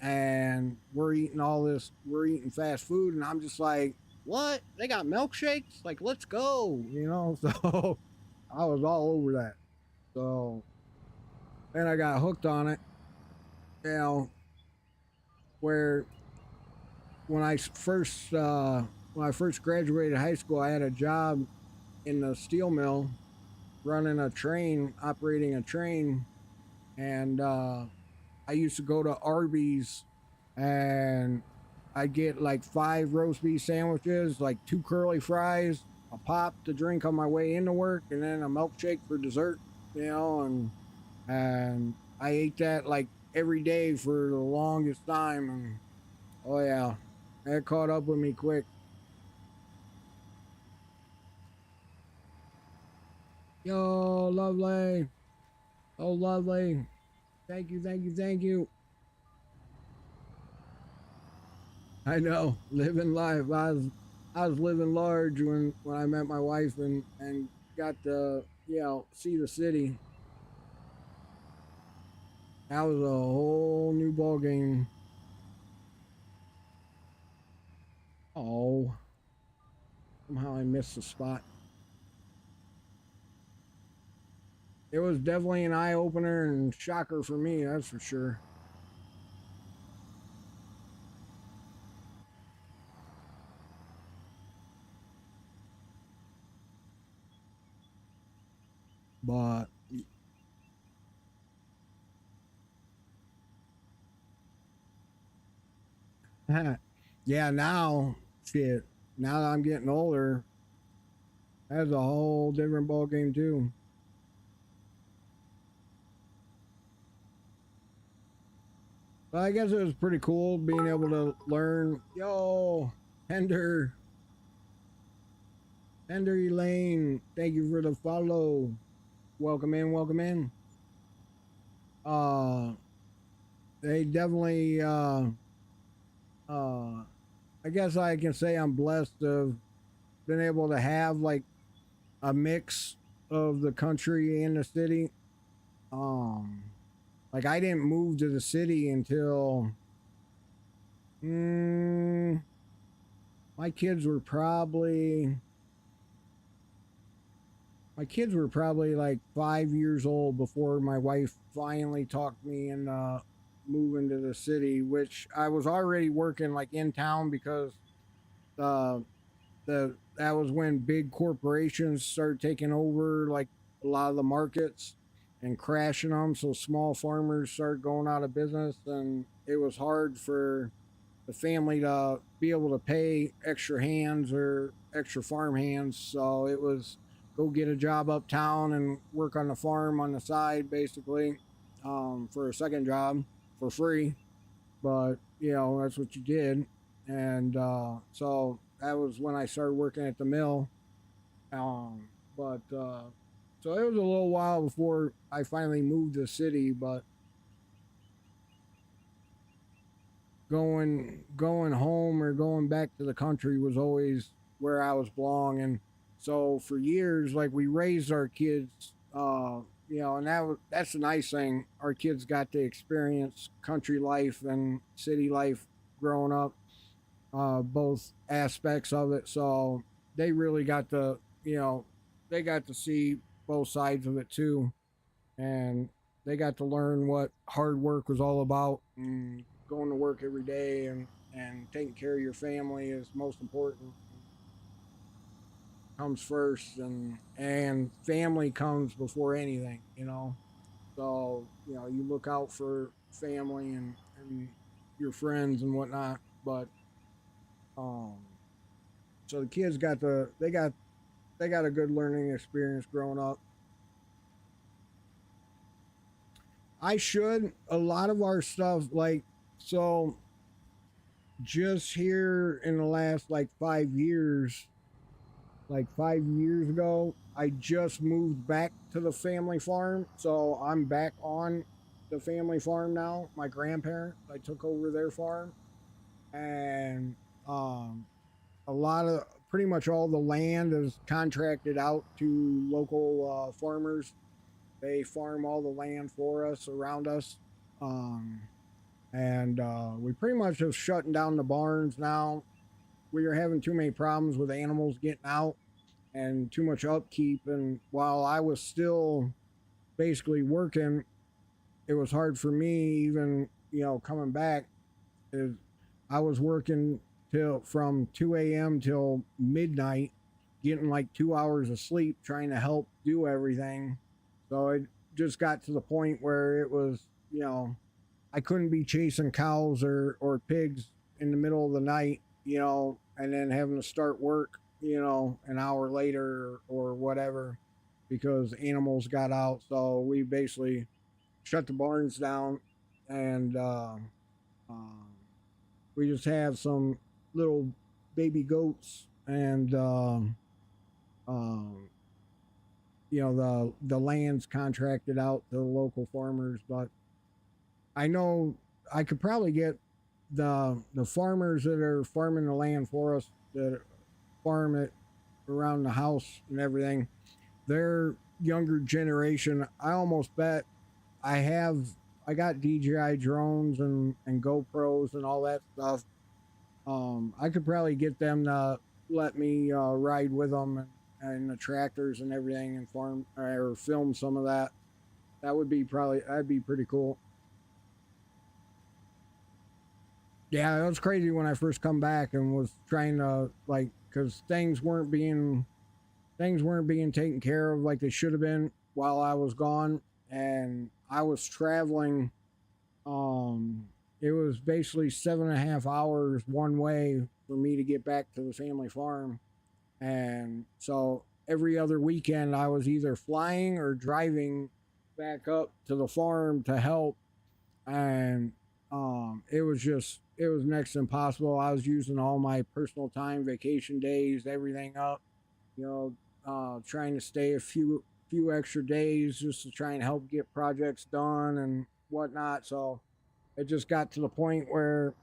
and we're eating fast food. And I'm just like, what? They got milkshakes? Like, let's go, So I was all over that. So then I got hooked on it, you know, where when I first, when I first graduated high school, I had a job in the steel mill running a train, operating a train. And, I used to go to Arby's and I'd get like 5 roast beef sandwiches, like 2 curly fries, a pop to drink on my way into work, and then a milkshake for dessert, and I ate that like every day for the longest time. And oh yeah, that caught up with me quick. Yo, lovely. Oh, lovely. Thank you, thank you, thank you. I know, living life. I was living large when I met my wife and got to see the city. That was a whole new ball game. Oh, somehow I missed the spot. It was definitely an eye opener and shocker for me, that's for sure. But yeah, now shit. Now that I'm getting older, that's a whole different ball game too. But I guess it was pretty cool being able to learn. Yo, Tender, Tender Elaine, thank you for the follow. Welcome in, welcome in. Uh, they definitely. Uh, I guess I can say I'm blessed to have been able to have like a mix of the country and the city. Um, like I didn't move to the city until mm, my kids were probably my kids were probably like 5 years old before my wife finally talked me into moving to the city, which I was already working like in town because uh, that was when big corporations started taking over like a lot of the markets and crashing them. So small farmers started going out of business, and it was hard for the family to be able to pay extra hands or extra farm hands. So it was go get a job uptown and work on the farm on the side, basically, for a second job for free. But that's what you did. And so that was when I started working at the mill. But so it was a little while before I finally moved to the city. But going home or going back to the country was always where I was belong. And so for years, like we raised our kids, and that's the nice thing. Our kids got to experience country life and city life growing up, both aspects of it. So they really got to, they got to see both sides of it too, and they got to learn what hard work was all about, and going to work every day and taking care of your family is most important. Comes first, and family comes before anything. So you look out for family and your friends and whatnot. But um so the kids got a good learning experience growing up. I should a lot of our stuff, like, so just here in the last like 5 years, like 5 years ago, I just moved back to the family farm. So I'm back on the family farm now. My grandparents, I took over their farm, and um, a lot of pretty much all the land is contracted out to local farmers. They farm all the land for us around us. Um, and we pretty much just shutting down the barns now. We are having too many problems with animals getting out and too much upkeep. And while I was still basically working, it was hard for me even, coming back. Is I was working till from 2 a.m. till midnight, getting like 2 hours of sleep, trying to help do everything. So it just got to the point where it was, I couldn't be chasing cows or pigs in the middle of the night, and then having to start work, an hour later or whatever because animals got out. So we basically shut the barns down, and um, we just have some little baby goats, and um, the land's contracted out to the local farmers. But I know I could probably get the farmers that are farming the land for us, that farm it around the house and everything. Their younger generation, I almost bet I have. I got DJI drones and GoPros and all that stuff. I could probably get them to let me ride with them and the tractors and everything and farm or film some of that. That would be probably that'd be pretty cool. Yeah, it was crazy when I first come back and was trying to like because things weren't being taken care of like they should have been while I was gone, and I was traveling. Um, it was basically 7.5 hours one way for me to get back to the family farm, and so every other weekend I was either flying or driving back up to the farm to help, and it was next to impossible. I was using all my personal time, vacation days, everything up, you know, trying to stay a few extra days just to try and help get projects done and whatnot. So it just got to the point where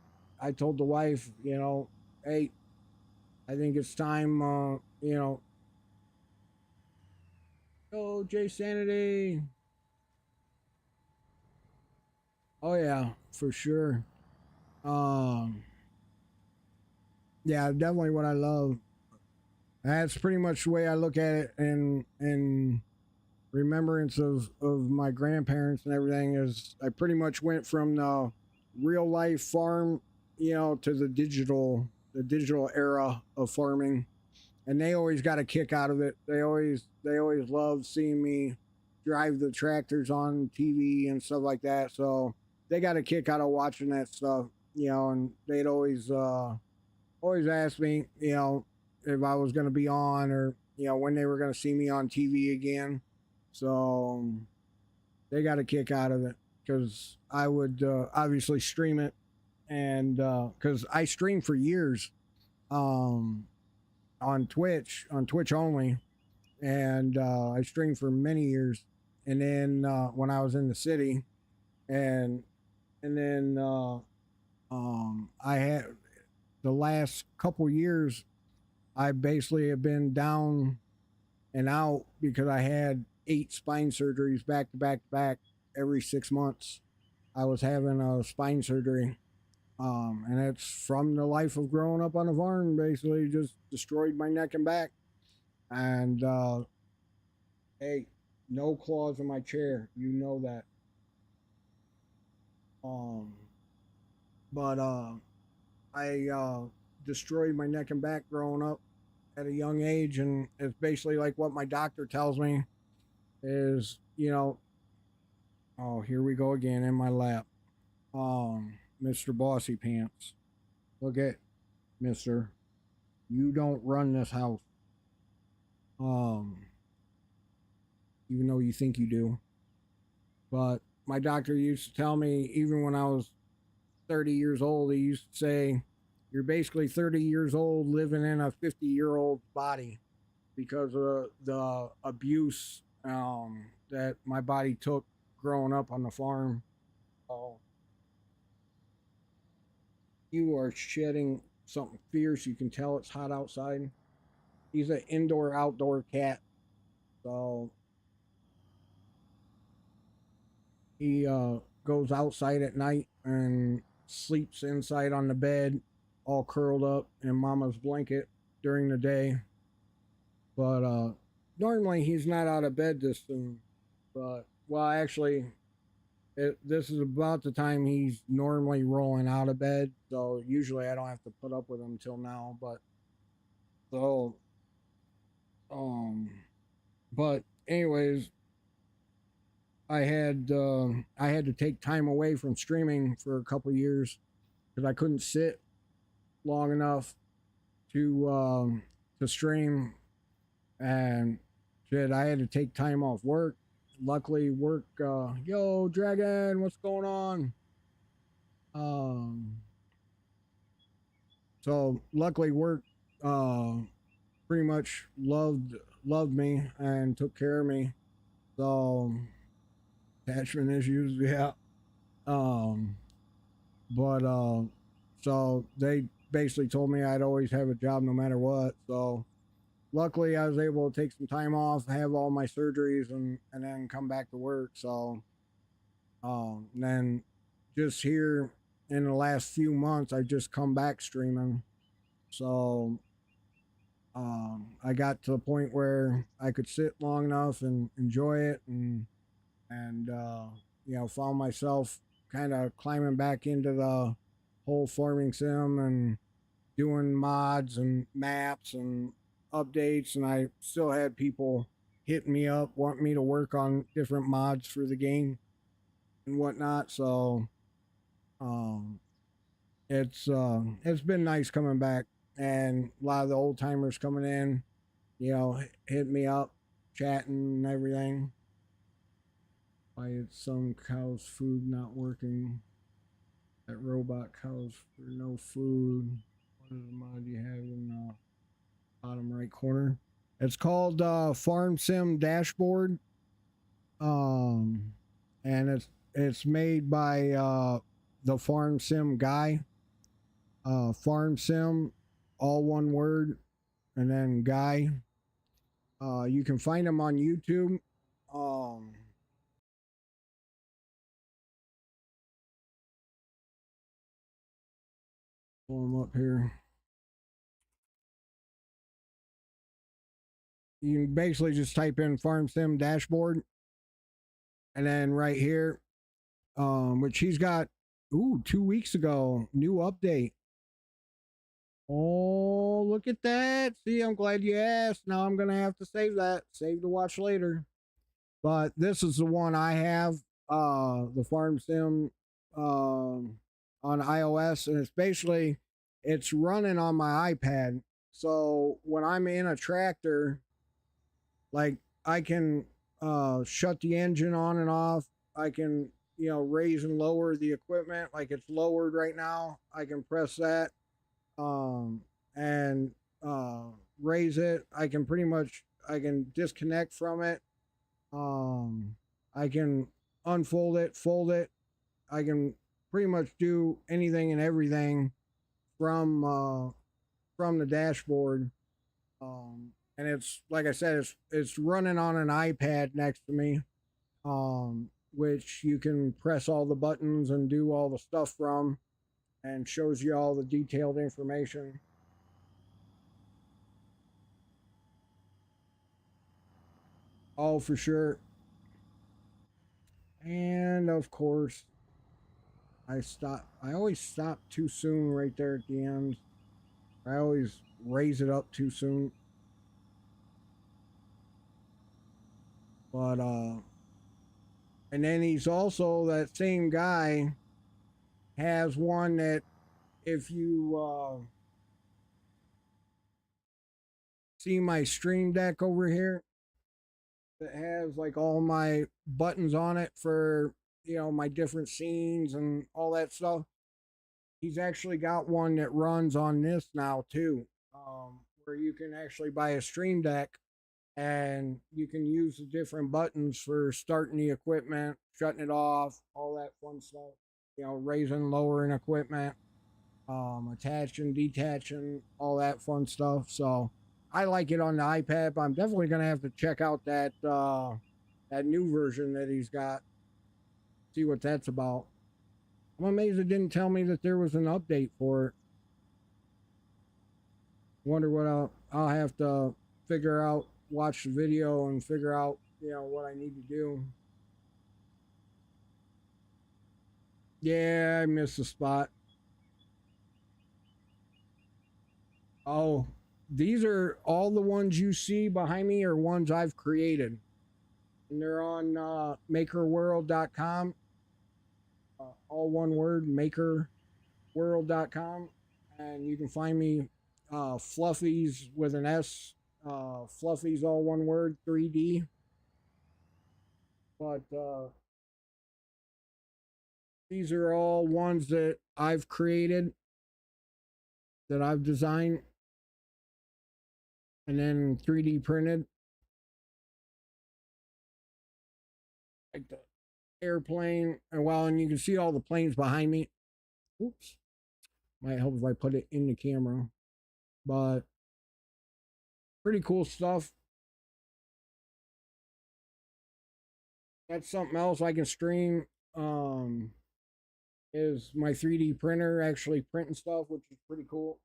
I told the wife, hey, I think it's time, oh, Jay Sanity. Oh yeah, for sure. Um, yeah, definitely what I love. That's pretty much the way I look at it, and remembrance of my grandparents and everything is I pretty much went from the real life farm, to the digital era of farming, and they always got a kick out of it. They always love seeing me drive the tractors on TV and stuff like that. So they got a kick out of watching that stuff, and they'd always ask me, if I was going to be on, or when they were going to see me on TV again. So they got a kick out of it because I would obviously stream it, and because I streamed for years um, on Twitch only, and I streamed for many years. And then when I was in the city, and then I had the last couple years, I basically have been down and out because I had 8 spine surgeries back to back to back every 6 months. I was having a spine surgery. And it's from the life of growing up on a farm, basically just destroyed my neck and back. And hey, no claws in my chair. You know that. Um, but I destroyed my neck and back growing up at a young age, and it's basically like what my doctor tells me is, oh, here we go again in my lap. Mr. Bossy Pants. Look at Mr. You don't run this house. Um, even though you think you do. But my doctor used to tell me, even when I was 30 years old, he used to say, you're basically 30 years old living in a 50-year-old body because of the abuse that my body took growing up on the farm. Oh, you are shedding something fierce. You can tell it's hot outside. He's an indoor outdoor cat. So he goes outside at night and sleeps inside on the bed, all curled up in mama's blanket during the day. But normally he's not out of bed this soon. But, well, actually, this is about the time he's normally rolling out of bed. So usually I don't have to put up with him until now. But, so, um, but anyways, I had to take time away from streaming for a couple years because I couldn't sit long enough to stream, and shit, I had to take time off work. Luckily, work. Yo, Dragon, what's going on? Um, so luckily, work uh pretty much loved me and took care of me. So attachment issues, yeah. Um, but so they basically told me I'd always have a job no matter what. So luckily I was able to take some time off, have all my surgeries, and then come back to work. So then just here in the last few months I just come back streaming. So I got to the point where I could sit long enough and enjoy it, and found myself kind of climbing back into the whole farming sim and doing mods and maps and updates. And I still had people hitting me up, wanting me to work on different mods for the game and whatnot. So um, it's been nice coming back, and a lot of the old timers coming in, hitting me up, chatting and everything. Why is some cow's food not working? That robot cows for no food. What is the mod you have in the bottom right corner? It's called Farm Sim Dashboard. And it's made by the Farm Sim guy. Farm Sim, all one word, and then guy. You can find him on YouTube. Um, Pull him up here. You can basically just type in Farm Sim Dashboard, and then right here, which he's got, 2 weeks ago, new update. Oh, look at that. See, I'm glad you asked. Now I'm going to have to save that. Save to watch later. But this is the one I have, the Farm Sim on iOS. And it's basically, it's running on my iPad. So when I'm in a tractor, like I can shut the engine on and off. I can, raise and lower the equipment. Like it's lowered right now. I can press that and raise it. I can disconnect from it. I can unfold it, fold it. I can pretty much do anything and everything from the dashboard. And it's like I said, it's running on an iPad next to me, which you can press all the buttons and do all the stuff from, and shows you all the detailed information. Oh, for sure. And of course, I always stop too soon right there at the end. I always raise it up too soon. But and then he's also, that same guy has one that if you see my stream deck over here, that has like all my buttons on it for my different scenes and all that stuff. he's actually got one that runs on this now too, where you can actually buy a stream deck and you can use the different buttons for starting the equipment, shutting it off, all that fun stuff. You know, raising, lowering equipment, attaching, detaching, all that fun stuff. So I like it on the iPad, but I'm definitely gonna have to check out that new version that he's got. See what that's about. I'm amazed it didn't tell me that there was an update for it. Wonder what I'll have to figure out. Watch the video and figure out, you know, what I need to do. Yeah, I missed the spot. Oh, these are all the ones you see behind me are ones I've created. And they're on makerworld.com. All one word, makerworld.com. And you can find me Fluffies with an S. Fluffies, all one word, 3D. But these are all ones that I've created, that I've designed, and then 3D printed. Like the airplane, and well, and you can see all the planes behind me. Oops. Might help if I put it in the camera. But pretty cool stuff. That's something else I can stream. Is my 3D printer actually printing stuff, which is pretty cool.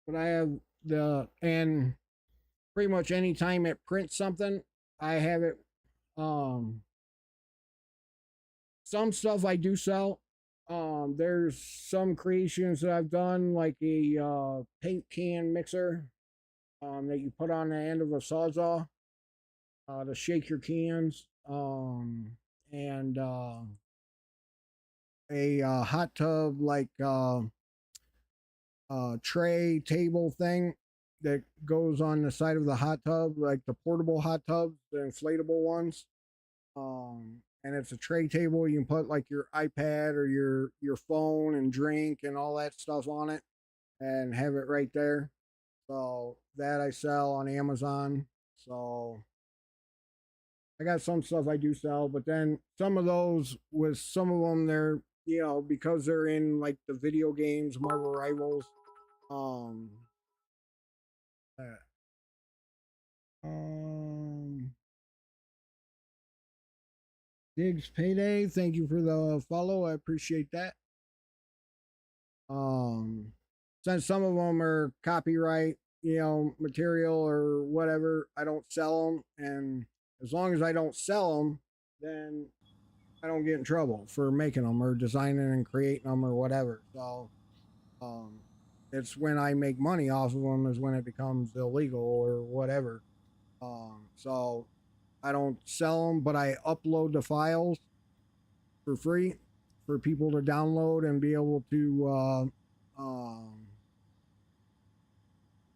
But I have and pretty much anytime it prints something, I have it. Some stuff I do sell. There's some creations that I've done, like a paint can mixer that you put on the end of a sawzall to shake your cans, and a hot tub, like tray table thing that goes on the side of the hot tub, like the portable hot tubs, the inflatable ones. And it's a tray table. You can put like your iPad or your phone and drink and all that stuff on it, and have it right there. So that I sell on Amazon. So I got some stuff I do sell, but then some of those, with some of them, they're, you know, because they're in like the video games, Marvel Rivals, um, uh, um, Diggs Payday. Thank you for the follow. I appreciate that. Um, since some of them are copyright, you know, material or whatever, I don't sell them, and as long as I don't sell them, then I don't get in trouble for making them or designing and creating them or whatever. So, um, it's when I make money off of them is when it becomes illegal or whatever. So I don't sell them, but I upload the files for free for people to download and be able to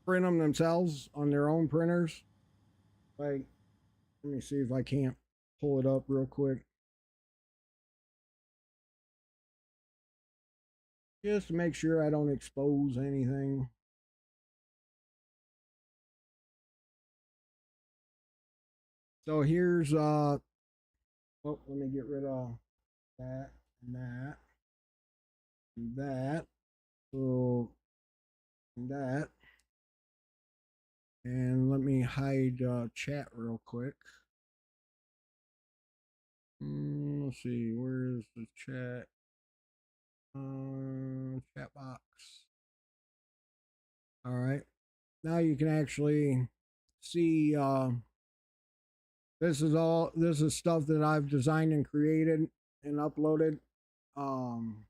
print them themselves on their own printers. Like, let me see if I can't pull it up real quick. Just to make sure I don't expose anything. So here's oh, let me get rid of that and that and that. So and that. And let me hide chat real quick. Let's see, where is the chat? Chat box. All right. Now you can actually see this is stuff that I've designed and created and uploaded. Um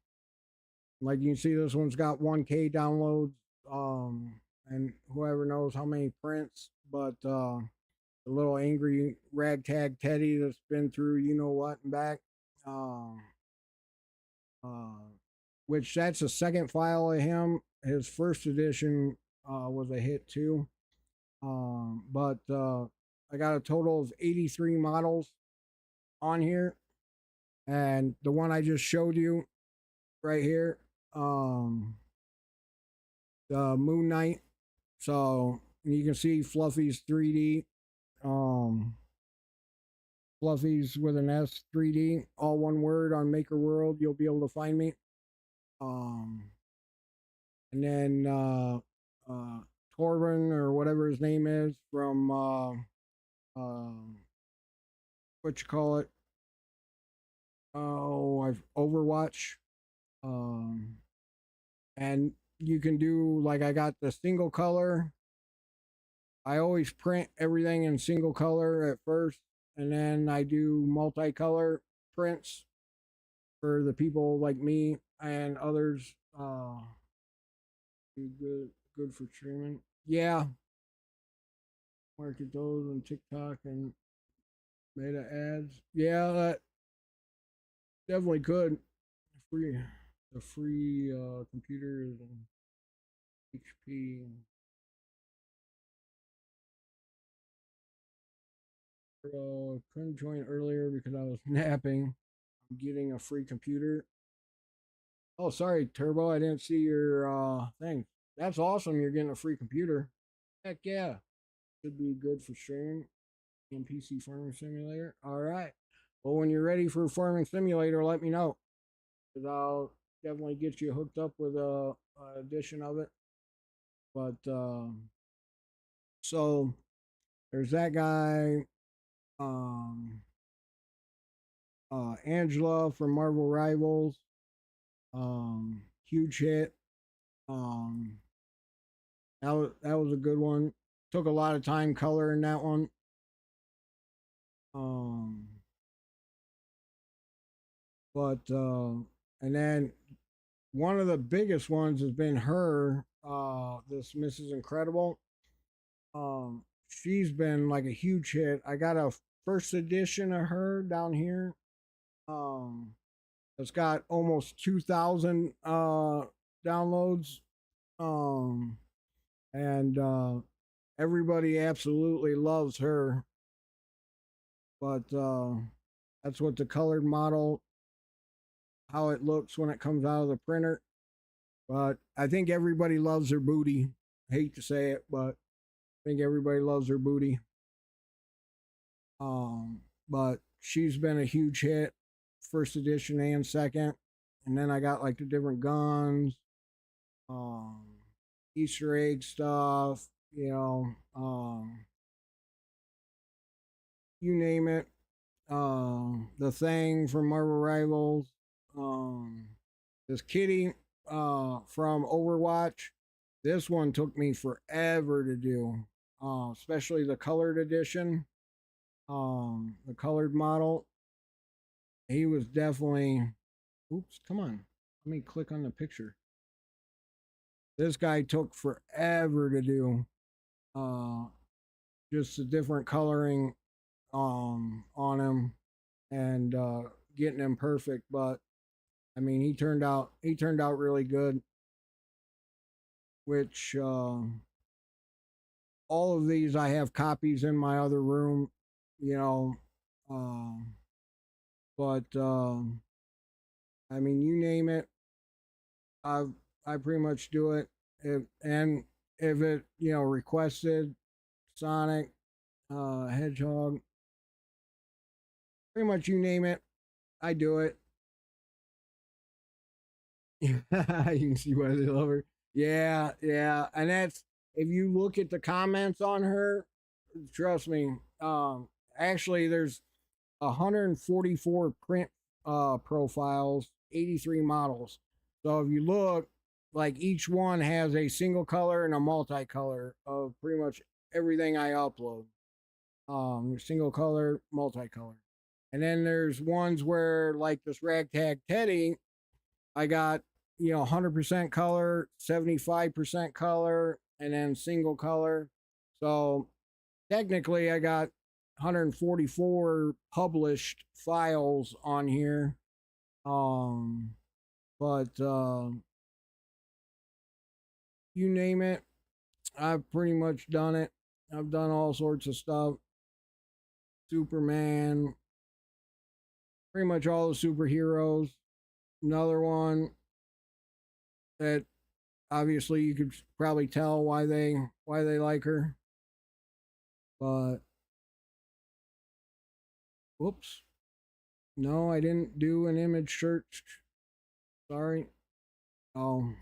like you can see, this one's got 1K downloads. And whoever knows how many prints, but the little angry ragtag Teddy that's been through you know what and back. Um uh which that's a second file of him. His first edition was a hit too. But I got a total of 83 models on here, and the one I just showed you right here, the Moon Knight. So you can see Fluffy's 3D, um, Fluffy's with an S 3D, all one word on Maker World. You'll be able to find me. Um, and then Torben or whatever his name is from what you call it? Oh, I've Overwatch. Um, and you can do like I got the single color. I always print everything in single color at first, and then I do multicolor prints for the people like me and others. Good for streaming. Yeah, market those on TikTok and meta ads. Yeah, that definitely could. Free, the free computers and HP. Couldn't join earlier because I was napping. I'm getting a free computer. Oh, sorry, Turbo. I didn't see your thing. That's awesome. You're getting a free computer. Heck yeah. Should be good for streaming and PC Farming Simulator. All right. Well, when you're ready for Farming Simulator, let me know. Because I'll definitely get you hooked up with a edition of it. But so there's that guy. Angela from Marvel Rivals. Huge hit. Um, that was a good one. Took a lot of time coloring that one. Um, but and then one of the biggest ones has been her. This Mrs. Incredible. She's been like a huge hit. I got a first edition of her down here. It's got almost 2,000 downloads. Um, and everybody absolutely loves her. But that's what the colored model, how it looks when it comes out of the printer. But I think everybody loves her booty. I hate to say it, but I think everybody loves her booty. But she's been a huge hit, first edition and second. And then I got like the different guns, Easter egg stuff, you name it. The Thing from Marvel Rivals, this kitty from Overwatch. This one took me forever to do, especially the colored edition, the colored model. He was definitely. Oops, come on. Let me click on the picture. This guy took forever to do. Just the different coloring on him and getting him perfect, but I mean he turned out really good, which all of these I have copies in my other room, you know. But I mean, you name it, I pretty much do it. And if it requested, Sonic, Hedgehog, pretty much you name it, I do it. You can see why they love her. Yeah, yeah, and that's if you look at the comments on her. Trust me. Actually, there's 144 print profiles, 83 models. So if you look, like each one has a single color and a multicolor of pretty much everything I upload. Single color, multicolor. And then there's ones where, like this Ragtag Teddy, I got 100% color, 75% color, and then single color. So technically, I got 144 published files on here. But you name it, I've pretty much done it. I've done all sorts of stuff. Superman, pretty much all the superheroes. Another one that obviously you could probably tell why they like her. But whoops. No, I didn't do an image search. Sorry. Oh,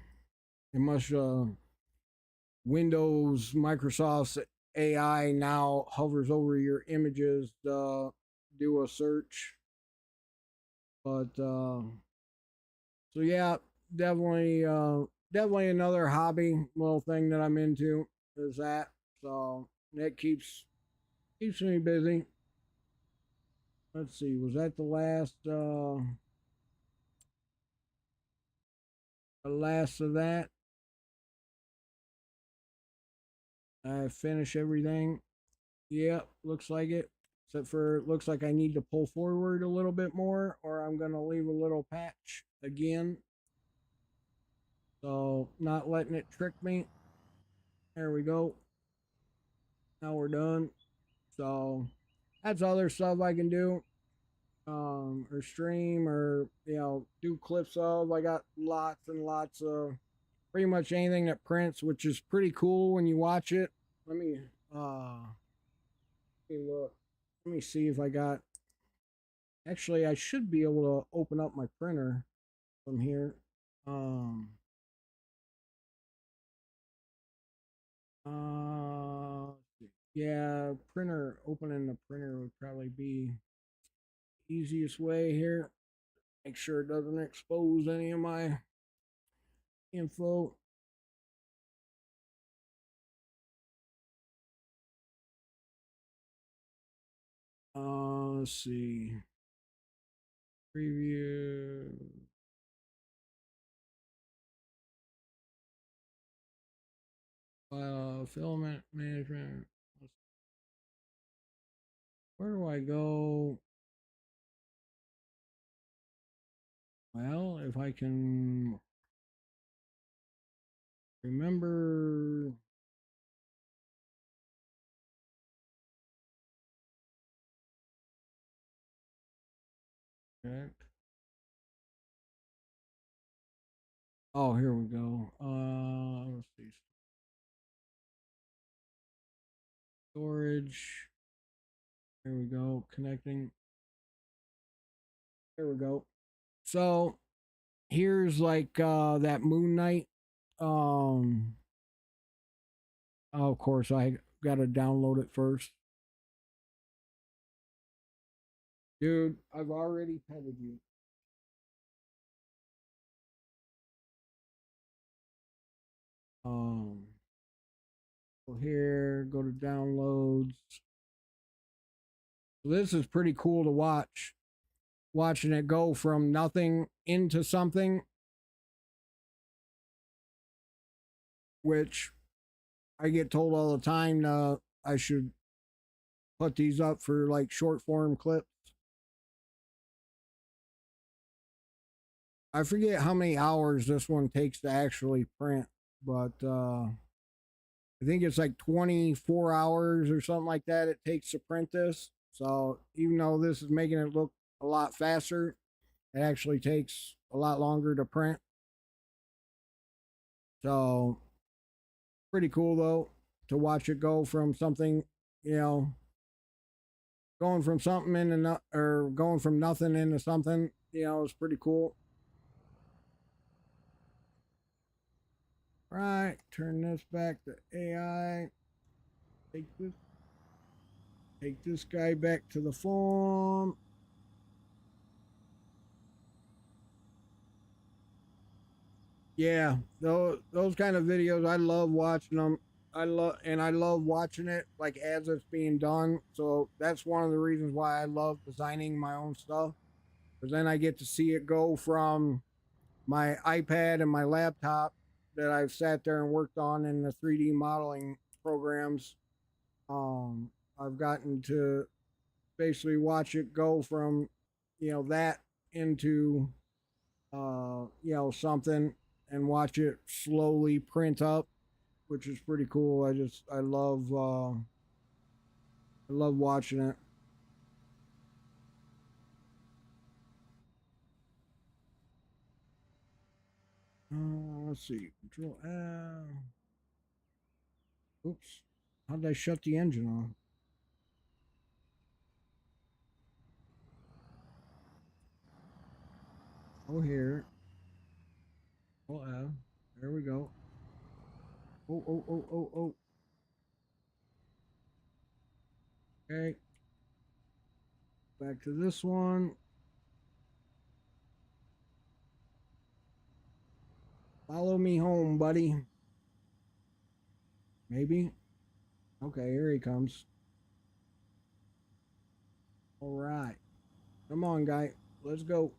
it must Windows Microsoft's AI now hovers over your images to do a search. But so yeah, definitely another hobby little thing that I'm into is that. So that keeps me busy. Let's see, was that the last of that? I finish everything. Yep, looks like it. Except for it looks like I need to pull forward a little bit more, or I'm gonna leave a little patch again. So not letting it trick me. There we go. Now we're done. So that's other stuff I can do. Or stream or do clips of. I got lots and lots of pretty much anything that prints, which is pretty cool when you watch it. Let me look. Let me see if I got. Actually, I should be able to open up my printer from here. Um, uh, yeah, opening the printer would probably be the easiest way here. Make sure it doesn't expose any of my info. Let's see. Preview. Filament management. Where do I go? Well, if I can remember. Okay. Oh, here we go. Let's see. Storage. There we go. Connecting. There we go. So here's like that Moon Knight. Um of course I gotta download it first. Dude, I've already petted you. Um go here, go to downloads. So this is pretty cool to watch. Watching it go from nothing into something, which I get told all the time I should put these up for like short form clips. I forget how many hours this one takes to actually print, but I think it's like 24 hours or something like that it takes to print this. So even though this is making it look a lot faster, it actually takes a lot longer to print. So pretty cool though to watch it go from something, you know, going from something into or going from nothing into something, is pretty cool. Right, turn this back to AI. Take this guy back to the form. Yeah, those kind of videos, I love watching them. I love watching it like as it's being done. So that's one of the reasons why I love designing my own stuff. Because then I get to see it go from my iPad and my laptop that I've sat there and worked on in the 3D modeling programs. I've gotten to basically watch it go from, that into, something and watch it slowly print up, which is pretty cool. I love watching it. Let's see. Control. Oops. How did I shut the engine off? Oh, here. Oh, there we go. Oh, oh, oh, oh, oh. Okay. Back to this one. Follow me home, buddy. Maybe. Okay, here he comes. All right. Come on, guy. Let's go.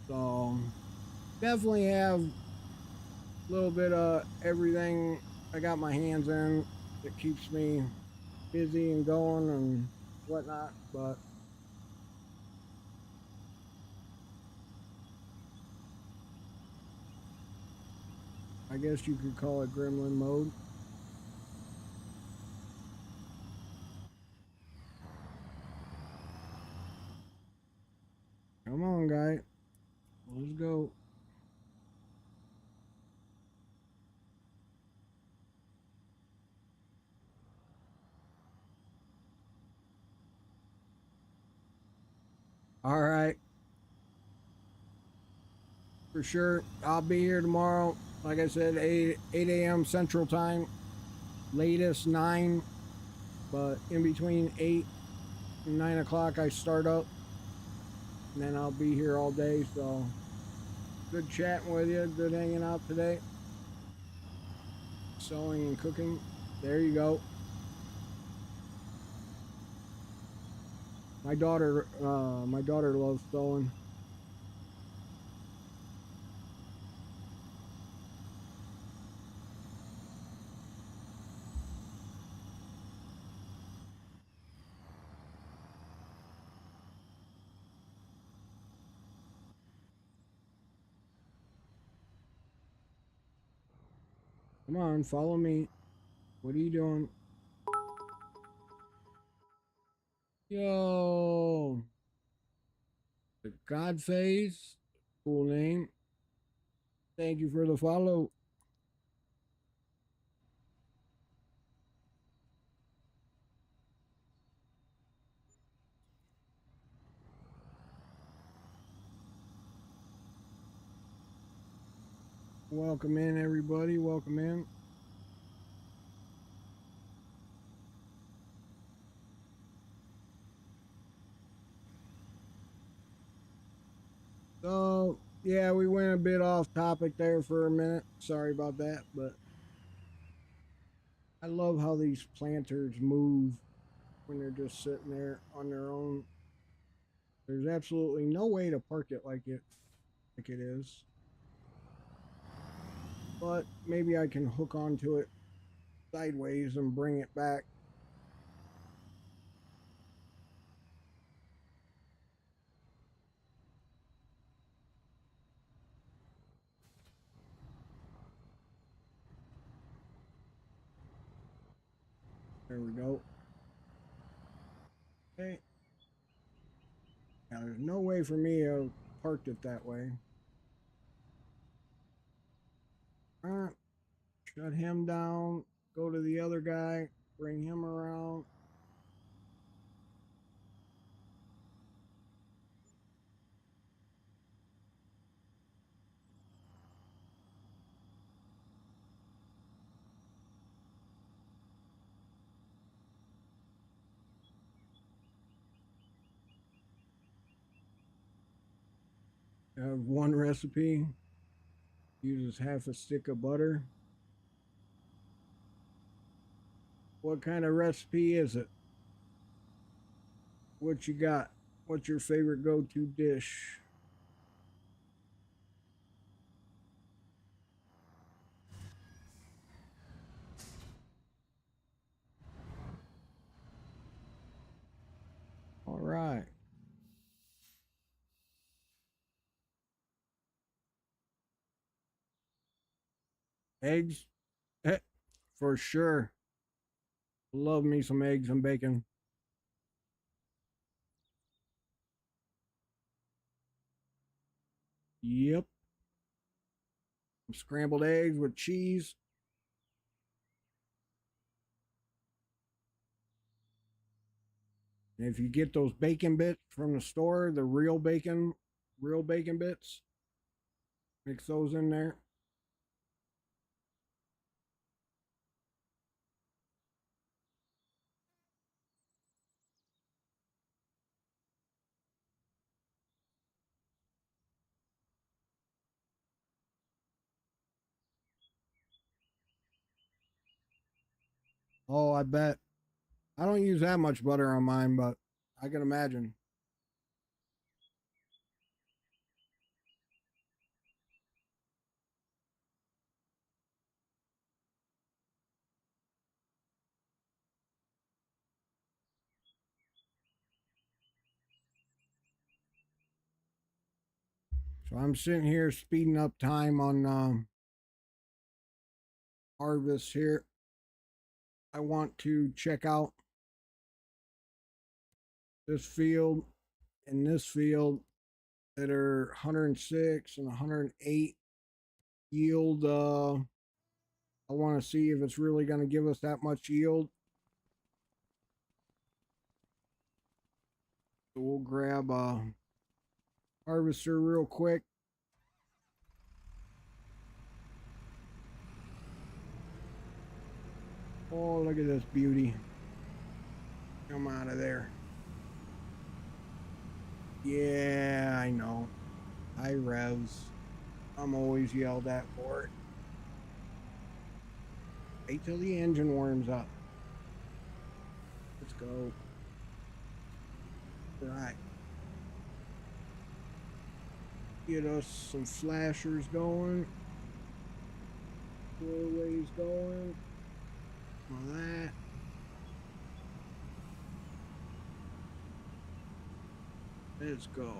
So, definitely have a little bit of everything I got my hands in that keeps me busy and going and whatnot. But I guess you could call it gremlin mode. Come on, guy. Let's go. All right. For sure. I'll be here tomorrow. Like I said, 8 a.m. Central Time. Latest 9. But in between 8 and 9 o'clock, I start up. And then I'll be here all day. So good chatting with you. Good hanging out today. Sewing and cooking. There you go. My daughter loves sewing. Come on, follow me. What are you doing? Yo, the God Phase. Cool name. Thank you for the follow. Welcome in, everybody. Welcome in. So, yeah, we went a bit off topic there for a minute. Sorry about that, but I love how these planters move when they're just sitting there on their own. There's absolutely no way to park it like it is. But maybe I can hook onto it sideways and bring it back. There we go. Okay. Now there's no way for me to park it that way. Alright. Shut him down. Go to the other guy. Bring him around. Have one recipe. Uses half a stick of butter. What kind of recipe is it? What you got? What's your favorite go-to dish? All right. Eggs? Eh, for sure. Love me some eggs and bacon. Yep. Some scrambled eggs with cheese. And if you get those bacon bits from the store, the real bacon bits, mix those in there. Oh, I bet. I don't use that much butter on mine, but I can imagine. So I'm sitting here speeding up time on harvest here. I want to check out this field and this field that are 106 and 108 yield. I want to see if it's really going to give us that much yield. So we'll grab a harvester real quick. Oh, look at this beauty. Come out of there. Yeah, I know. High revs. I'm always yelled at for it. Wait till the engine warms up. Let's go. All right. Get us some flashers going. Four-ways going. All that. Let's go.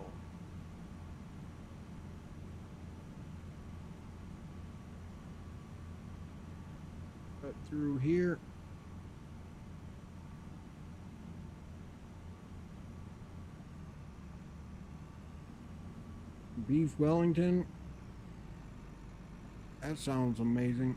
Cut through here. Beef Wellington. That sounds amazing.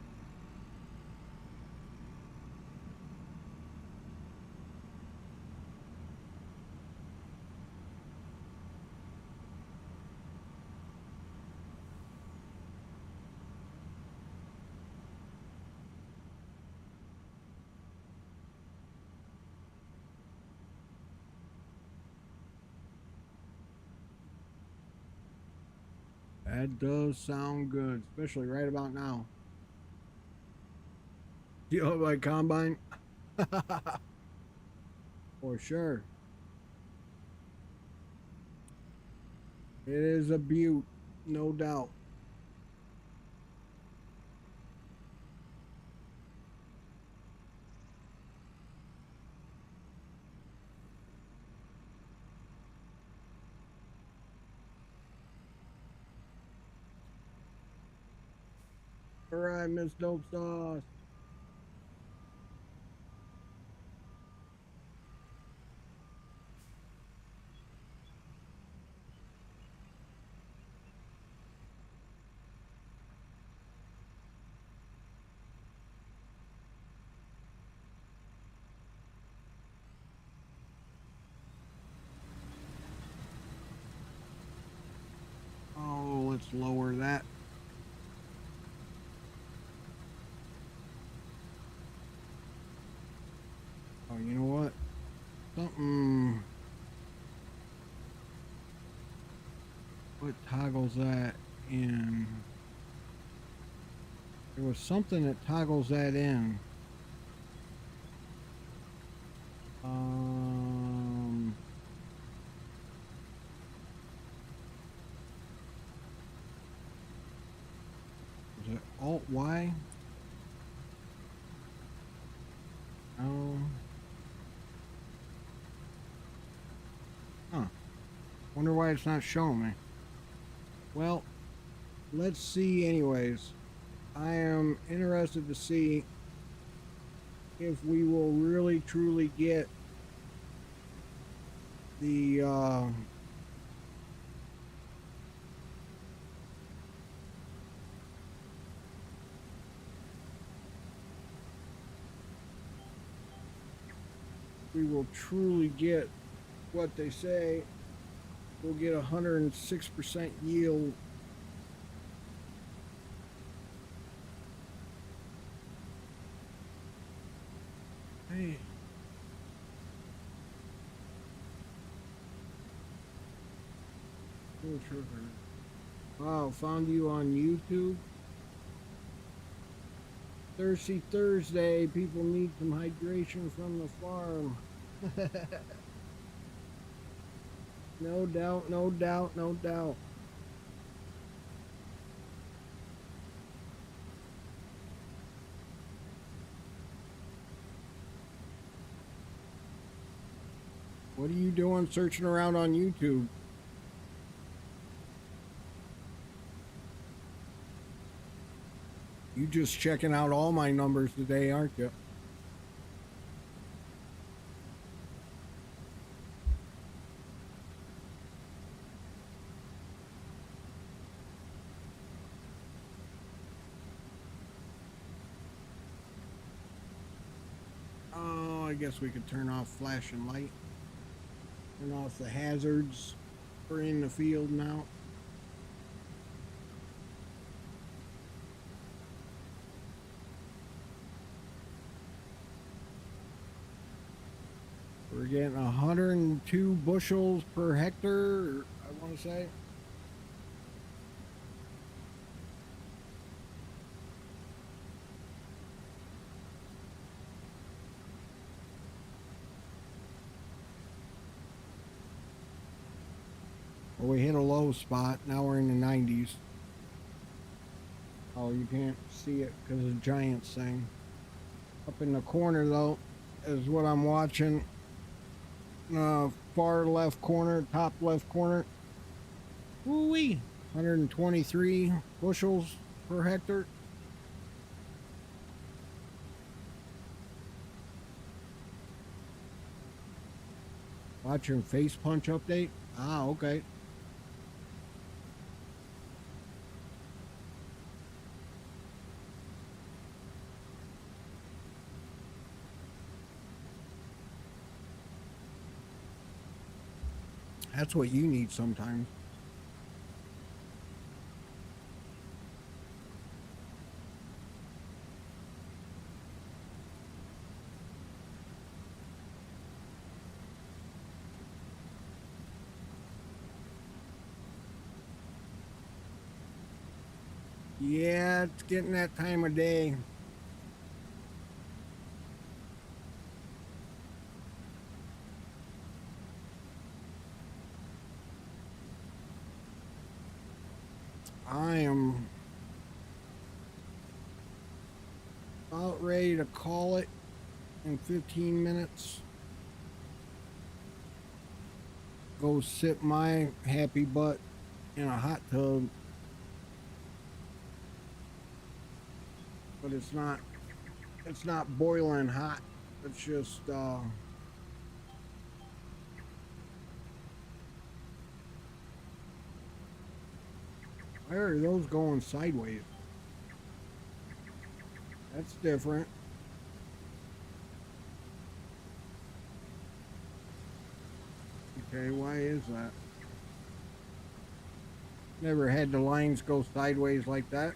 That does sound good, especially right about now. Do you have my combine? For sure. It is a beaut, no doubt. All right, Miss Dope Sauce. Oh, let's lower that. Oh, you know what? Something. What toggles that in? There was something that toggles that in. Is it Alt Y? Oh. Huh. Wonder why it's not showing me. Well, let's see anyways. I am interested to see if we will really truly get the we will truly get what they say. We'll get 106% yield. Hey. Wow, found you on YouTube. Thirsty Thursday. People need some hydration from the farm. No doubt, no doubt, no doubt. What are you doing searching around on YouTube? You just checking out all my numbers today, aren't you? Oh, I guess we could turn off flashing light. Turn off the hazards. We're in the field now. We're getting 102 bushels per hectare, I want to say. Well, we hit a low spot. Now we're in the 90s. Oh, you can't see it because of the Giants thing. Up in the corner, though, is what I'm watching. Far left corner, top left corner. Woo-wee! 123 bushels per hectare. Watching face punch update. Ah, okay. That's what you need sometimes. Yeah, it's getting that time of day. I am about ready to call it in 15 minutes. Go sit my happy butt in a hot tub. But it's not boiling hot. It's just why are those going sideways? That's different. Okay, why is that? Never had the lines go sideways like that.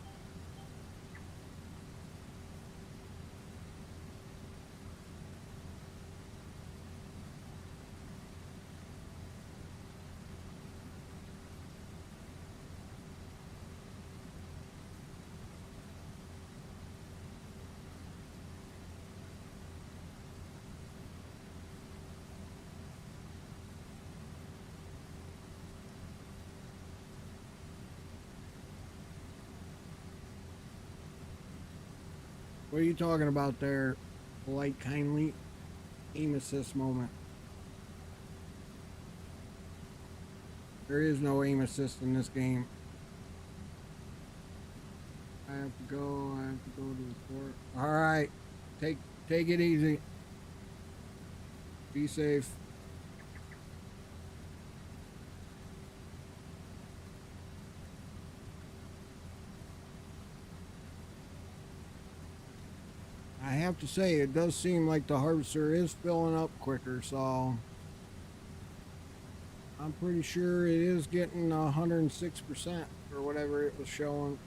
What are you talking about there? Polite, kindly, aim assist moment. There is no aim assist in this game. I have to go to the port. Alright. Take it easy. Be safe. I have to say, it does seem like the harvester is filling up quicker, so I'm pretty sure it is getting 106% or whatever it was showing.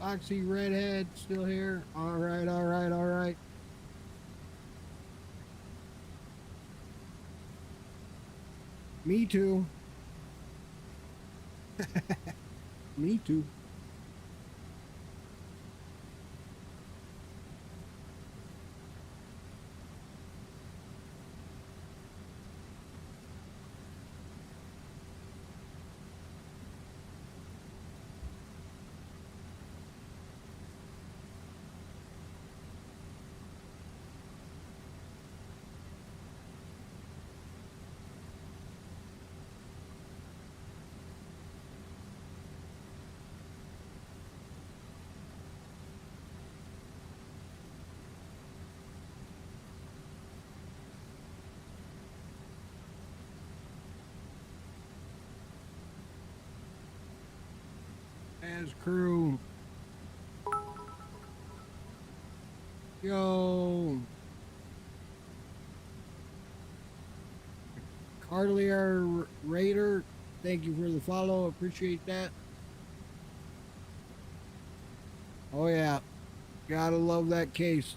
Foxy Redhead still here. All right, all right, all right. Me too. Me too. As crew. Yo. Carlier Raider. Thank you for the follow. Appreciate that. Oh, yeah. Gotta love that case.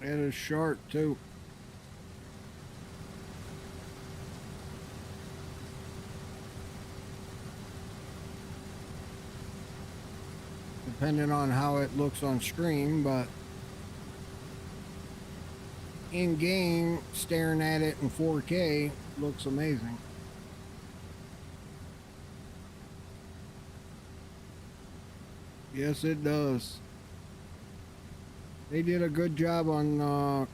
It is sharp, too. Depending on how it looks on stream, but in game, staring at it in 4K looks amazing. Yes, it does. They did a good job on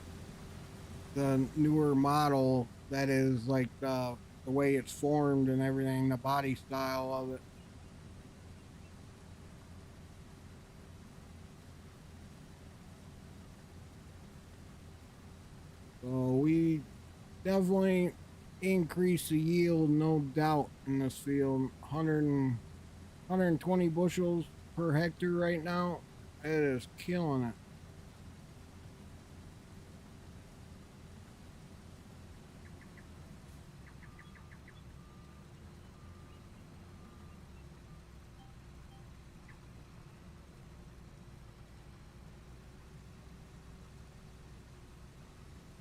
the newer model. That is like the way it's formed and everything, the body style of it. So we definitely increase the yield, no doubt, in this field. 120 bushels per hectare right now. It is killing it.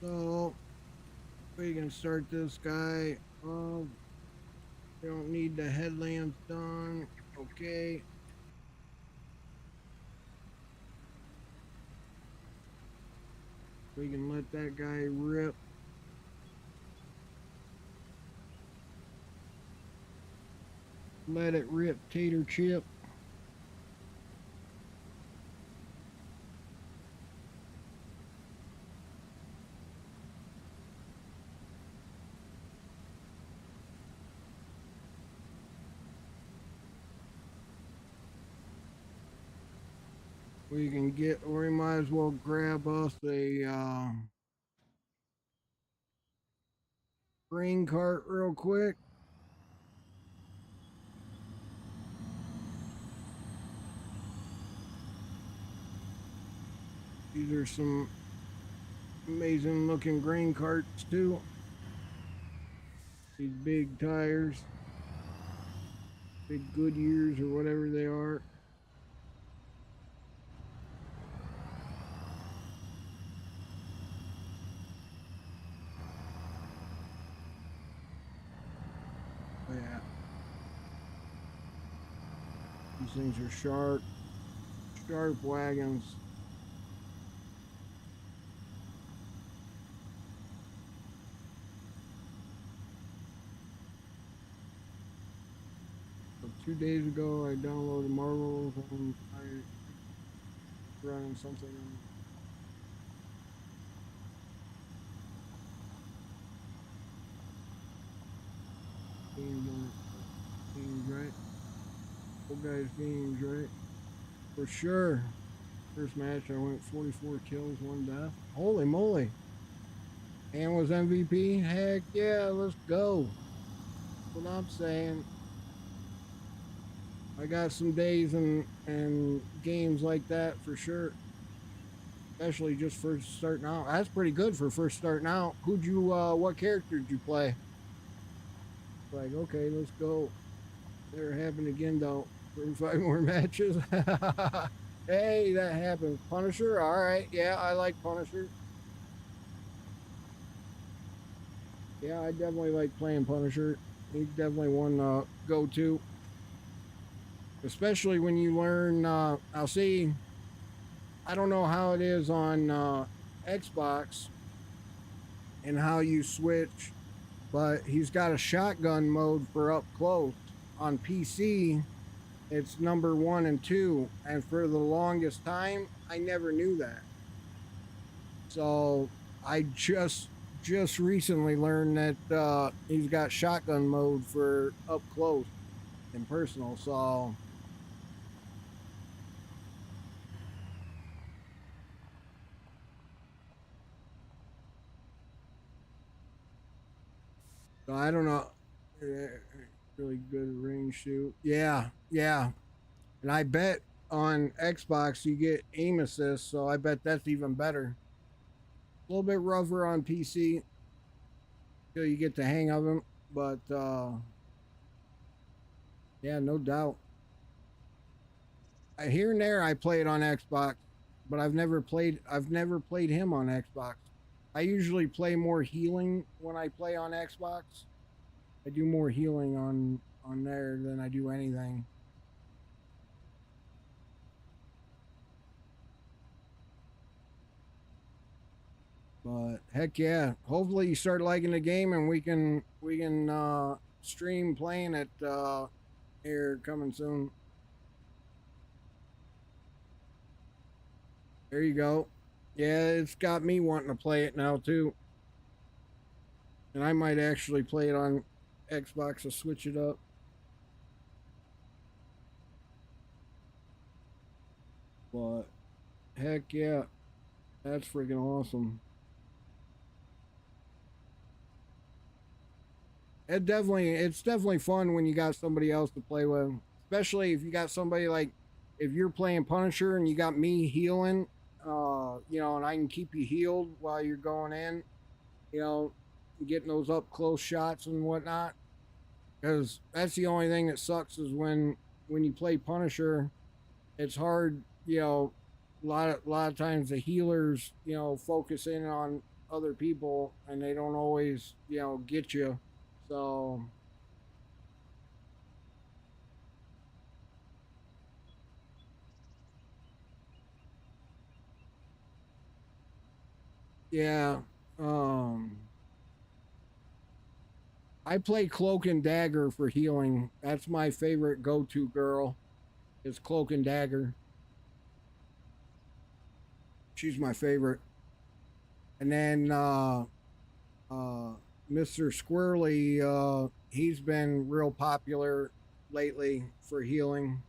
So we can start this guy. We don't need the headlamps done. Okay. We can let that guy rip. Let it rip, tater chip. We can get, or we might as well grab us a grain cart real quick. These are some amazing looking grain carts too. These big tires, big Goodyears or whatever they are. Oh, yeah. These things are sharp, sharp wagons. 2 days ago, I downloaded Marvels and I running something on games on it. Games, right? Old guys games, right? For sure. First match, I went 44 kills, 1 death. Holy moly. And was MVP? Heck yeah, let's go. That's what I'm saying. I got some days and games like that for sure. Especially just first starting out. That's pretty good for first starting out. What character did you play? Like, okay, let's go. Never happened again though. 35 more matches. Hey, that happens. Punisher, all right. Yeah, I like Punisher. Yeah, I definitely like playing Punisher. He's definitely one go-to. Especially when you learn, I'll see, I don't know how it is on Xbox and how you switch, but he's got a shotgun mode for up close. On PC, it's number 1 and 2, and for the longest time, I never knew that. So I just recently learned that he's got shotgun mode for up close and personal. So I don't know. Really good range shoot. Yeah, yeah. And I bet on Xbox you get aim assist, so I bet that's even better. A little bit rougher on PC till you get the hang of them, but yeah, no doubt. Here and there I play it on Xbox, but I've never played him on Xbox. I usually play more healing when I play on Xbox. I do more healing on there than I do anything. But heck yeah, hopefully you start liking the game and we can stream playing it here coming soon. There you go. Yeah, it's got me wanting to play it now too. And I might actually play it on Xbox to switch it up. But heck yeah, that's freaking awesome. It's definitely fun when you got somebody else to play with, especially if you got somebody like if you're playing Punisher and you got me healing, and I can keep you healed while you're going in, you know, getting those up close shots and whatnot. Because that's the only thing that sucks is when you play Punisher, it's hard, a lot of times the healers, focus in on other people and they don't always, get you. So yeah, um, I play Cloak and Dagger for healing. That's my favorite go-to girl. Is Cloak and Dagger. She's my favorite. And then uh, Mr. Squirrely, he's been real popular lately for healing.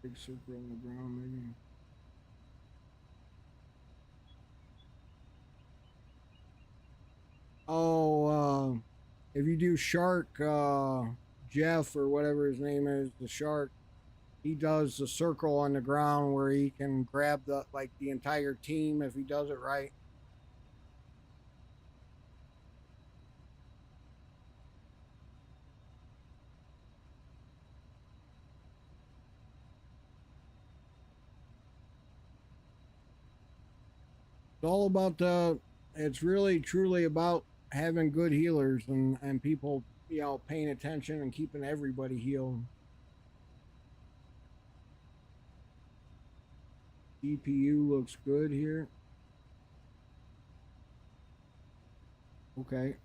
Big circle on the ground, maybe. Oh, if you do Shark, Jeff or whatever his name is, the Shark, he does the circle on the ground where he can grab the entire team if he does it right. It's all about the. It's really truly about having good healers and people paying attention and keeping everybody healed. GPU looks good here. Okay.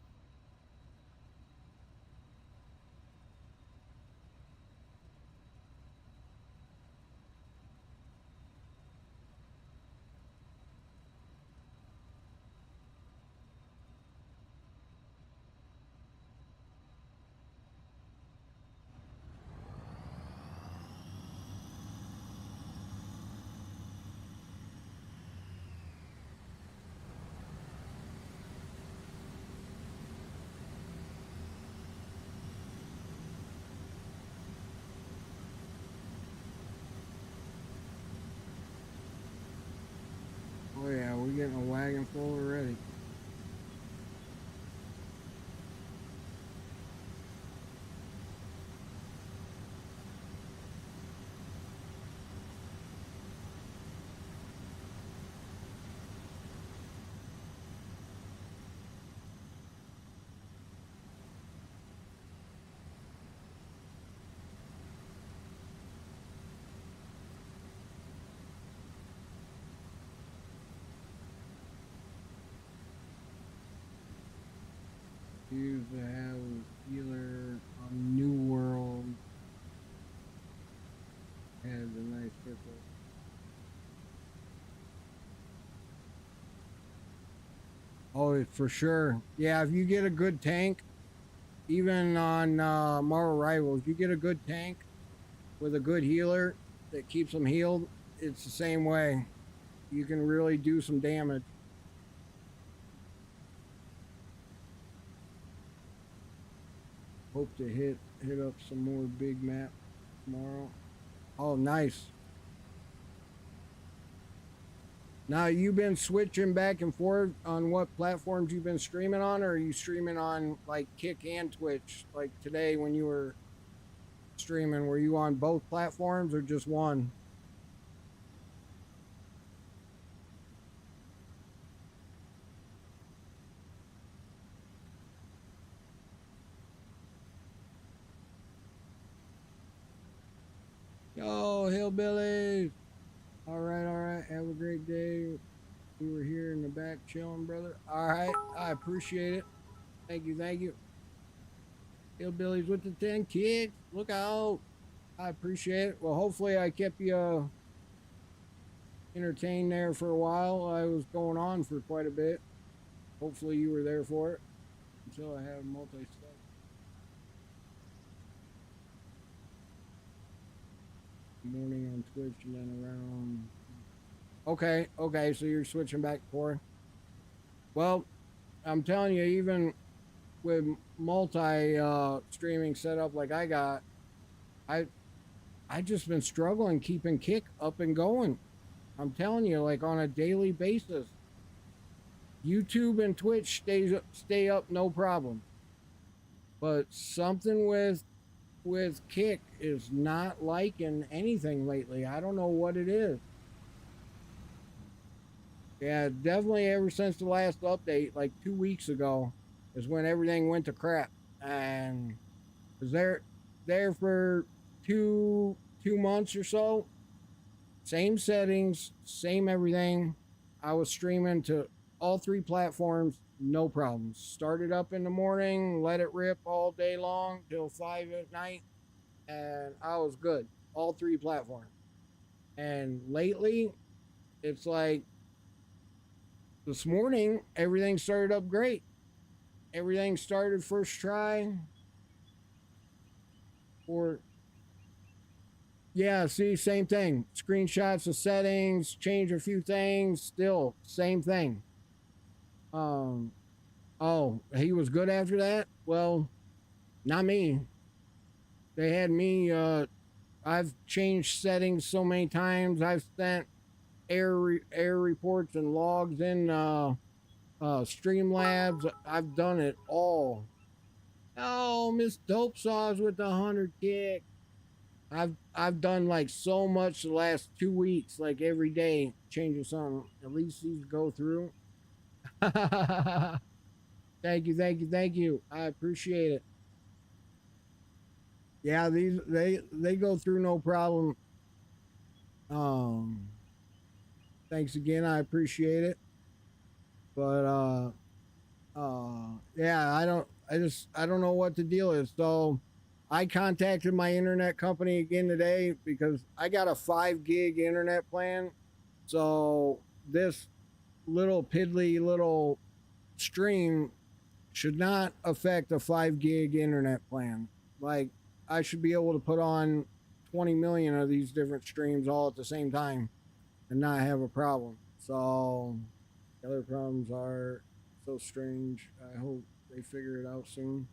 getting a wagon full already. Used to have a healer on New World. Had a nice circle. Oh, for sure. Yeah, if you get a good tank, even on Marvel Rivals, you get a good tank with a good healer that keeps them healed, it's the same way. You can really do some damage. Hope to hit up some more big map tomorrow. Oh, nice. Now, you've been switching back and forth on what platforms you've been streaming on, or are you streaming on like Kick and Twitch? Like today when you were streaming, were you on both platforms or just one? Yo, hillbillies. All right, all right. Have a great day. We were here in the back chilling, brother. All right, I appreciate it. Thank you, thank you. Hillbillies with the 10 kicks. Look out. I appreciate it. Well, hopefully I kept you entertained there for a while. I was going on for quite a bit. Hopefully you were there for it until I have multi-stuff. Morning on Twitch and then around. Okay, so you're switching back and forth. Well, I'm telling you, even with multi streaming set up like I got, I just been struggling keeping Kick up and going. I'm telling you, like on a daily basis. YouTube and Twitch stay up no problem. But something with Kick is not liking anything lately. I don't know what it is. Yeah, definitely ever since the last update, like 2 weeks ago, is when everything went to crap. And was there for two months or so. Same settings, same everything. I was streaming to all 3 platforms, no problems. Started up in the morning, let it rip all day long till 5 at night, and I was good. All 3 platforms. And lately, it's like this morning, everything started up great. Everything started first try. Or yeah, see, same thing. Screenshots of settings, change a few things, still same thing. Oh, he was good after that? Well, not me. They had me, I've changed settings so many times. I've sent error reports and logs in Streamlabs. I've done it all. Oh, Miss Dope Saws with the 100 kick. I've done like so much the last 2 weeks, like every day, changing something. At least these go through. Thank you, thank you, thank you. I appreciate it. Yeah, these they go through no problem. Um, thanks again. I appreciate it. But yeah, I don't know what the deal is. So I contacted my internet company again today because I got a 5 gig internet plan. So this little piddly little stream should not affect a 5 gig internet plan. Like I should be able to put on 20 million of these different streams all at the same time and not have a problem. So the other problems are so strange. I hope they figure it out soon.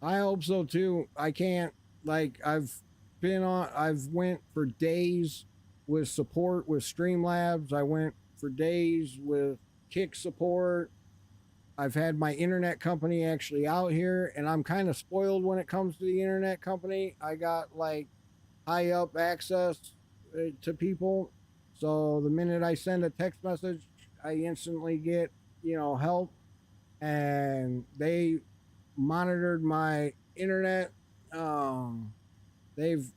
I hope so too. I can't, like, I've went for days with support with Streamlabs. I went for days with Kick support. I've had my internet company actually out here, and I'm kind of spoiled when it comes to the internet company. I got like high up access to people. So the minute I send a text message, I instantly get, help. And they monitored my internet. Um, they've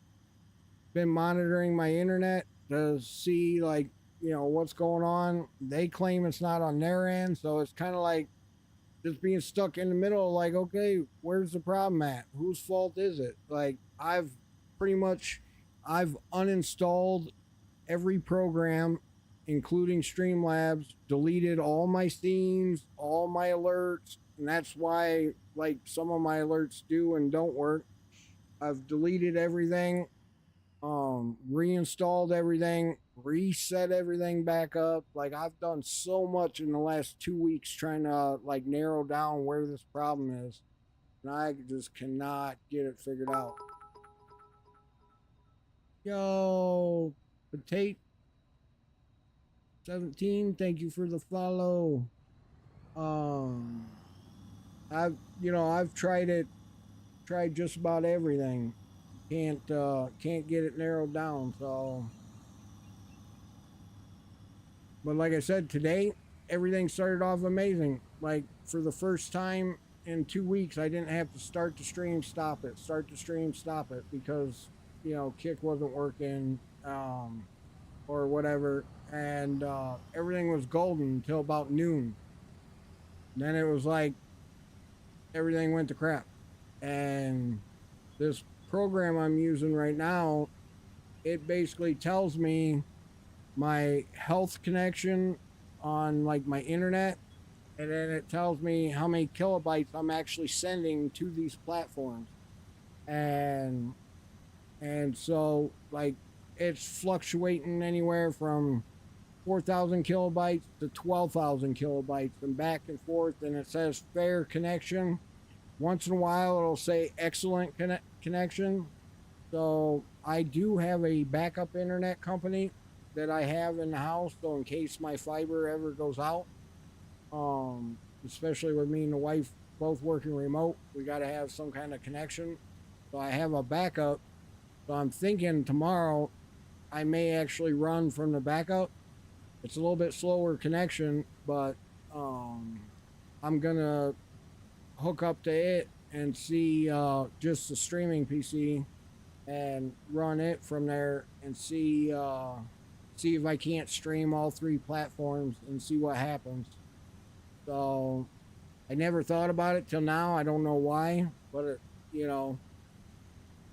been monitoring my internet to see, like, what's going on. They claim it's not on their end. So it's kind of like just being stuck in the middle, like, okay, where's the problem at? Whose fault is it? Like, pretty much I've uninstalled every program, including Streamlabs, deleted all my scenes, all my alerts, and that's why, like, some of my alerts do and don't work. I've deleted everything, reinstalled everything, reset everything back up. Like, I've done so much in the last 2 weeks trying to, like, narrow down where this problem is, and I just cannot get it figured out. Yo, Potato 17, thank you for the follow. Um, I've tried just about everything. Can't get it narrowed down. So, but like I said, today everything started off amazing. Like, for the first time in 2 weeks, I didn't have to start the stream, stop it, start the stream, stop it, because Kick wasn't working, or whatever, and everything was golden until about noon. Then it was like everything went to crap. And this program I'm using right now, it basically tells me my health connection on, like, my internet, and then it tells me how many kilobytes I'm actually sending to these platforms. And so, like, it's fluctuating anywhere from 4,000 kilobytes to 12,000 kilobytes and back and forth, and it says fair connection. Once in a while, it'll say excellent connection. So I do have a backup internet company that I have in the house. So in case my fiber ever goes out, especially with me and the wife both working remote, we got to have some kind of connection. So I have a backup. So I'm thinking tomorrow I may actually run from the backup. It's a little bit slower connection, but I'm gonna hook up to it and see just the streaming PC and run it from there and see if I can't stream all three platforms and see what happens. So I never thought about it till now. I don't know why, but you know,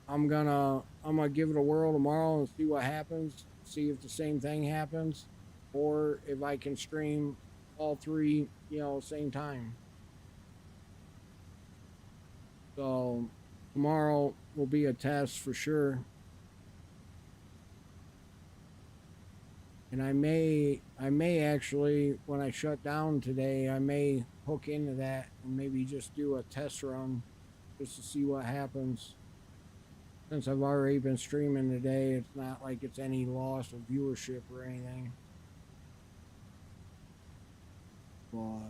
I'm gonna give it a whirl tomorrow and see what happens. See if the same thing happens, or if I can stream all three, same time. So tomorrow will be a test for sure. And I may actually, when I shut down today, I may hook into that and maybe just do a test run just to see what happens. Since I've already been streaming today, it's not like it's any loss of viewership or anything. But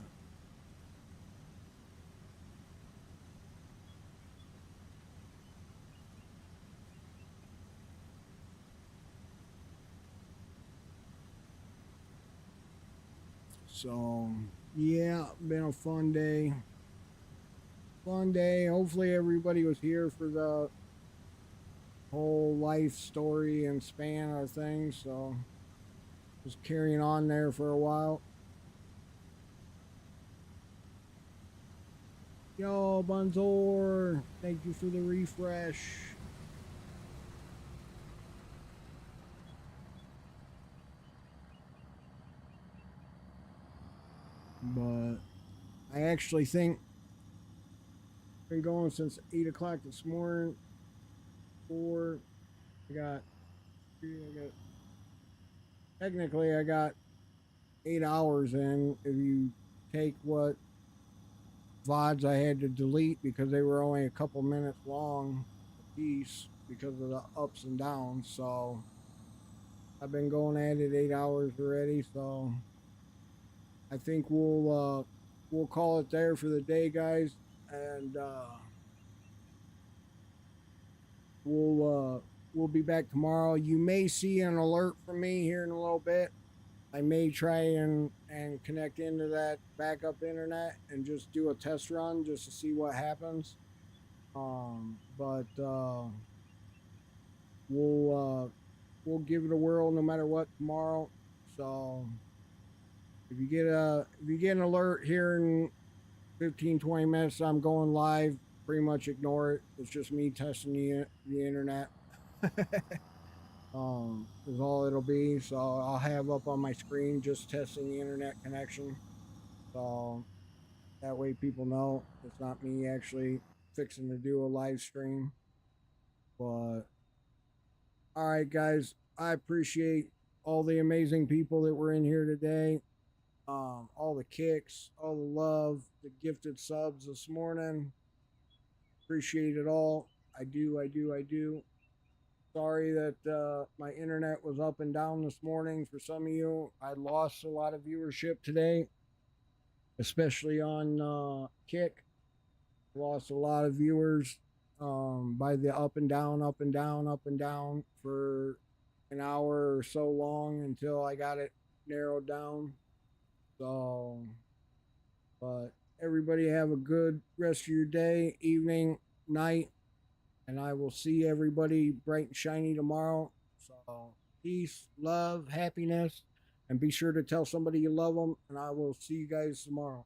so yeah, been a fun day. Fun day. Hopefully everybody was here for the whole life story and span of things. So just carrying on there for a while. Yo, Bunzor, thank you for the refresh. But I actually think been going since 8 o'clock this morning. Four. I got. Technically, I got 8 hours in. If you take what VODs I had to delete because they were only a couple minutes long a piece because of the ups and downs. So I've been going at it 8 hours already. So I think we'll call it there for the day, guys, and we'll be back tomorrow. You may see an alert from me here in a little bit. I may try and connect into that backup internet and just do a test run just to see what happens. But we'll give it a whirl no matter what tomorrow. So if you get an alert here in 15-20 minutes, I'm going live. Pretty much ignore it. It's just me testing the internet. Is all it'll be. So I'll have up on my screen just testing the internet connection. So that way people know it's not me actually fixing to do a live stream. But all right, guys, I appreciate all the amazing people that were in here today. All the kicks, all the love, the gifted subs this morning. Appreciate it all. I do, I do, I do. Sorry that my internet was up and down this morning for some of you. I lost a lot of viewership today, especially on Kick. Lost a lot of viewers by the up and down, up and down, up and down for an hour or so long until I got it narrowed down. So, but everybody have a good rest of your day, evening, night, and I will see everybody bright and shiny tomorrow. So, peace, love, happiness, and be sure to tell somebody you love them, and I will see you guys tomorrow.